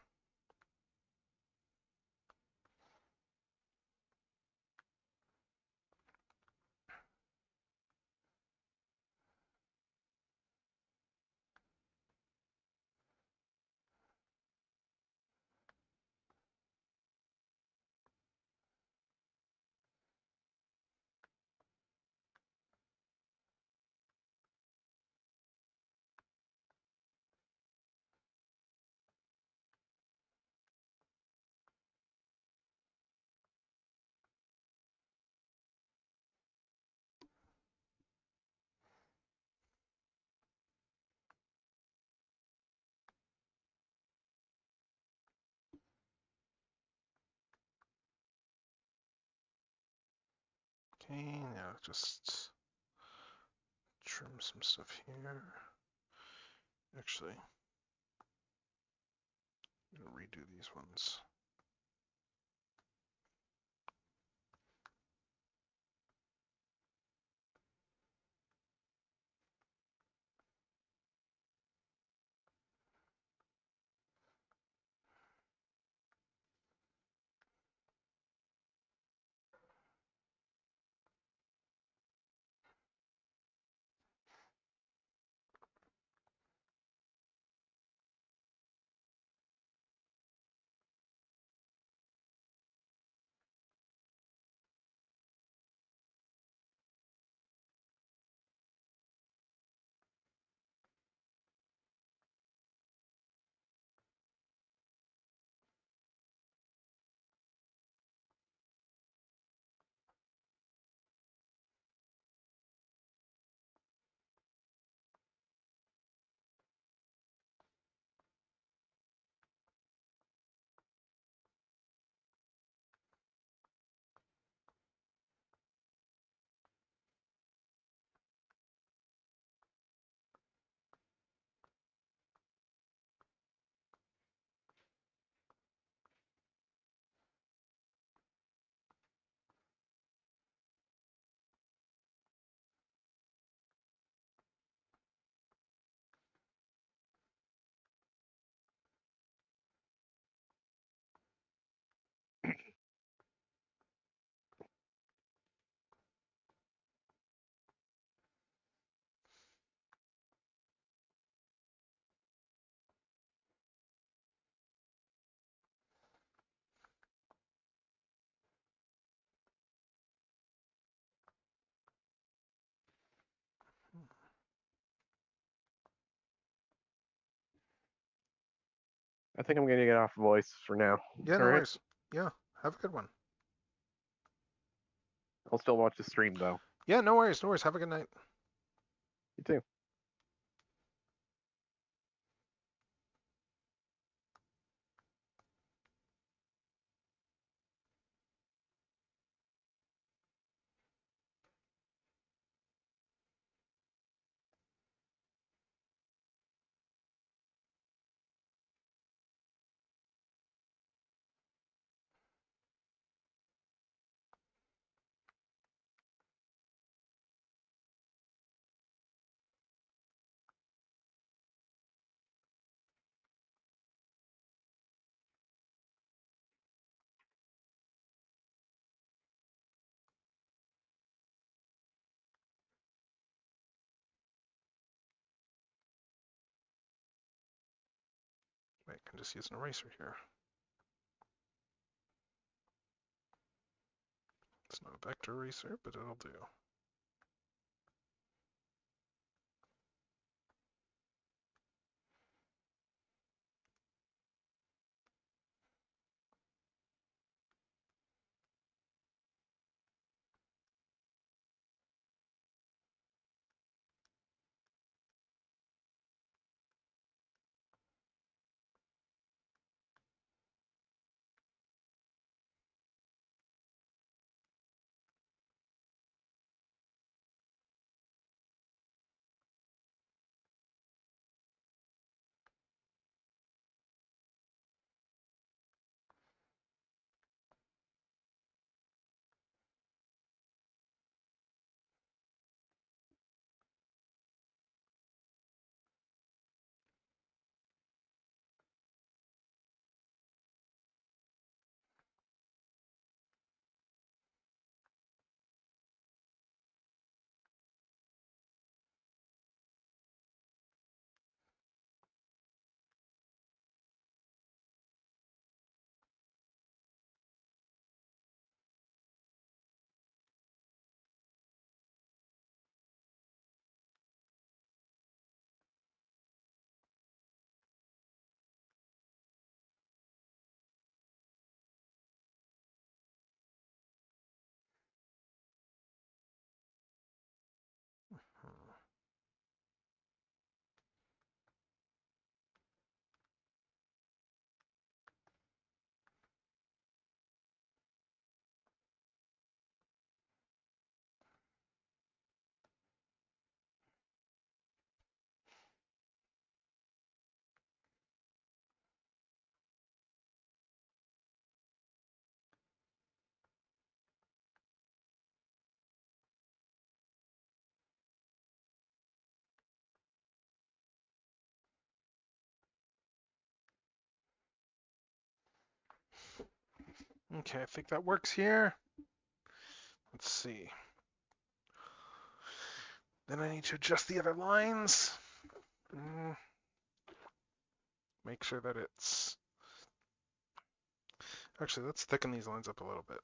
Okay, now just trim some stuff here. Actually, I'm gonna redo these ones. I think I'm gonna get off voice for now. Yeah, no All right. worries. Yeah, have a good one. I'll still watch the stream though. Yeah, no worries, no worries. Have a good night. You too. Wait, I can just use an eraser here. It's not a vector eraser, but it'll do. Okay, I think that works here. Let's see. Then I need to adjust the other lines. Make sure that it's... Actually, let's thicken these lines up a little bit.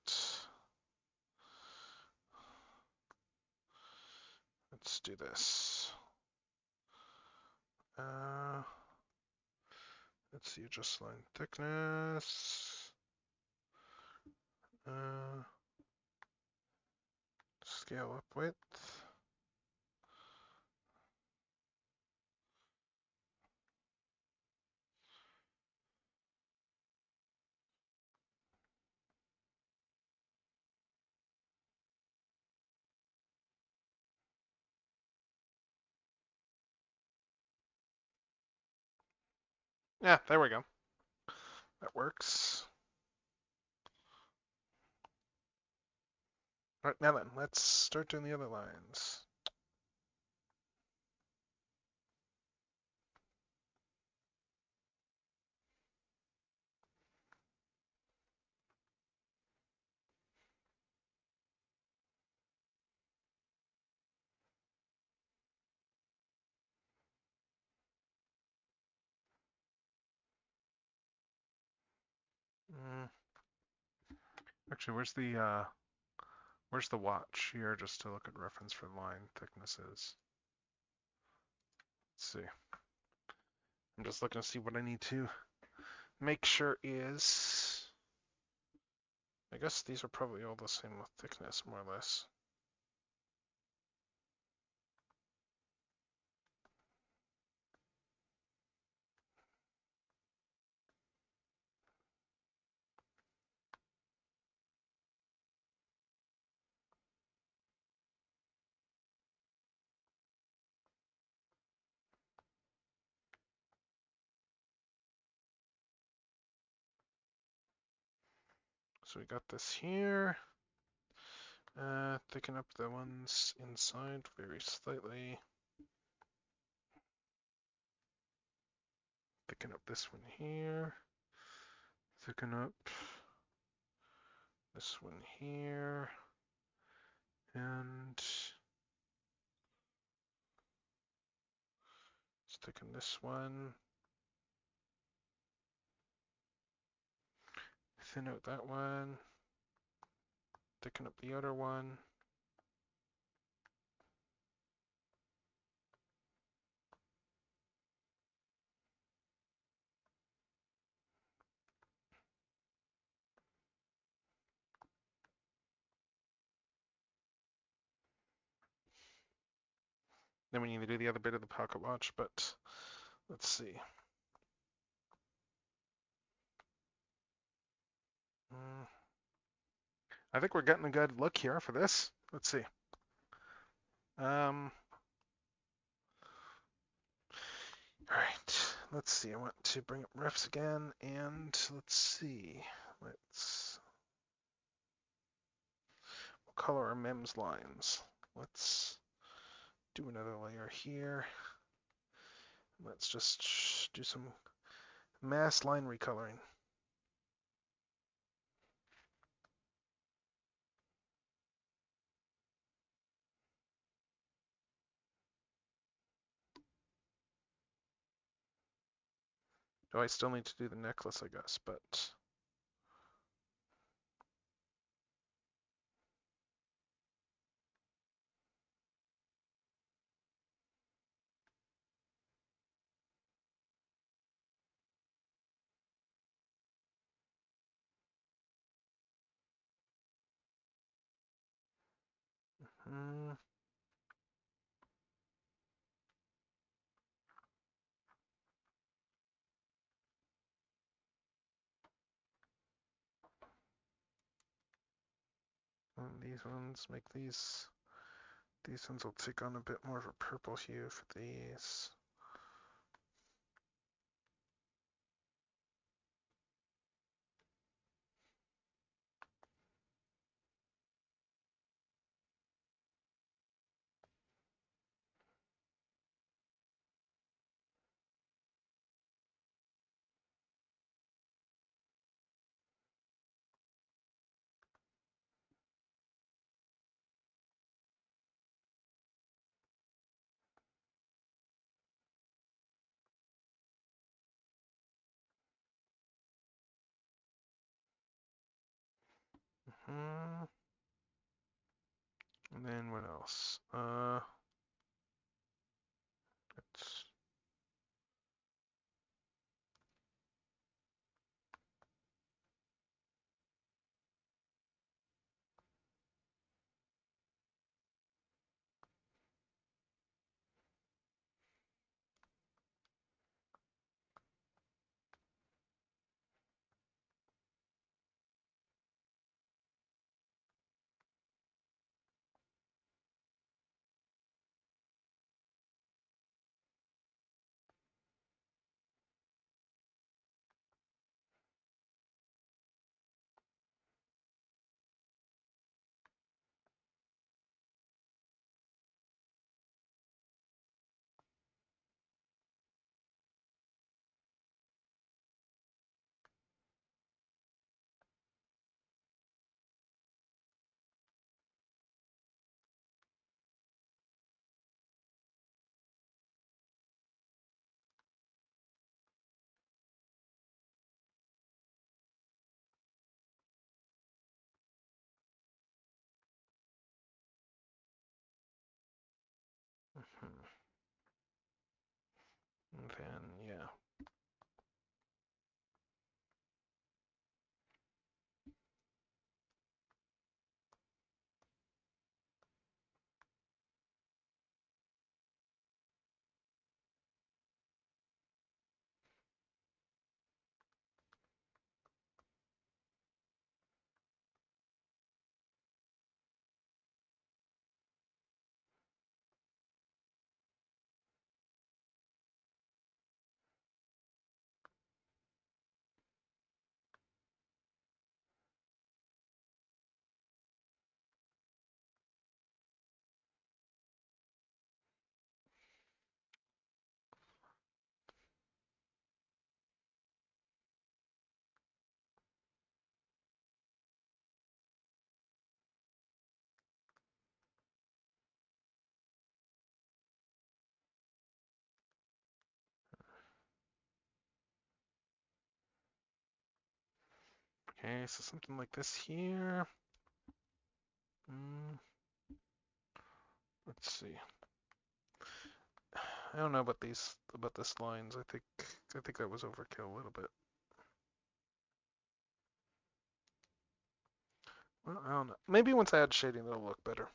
Let's do this. Let's see, adjust line thickness. Scale up width. Yeah, there we go. That works. All right, now then, let's start doing the other lines. Actually, where's the watch here, just to look at reference for line thicknesses? Let's see. I'm just looking to see what I need to make sure is, I guess these are probably all the same thickness, more or less. So we got this here. Thicken up the ones inside very slightly. Thicken up this one here. Thicken up this one here. And let's thicken this one. Thin out that one. Thicken up the other one. Then we need to do the other bit of the pocket watch, but let's see. I think we're getting a good look here for this. Let's see. All right, let's see. I want to bring up refs again, and let's see. Let's color our MEMS lines. Let's do another layer here. Let's just do some mass line recoloring. Oh, I still need to do the necklace, I guess, but and these ones make these ones will take on a bit more of a purple hue for these. And then what else? It's Okay, so something like this here. Let's see. I don't know about this lines. I think that was overkill a little bit. Well, I don't know. Maybe once I add shading, it'll look better.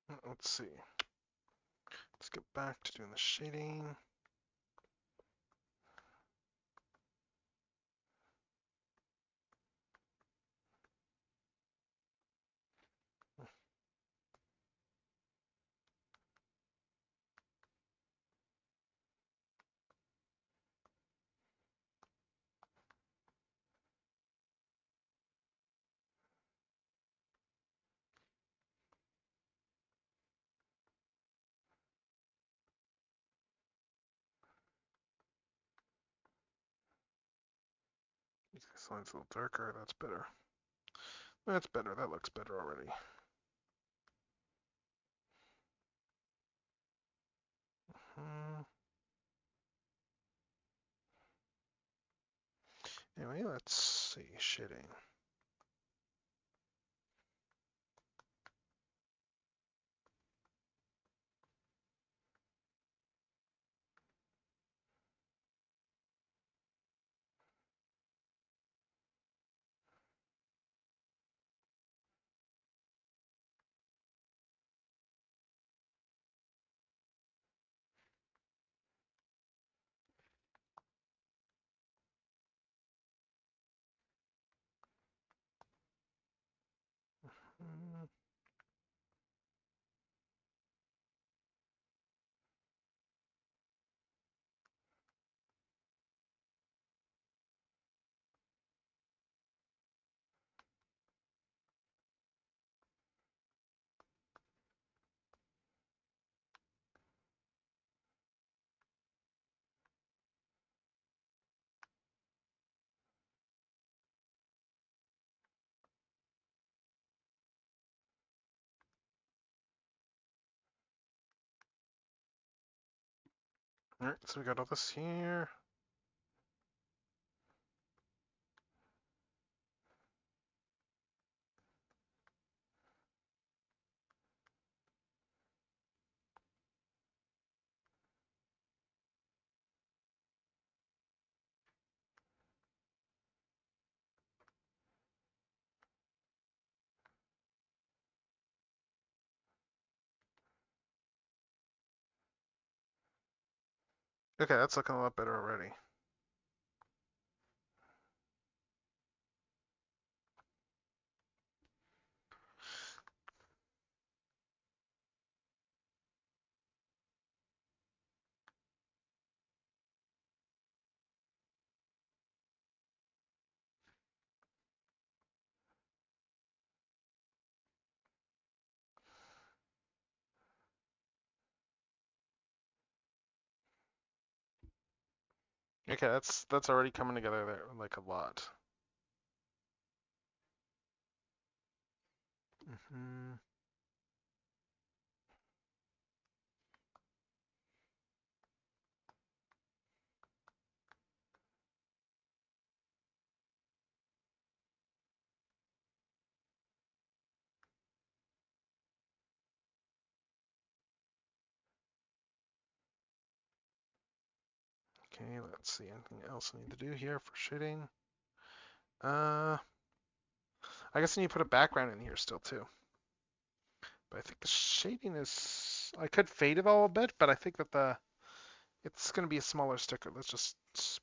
Uh, Let's see. Let's get back to doing the shading. This line's a little darker. That's better. That's better. That looks better already. Anyway, let's see shading. Mm. All right, so we got all this here. Okay, that's looking a lot better already. Okay, that's already coming together there like a lot. Hmm. Okay, let's see. Anything else I need to do here for shading? I guess I need to put a background in here still too. But I think the shading is. I could fade it all a bit, but I think that it's going to be a smaller sticker. Let's just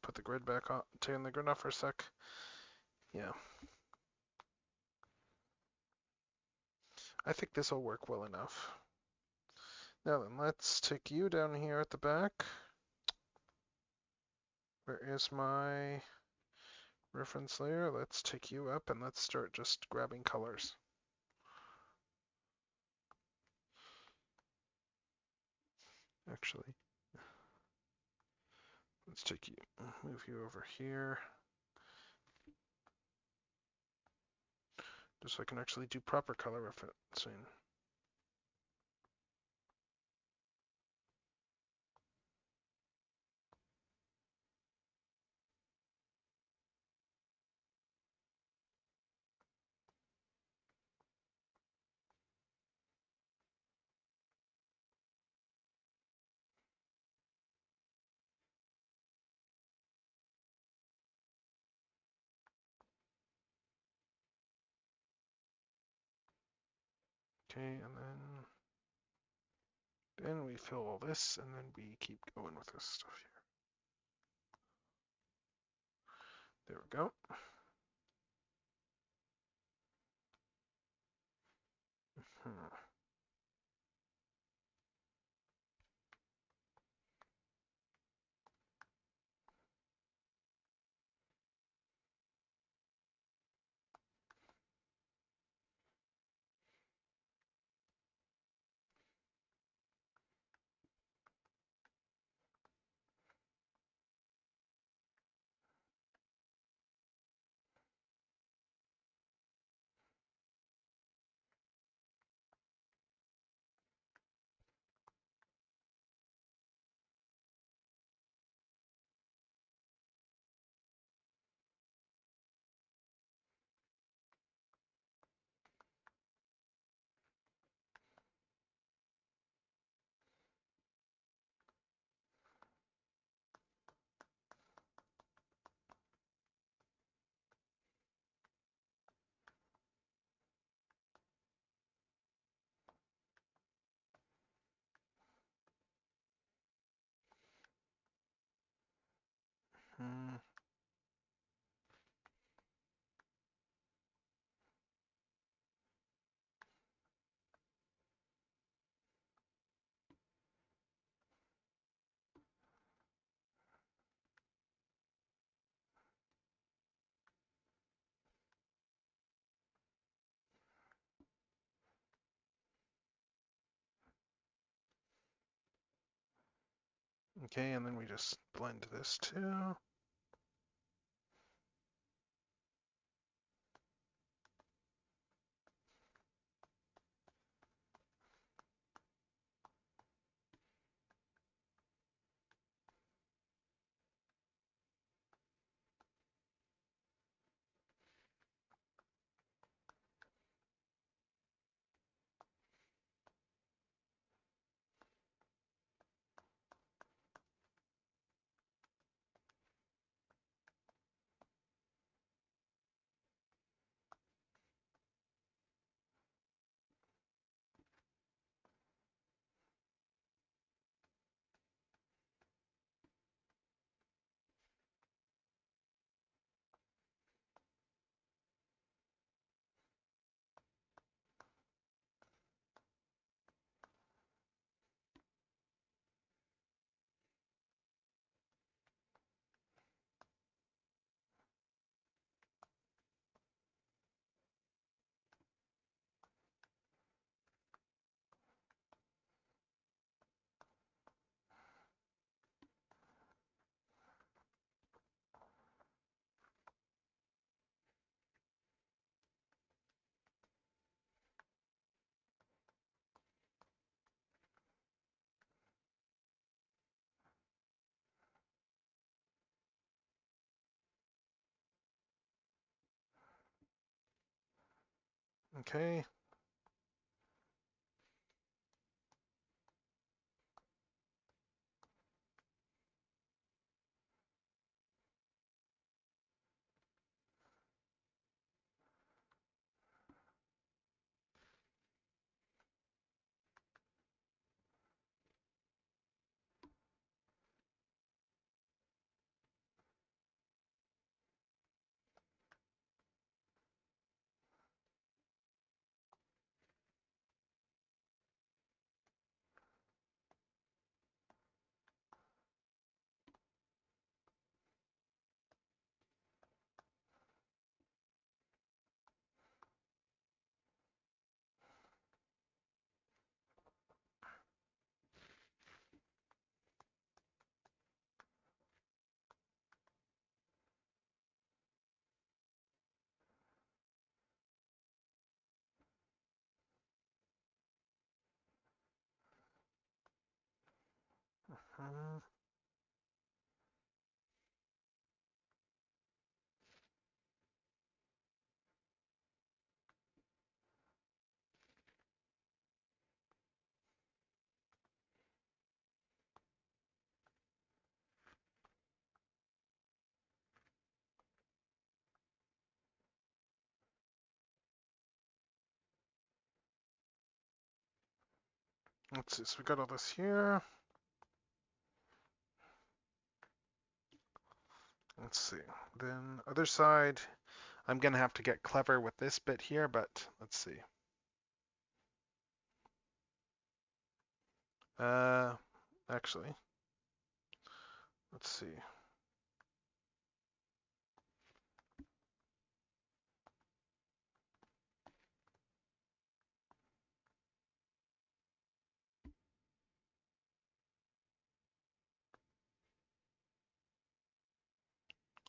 put the grid back on. Turn the grid off for a sec. Yeah. I think this will work well enough. Now then, let's take you down here at the back. Where is my reference layer? Let's take you up and let's start just grabbing colors. Actually, let's take you, move you over here. Just so I can actually do proper color referencing. Okay, and then we fill all this, and then we keep going with this stuff here. There we go. Hmm. Hmm. Okay, and then we just blend this too. Okay. Mhm. Let's see. So we got all this here. Let's see. Then other side. I'm gonna have to get clever with this bit here, but let's see. Uh, actually, let's see.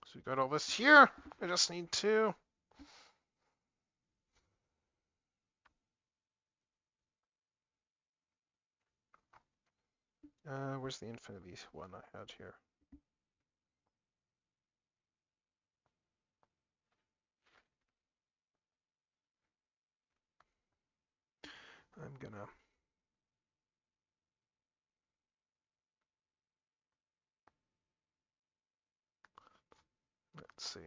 So we got all this here. I just need to. Where's the infinity one I had here? I'm gonna. Let's see.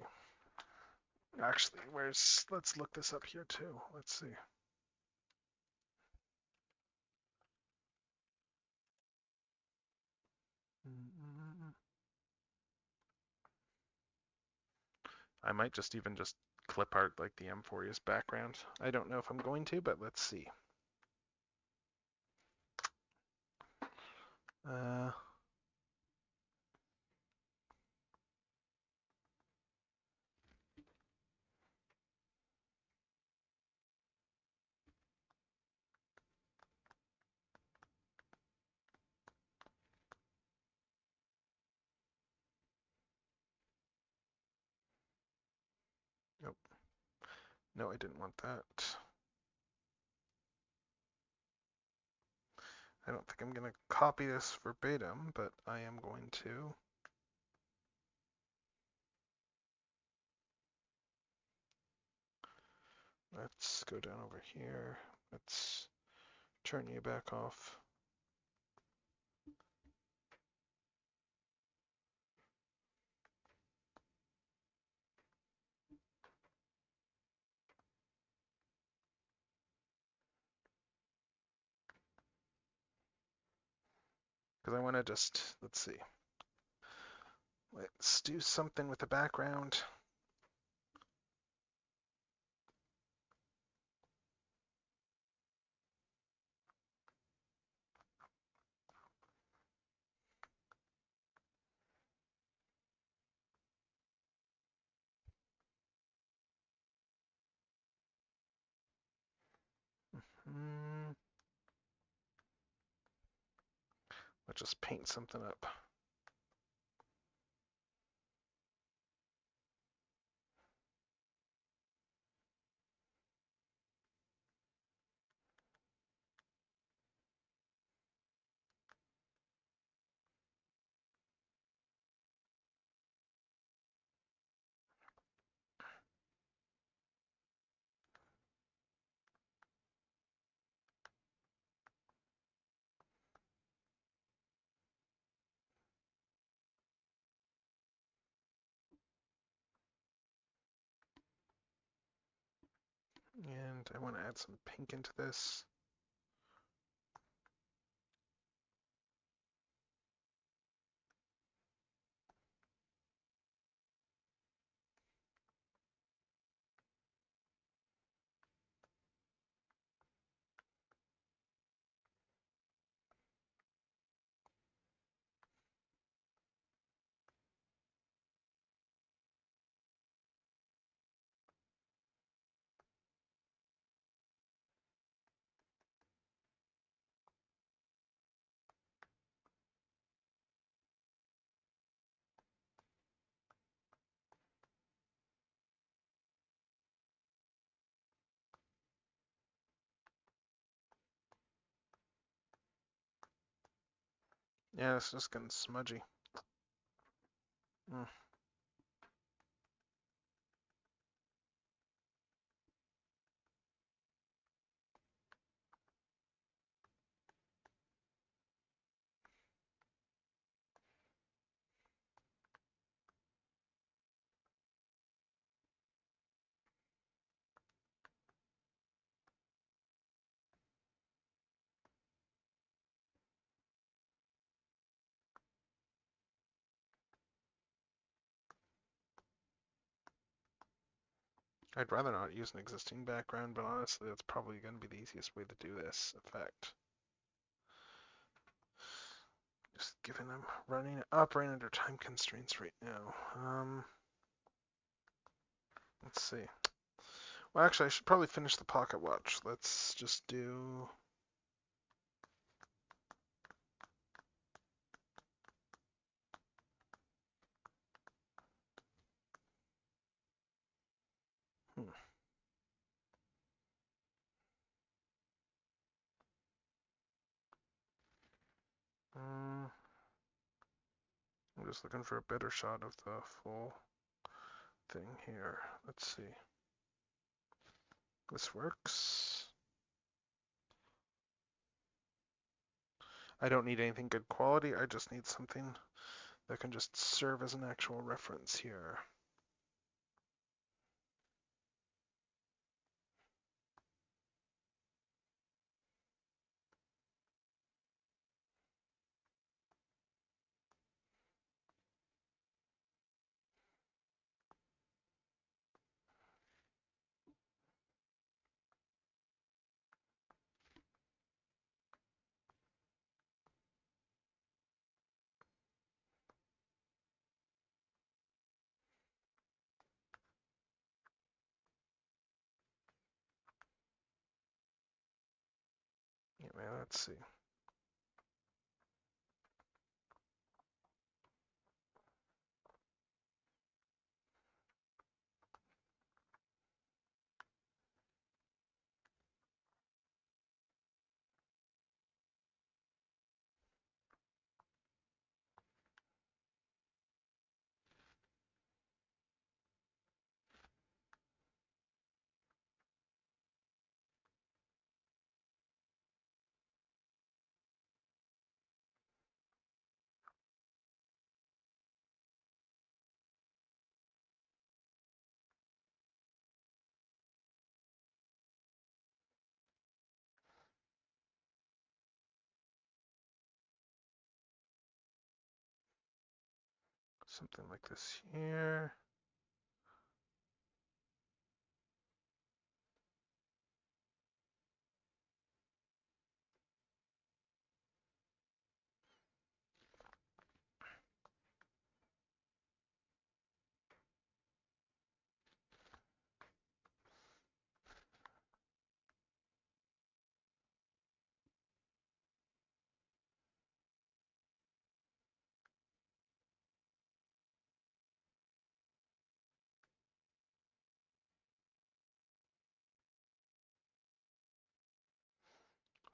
Actually, where's? Let's look this up here too. Let's see. I might just even just clip art like the M4's background. I don't know if I'm going to, but let's see. Uh, No, I didn't want that. I don't think I'm going to copy this verbatim, but I am going to. Let's go down over here. Let's turn you back off. Because I want to just, let's see. Let's do something with the background. Let's just paint something up. And I want to add some pink into this. Yeah, it's just getting smudgy. Mm. I'd rather not use an existing background, but honestly, that's probably going to be the easiest way to do this effect. Just given I'm operating under time constraints right now. Let's see. Well, actually, I should probably finish the pocket watch. Let's just do. I'm just looking for a better shot of the full thing here. Let's see. This works. I don't need anything good quality. I just need something that can just serve as an actual reference here. Anyway, let's see. Something like this here.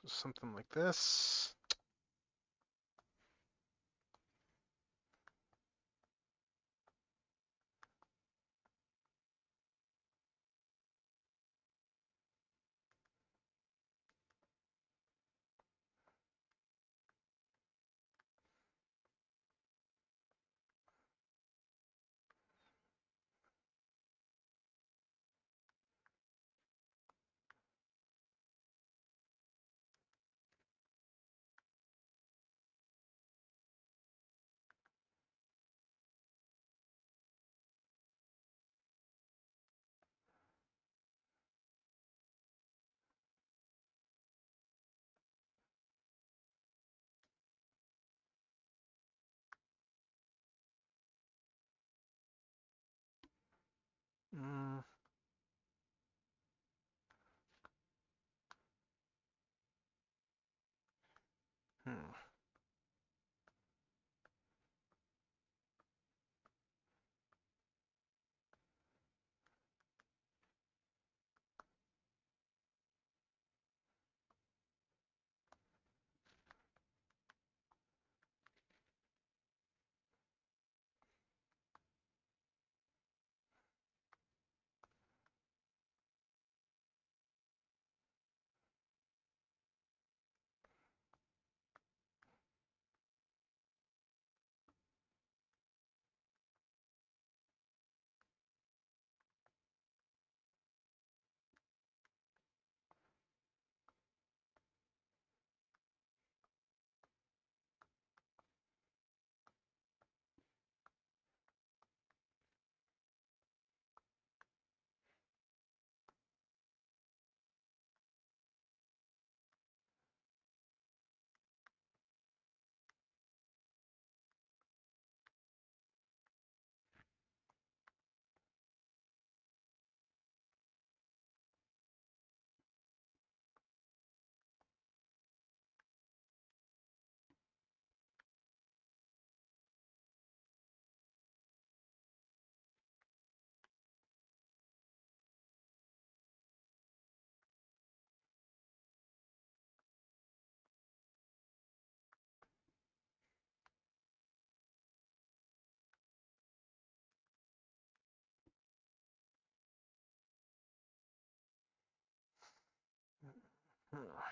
Something like this. Mm. Hmm. Hmm.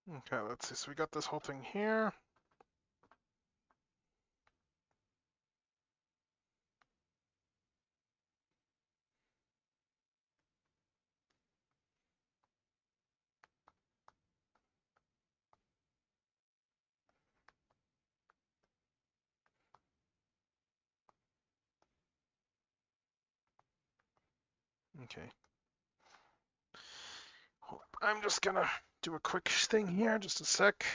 Okay, let's see. So we got this whole thing here. Okay. I'm just gonna do a quick thing here, just a sec.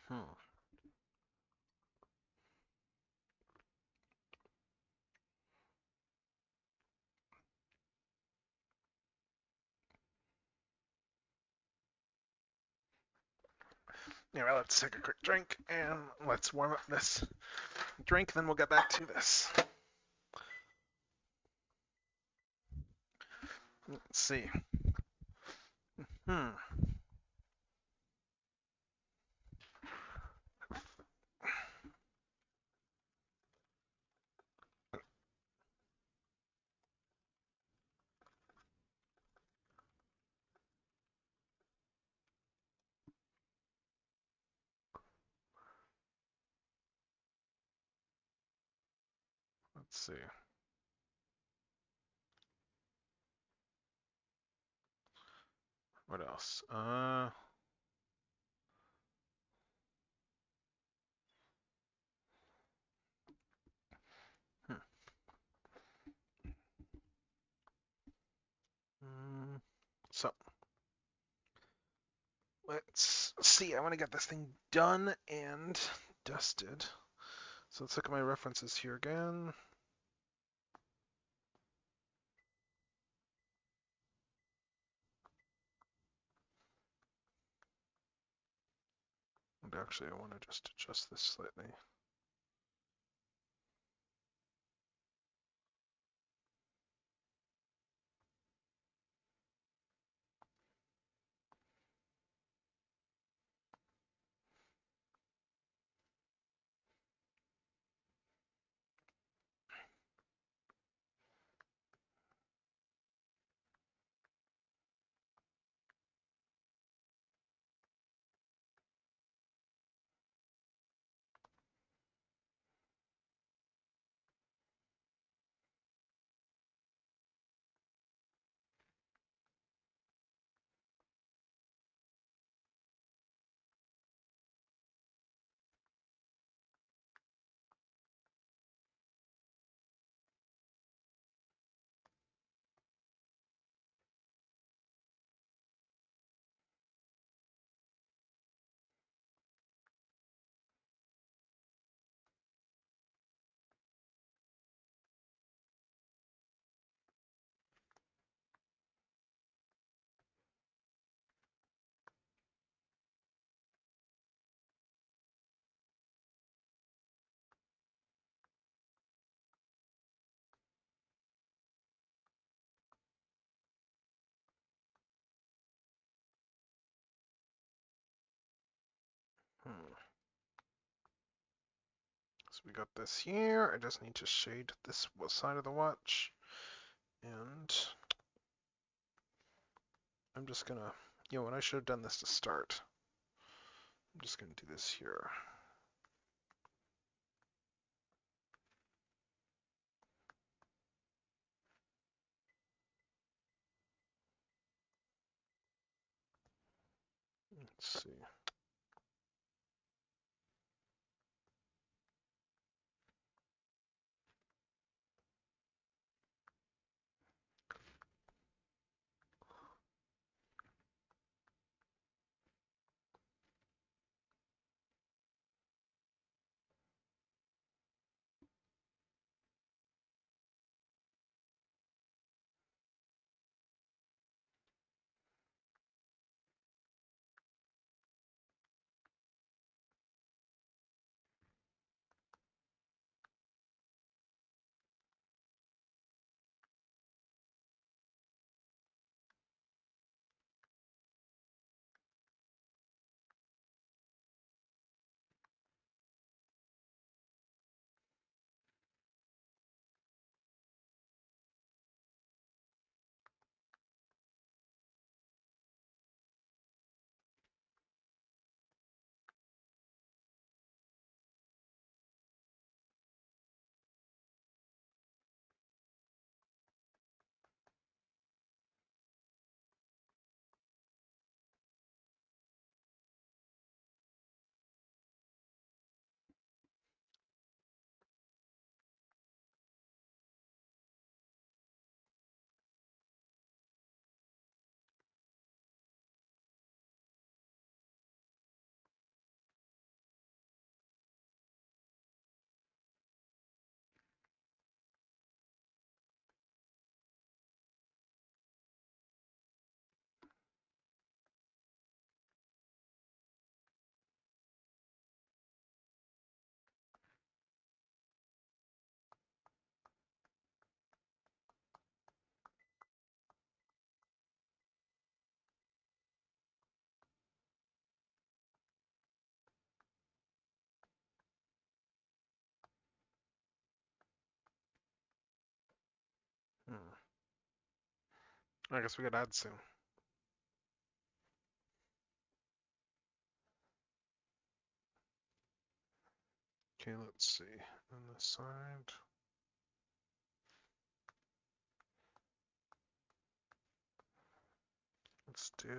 Hmm. Anyway, let's take a quick drink and let's warm up this drink, then we'll get back to this. Let's see. Hmm. Let's see. What else? Hmm. So let's see. I want to get this thing done and dusted. So let's look at my references here again. And actually, I want to just adjust this slightly. Hmm. So we got this here. I just need to shade this side of the watch. And I'm just gonna, when I should have done this to start. I'm just gonna do this here. Let's see. Hmm. I guess we got ads soon. Okay, let's see. On the side. Let's do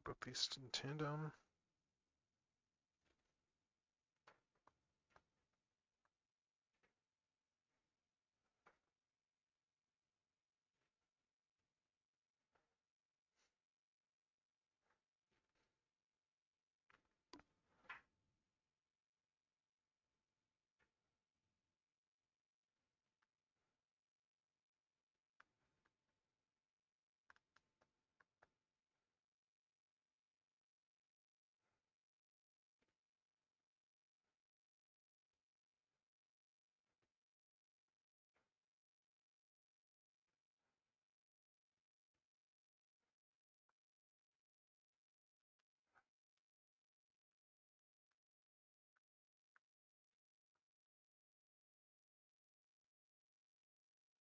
both these in tandem.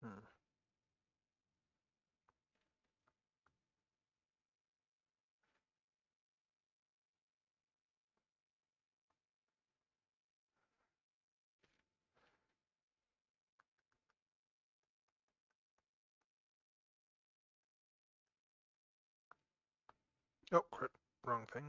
Hmm. Oh, crap. Wrong thing.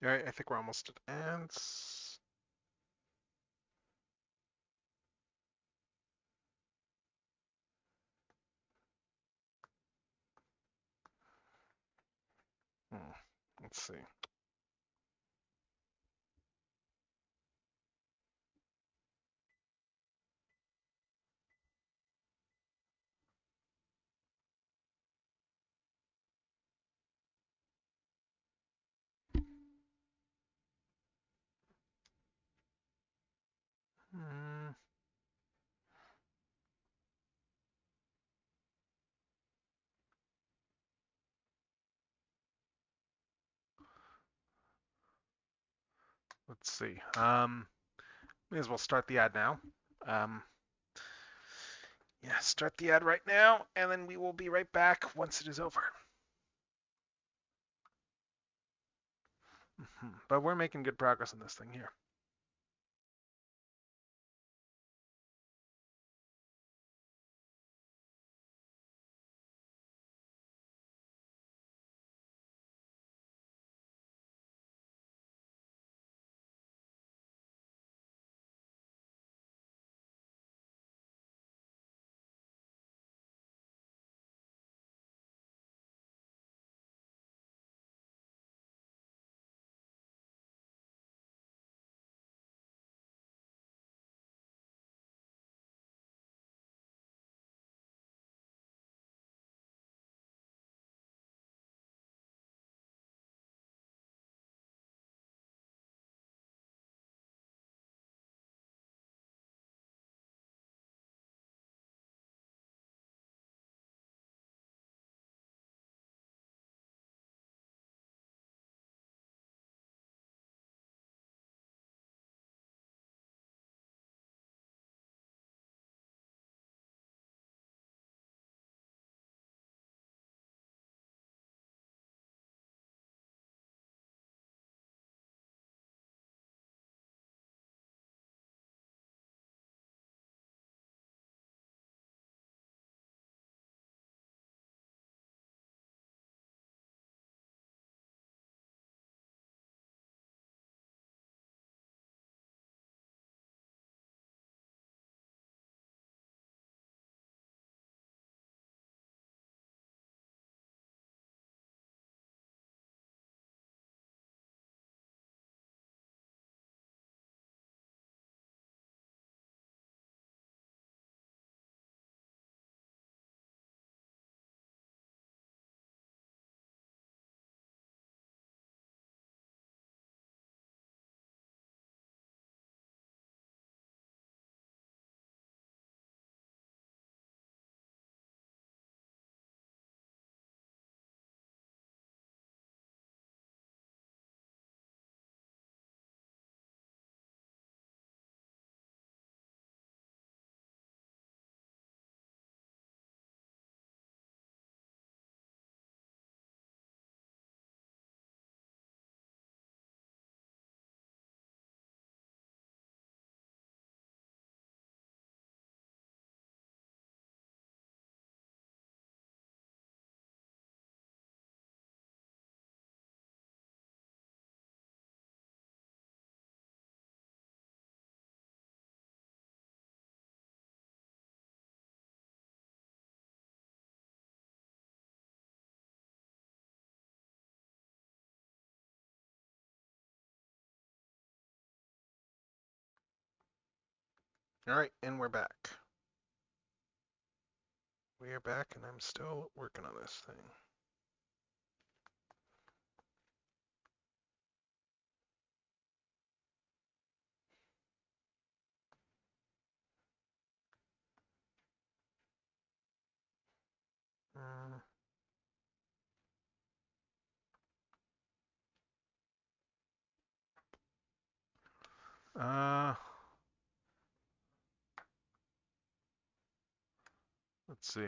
All right, I think we're almost at ends. Let's see. Hmm. Let's see. May as well start the ad now. Um, yeah, start the ad right now, and then we will be right back once it is over. But we're making good progress on this thing here. All right, and we're back. We are back, and I'm still working on this thing. Mm. Uh, let's see.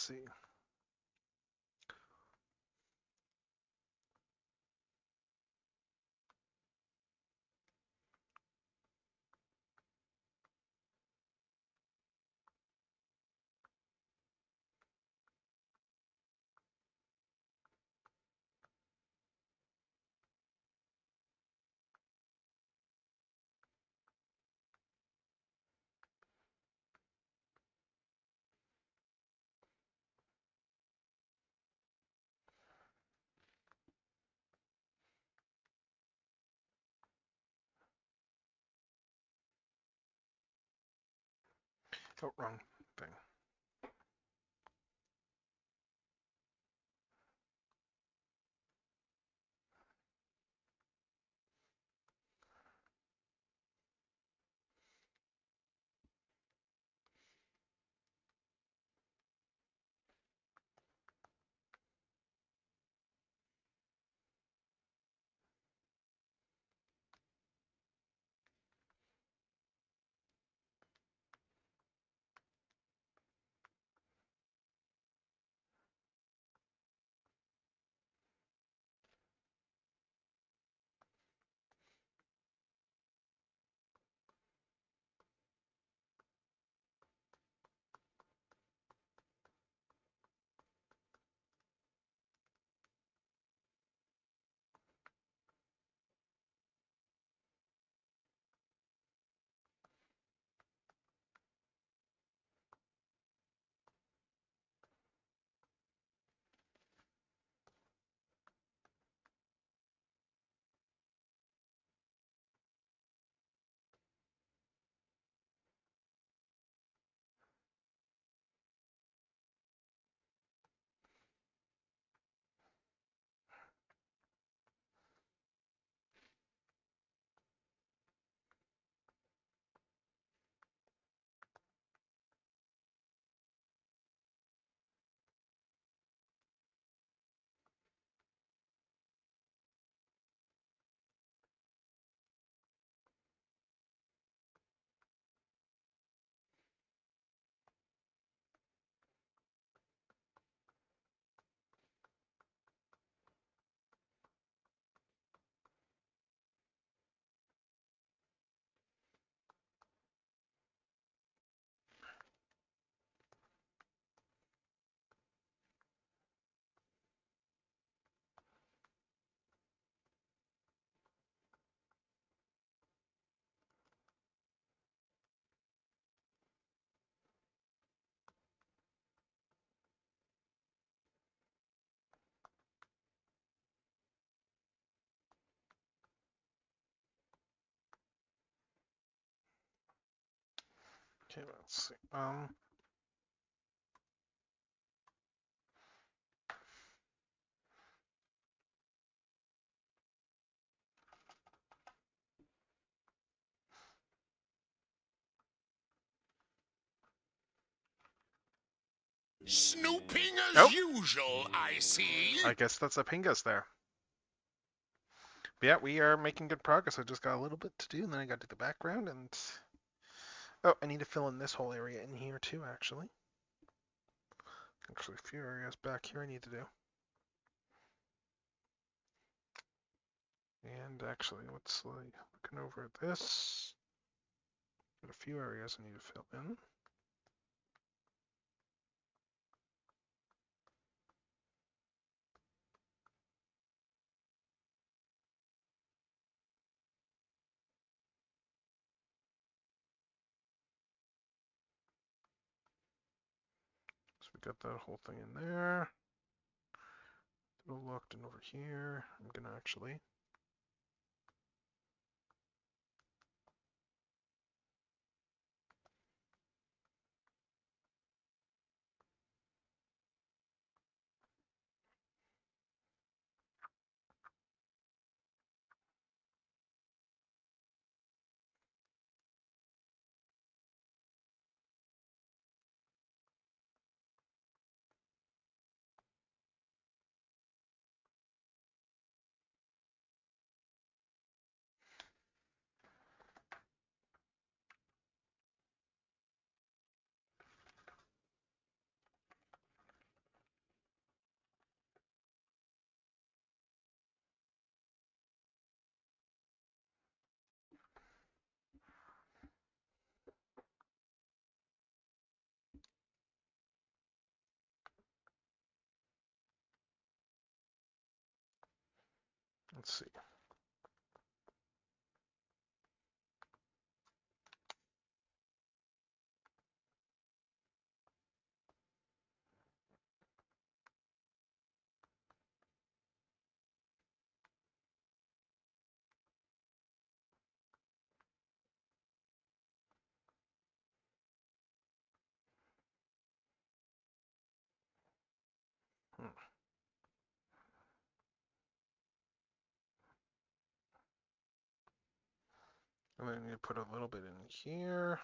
see. Oh, wrong thing. Okay, let's see. Snooping as Nope. usual, I see. I guess that's a Pingus there. But yeah, we are making good progress. I just got a little bit to do, and then I got to do the background, and oh, I need to fill in this whole area in here too, actually. Actually, a few areas back here I need to do. And actually, what's like looking over at this? Got a few areas I need to fill in. So we got that whole thing in there. Locked in over here. I'm gonna actually Let's see. Hmm. And then you put a little bit in here.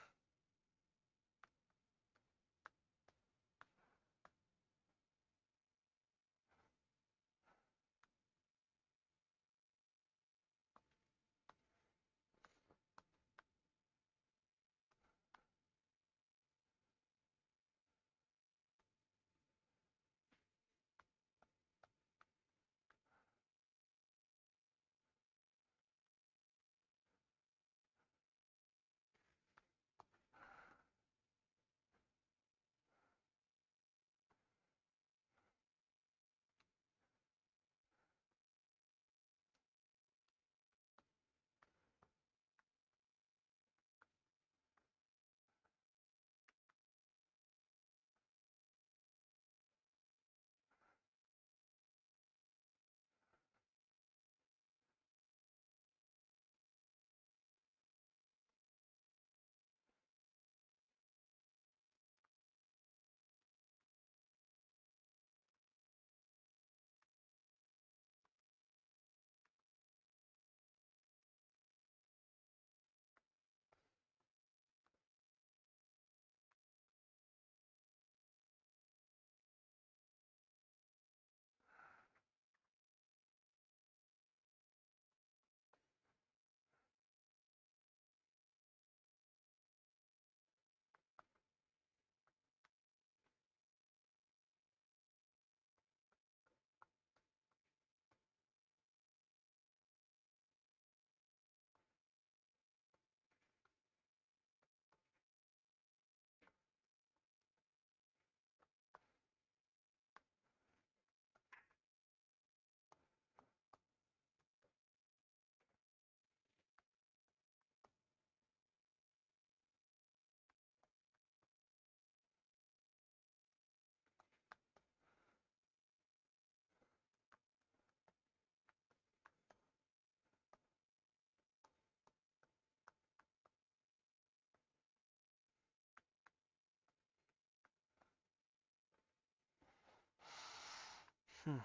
Hmm.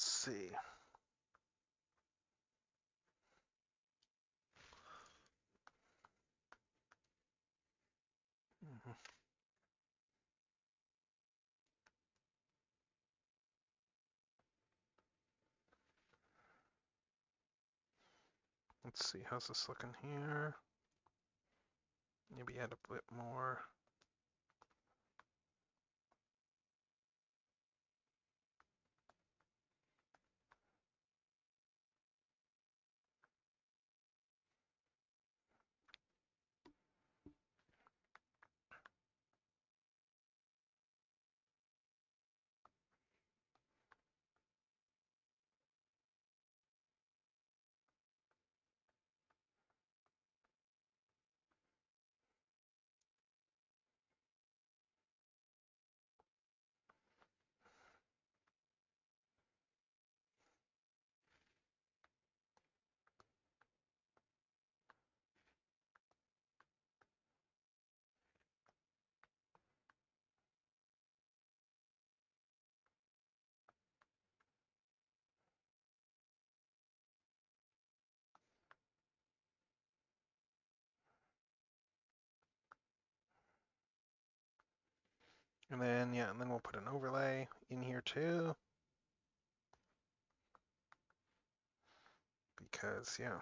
Let's see. Mhm. Let's see, how's this looking here? Maybe add a bit more. And then, yeah, and then we'll put an overlay in here too. because, yeah.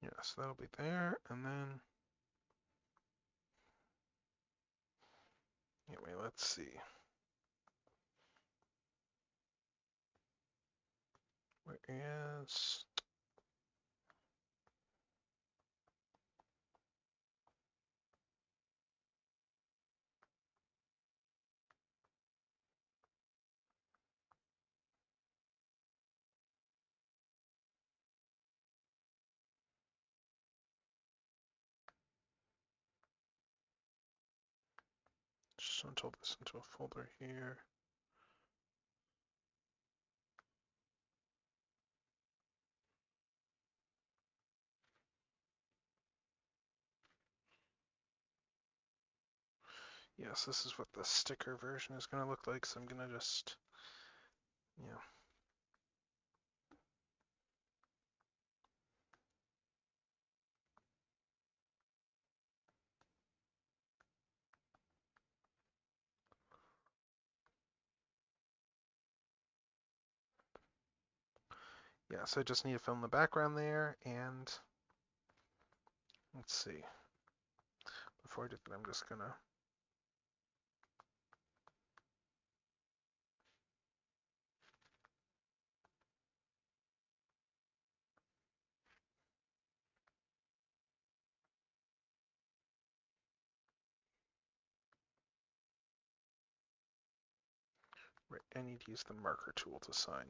Yes, that'll be there, and then anyway, let's see. Where is just until this into a folder here. Yes, this is what the sticker version is going to look like, so I'm going to just, yeah. Yeah, so I just need to fill in the background there, and let's see. Before I do that, I'm just going to I need to use the marker tool to sign.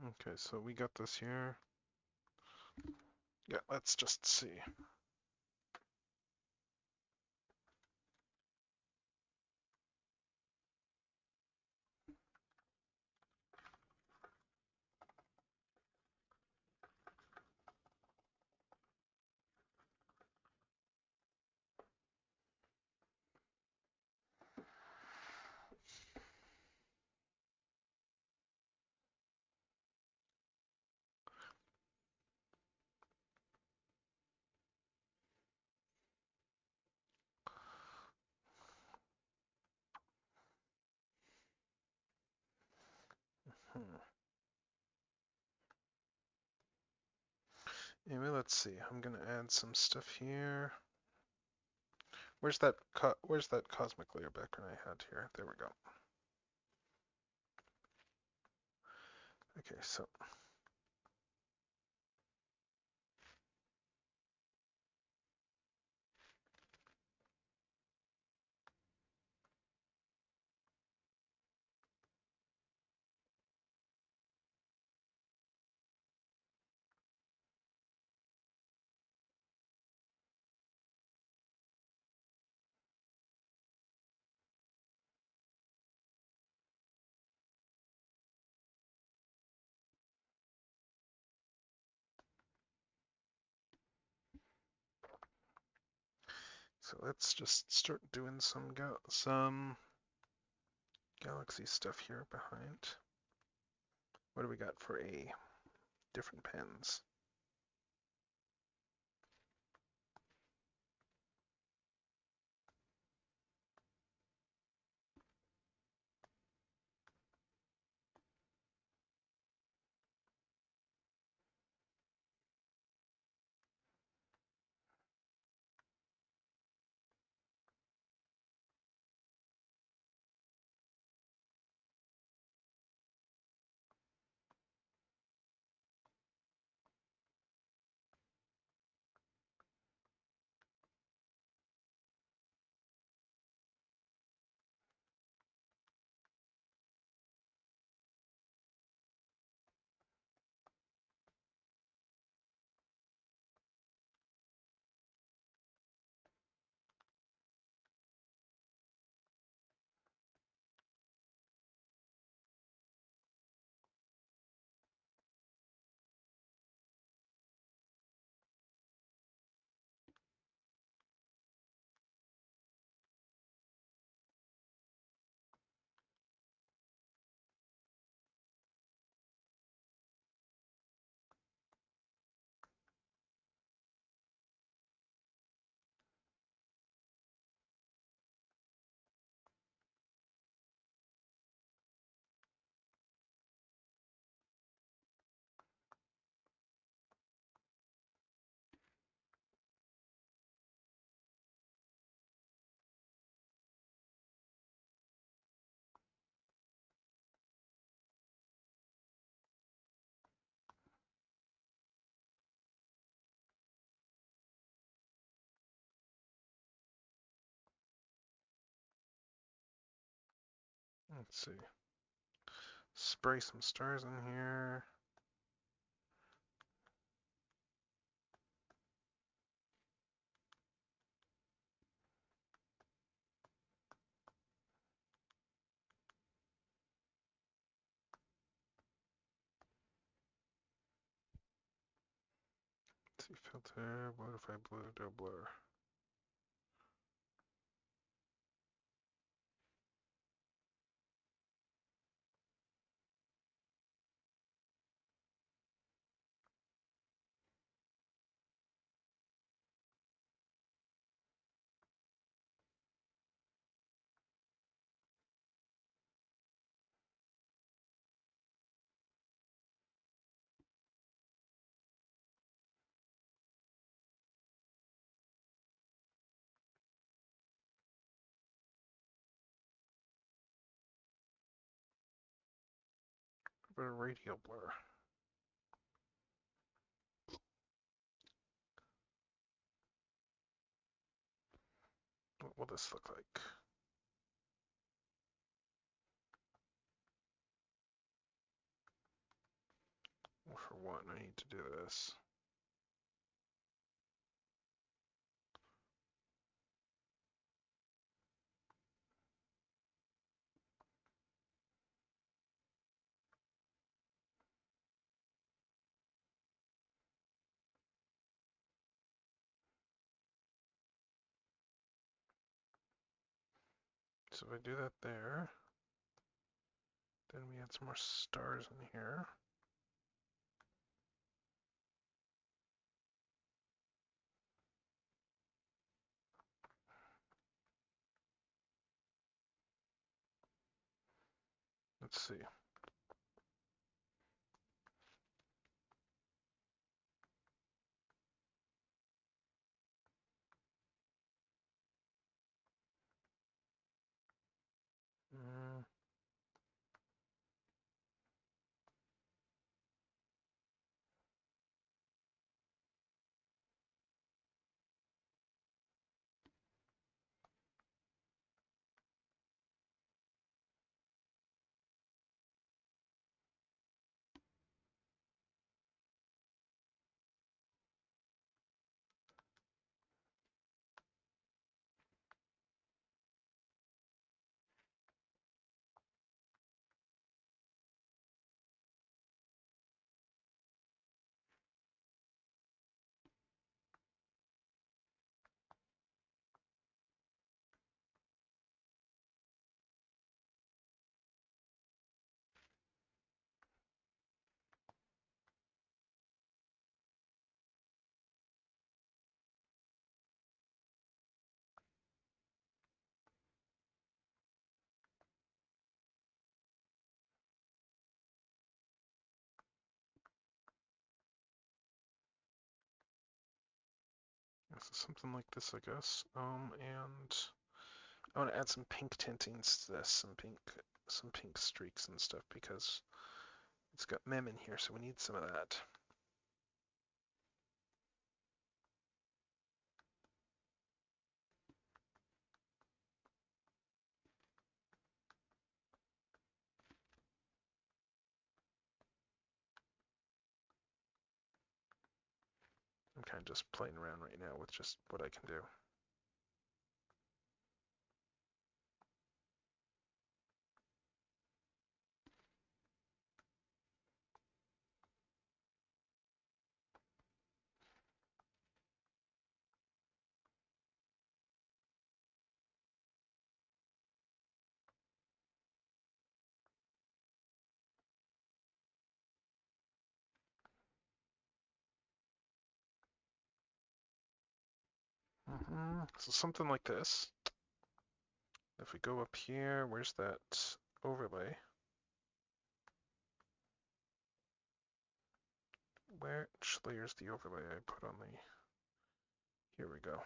Okay, so we got this here. Yeah, let's just see. Hmm. Anyway, let's see. I'm gonna add some stuff here. Where's that cosmic layer background I had here? There we go. Okay, so let's just start doing some galaxy stuff here behind. What do we got for a different pens? Let's see. Spray some stars in here. Let's see, filter, modify blue, do blur. A bit of radial blur. What will this look like? Well, for one, I need to do this. So if I do that there, then we add some more stars in here. Let's see. Mm, so something like this, I guess. And I want to add some pink tintings to this, some pink streaks and stuff because it's got mem in here, so we need some of that. I'm kind of just playing around right now with just what I can do. So something like this. If we go up here, where's that overlay? Which layer's the overlay I put on the... Here we go.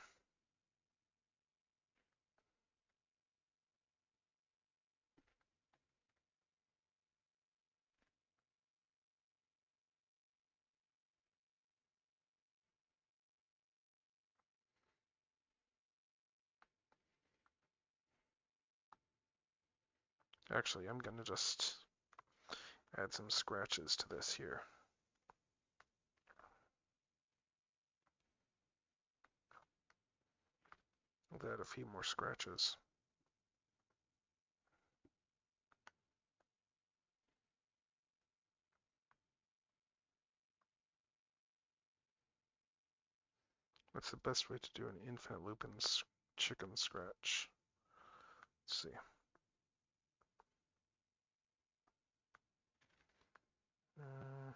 Actually, I'm gonna just add some scratches to this here. I'll add a few more scratches. What's the best way to do an infinite loop in chicken scratch? Let's see. Uh,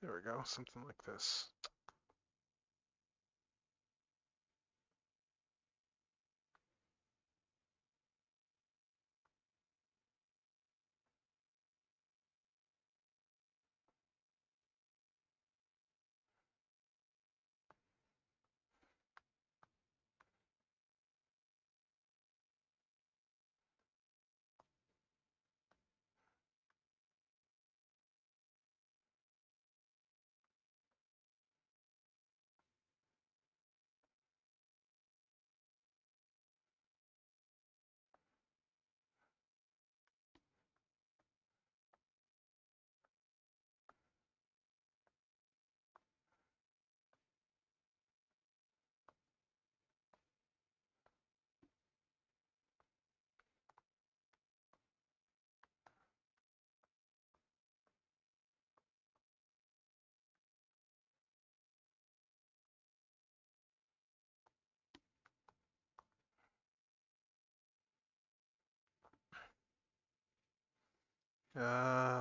there we go, something like this.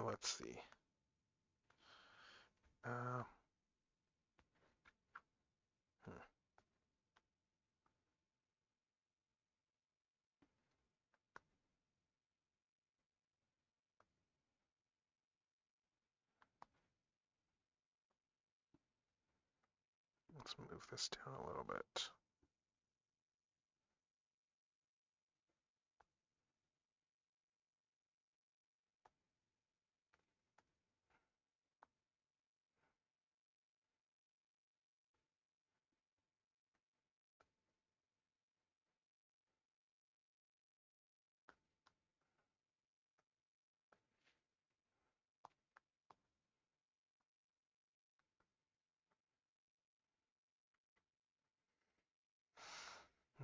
Let's see. Hmm. Let's move this down a little bit.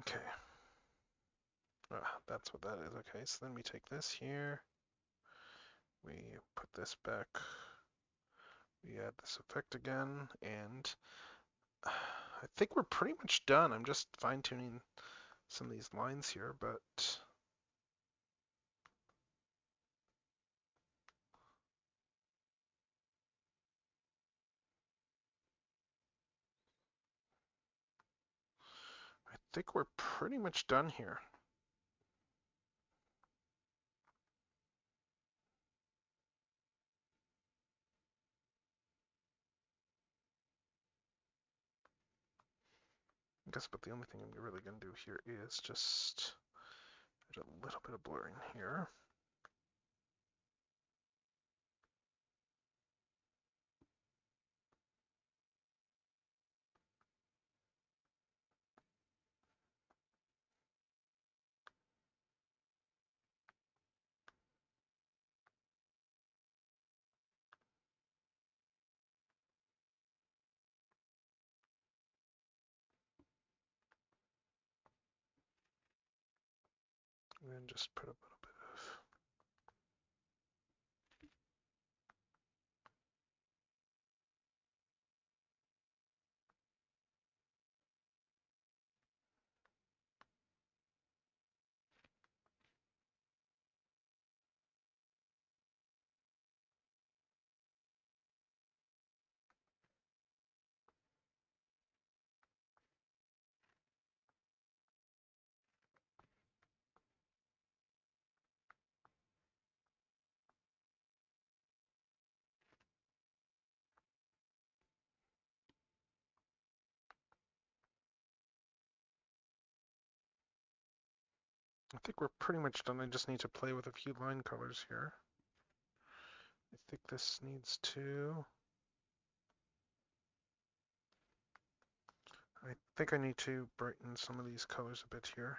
Okay. That's what that is. Okay, so then we take this here. We put this back. We add this effect again, and I think we're pretty much done. I'm just fine-tuning some of these lines here, but I think we're pretty much done here. I guess, but the only thing I'm really going to do here is just add a little bit of blurring here. And then just put a little bit of I think we're pretty much done. I just need to play with a few line colors here. I think this needs to... I think I need to brighten some of these colors a bit here.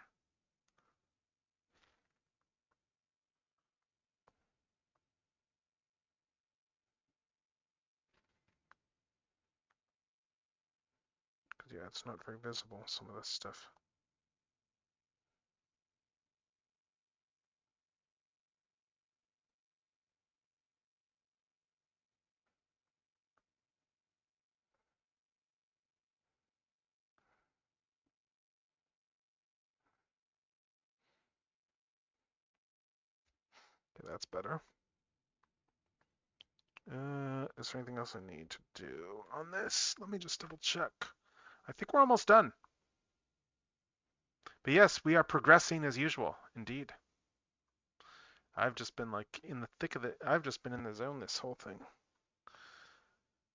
Because, yeah, it's not very visible, some of this stuff. Okay, that's better. Is there anything else I need to do on this? Let me just double check. I think we're almost done. But yes, we are progressing as usual, indeed. I've just been like in the thick of it. I've just been in the zone this whole thing.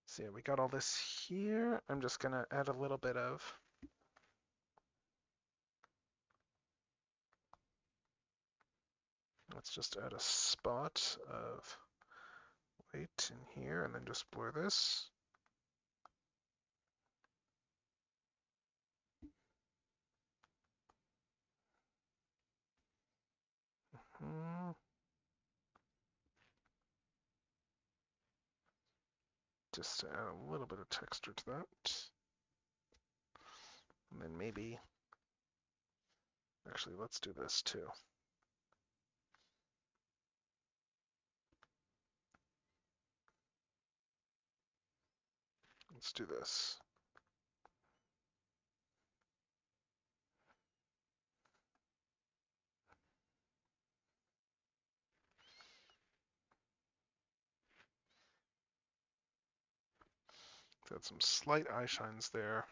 So yeah, we got all this here. I'm just gonna add a little bit of let's just add a spot of white in here and then just blur this. Just to add a little bit of texture to that. And then maybe, actually, let's do this too. Let's do this. Add some slight eye shines there.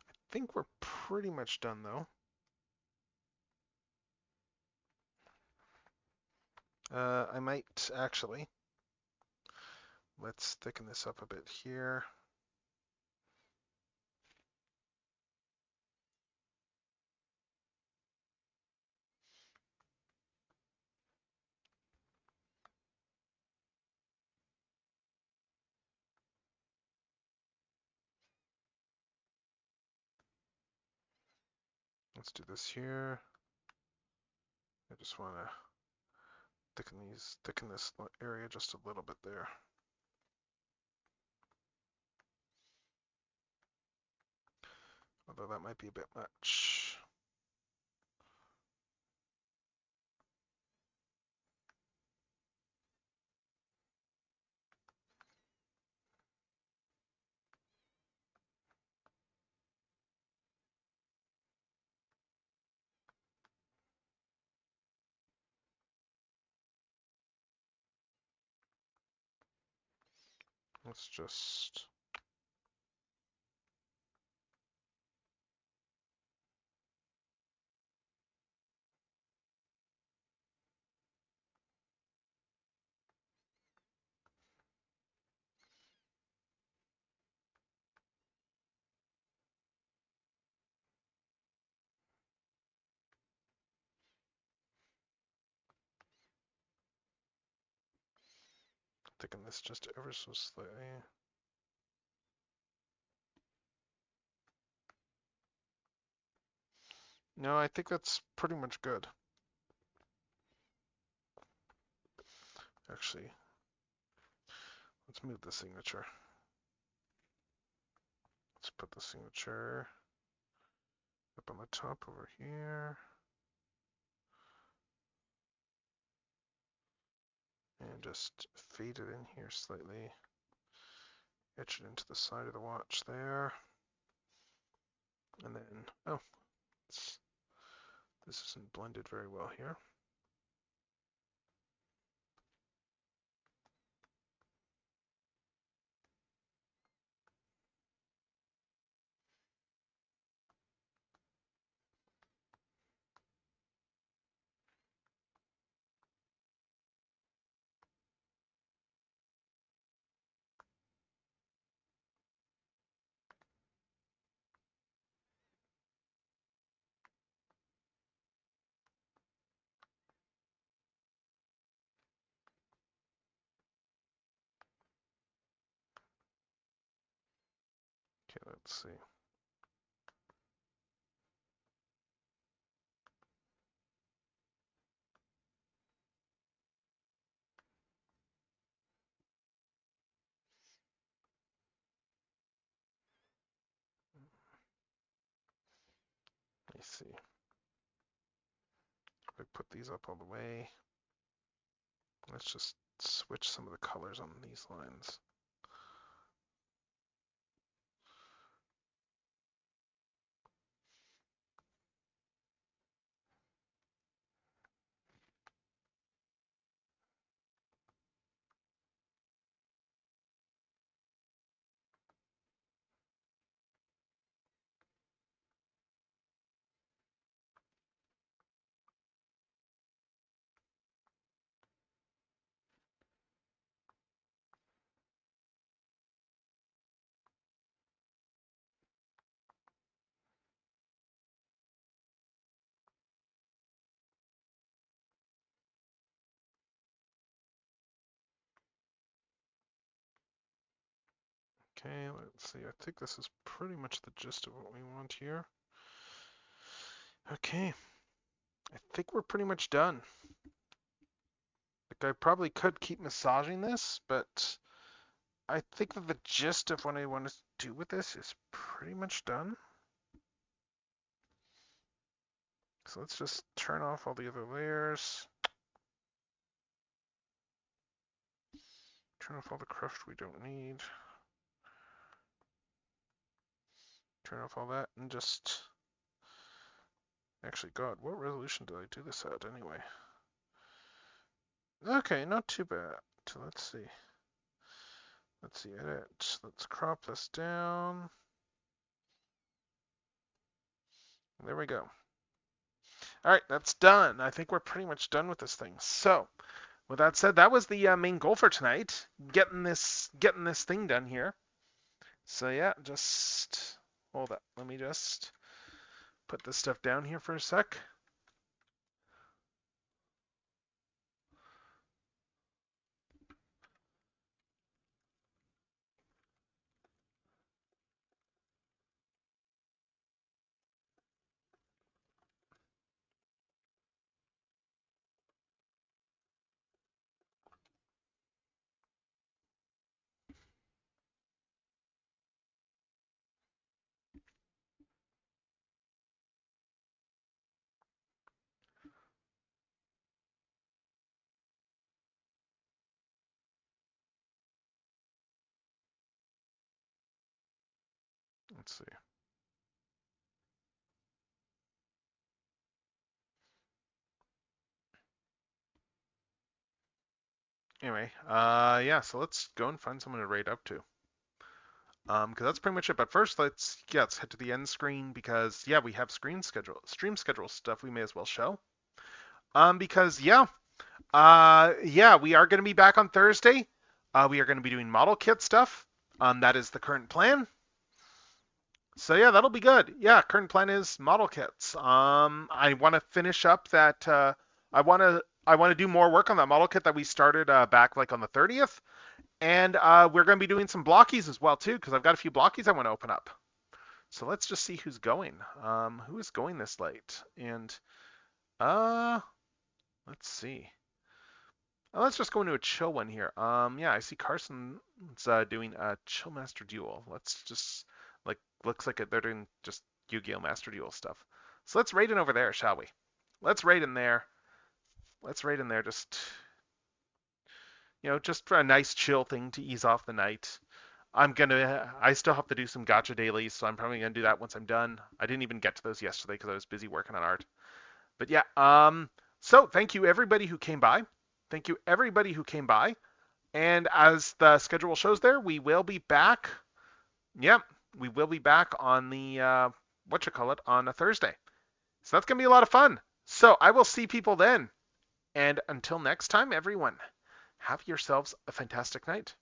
I think we're pretty much done though. I might actually. Let's thicken this up a bit here. Let's do this here. I just want to thicken this area just a little bit there. Although that might be a bit much. Let's just... Taking this just ever so slightly. No, I think that's pretty much good. Actually, let's move the signature. Let's put the signature up on the top over here. And just fade it in here slightly. Etch it into the side of the watch there. And then, oh, this isn't blended very well here. Okay, let's see. Let me see. If I put these up all the way, let's just switch some of the colors on these lines. Okay, let's see. I think this is pretty much the gist of what we want here. Okay, I think we're pretty much done. Like, I probably could keep massaging this, but I think that the gist of what I want to do with this is pretty much done. So let's just turn off all the other layers. Turn off all the cruft we don't need. Turn off all that and just... Actually, God, what resolution did I do this at anyway? Okay, not too bad. So let's see. Let's see, edit. Let's crop this down. There we go. All right, that's done. I think we're pretty much done with this thing. So, with that said, that was the main goal for tonight. Getting this thing done here. So yeah, just hold up. Let me just put this stuff down here for a sec. Let's see. Anyway, yeah, so let's go and find someone to raid up to. Because that's pretty much it. But first, let's head to the end screen because yeah, we have stream schedule stuff we may as well show. Because yeah, we are going to be back on Thursday. We are going to be doing model kit stuff. That is the current plan. So yeah, that'll be good. Yeah, current plan is model kits. I want to finish up that. I want to do more work on that model kit that we started back like on the 30th. And we're going to be doing some blockies as well too, because I've got a few blockies I want to open up. So let's just see who's going. Who is going this late? And let's see. Let's just go into a chill one here. Yeah, I see Carson's doing a Chill Master Duel. Let's just looks like they're doing just Yu-Gi-Oh! Master Duel stuff. So let's raid in over there, shall we? Let's raid in there. Let's raid in there. Just just for a nice chill thing to ease off the night. I still have to do some gacha dailies, so I'm probably gonna do that once I'm done. I didn't even get to those yesterday because I was busy working on art. But yeah, so thank you everybody who came by. Thank you everybody who came by. And as the schedule shows there, we will be back. Yep, we will be back on the on a Thursday. So that's gonna be a lot of fun. So I will see people then. And until next time, everyone, have yourselves a fantastic night.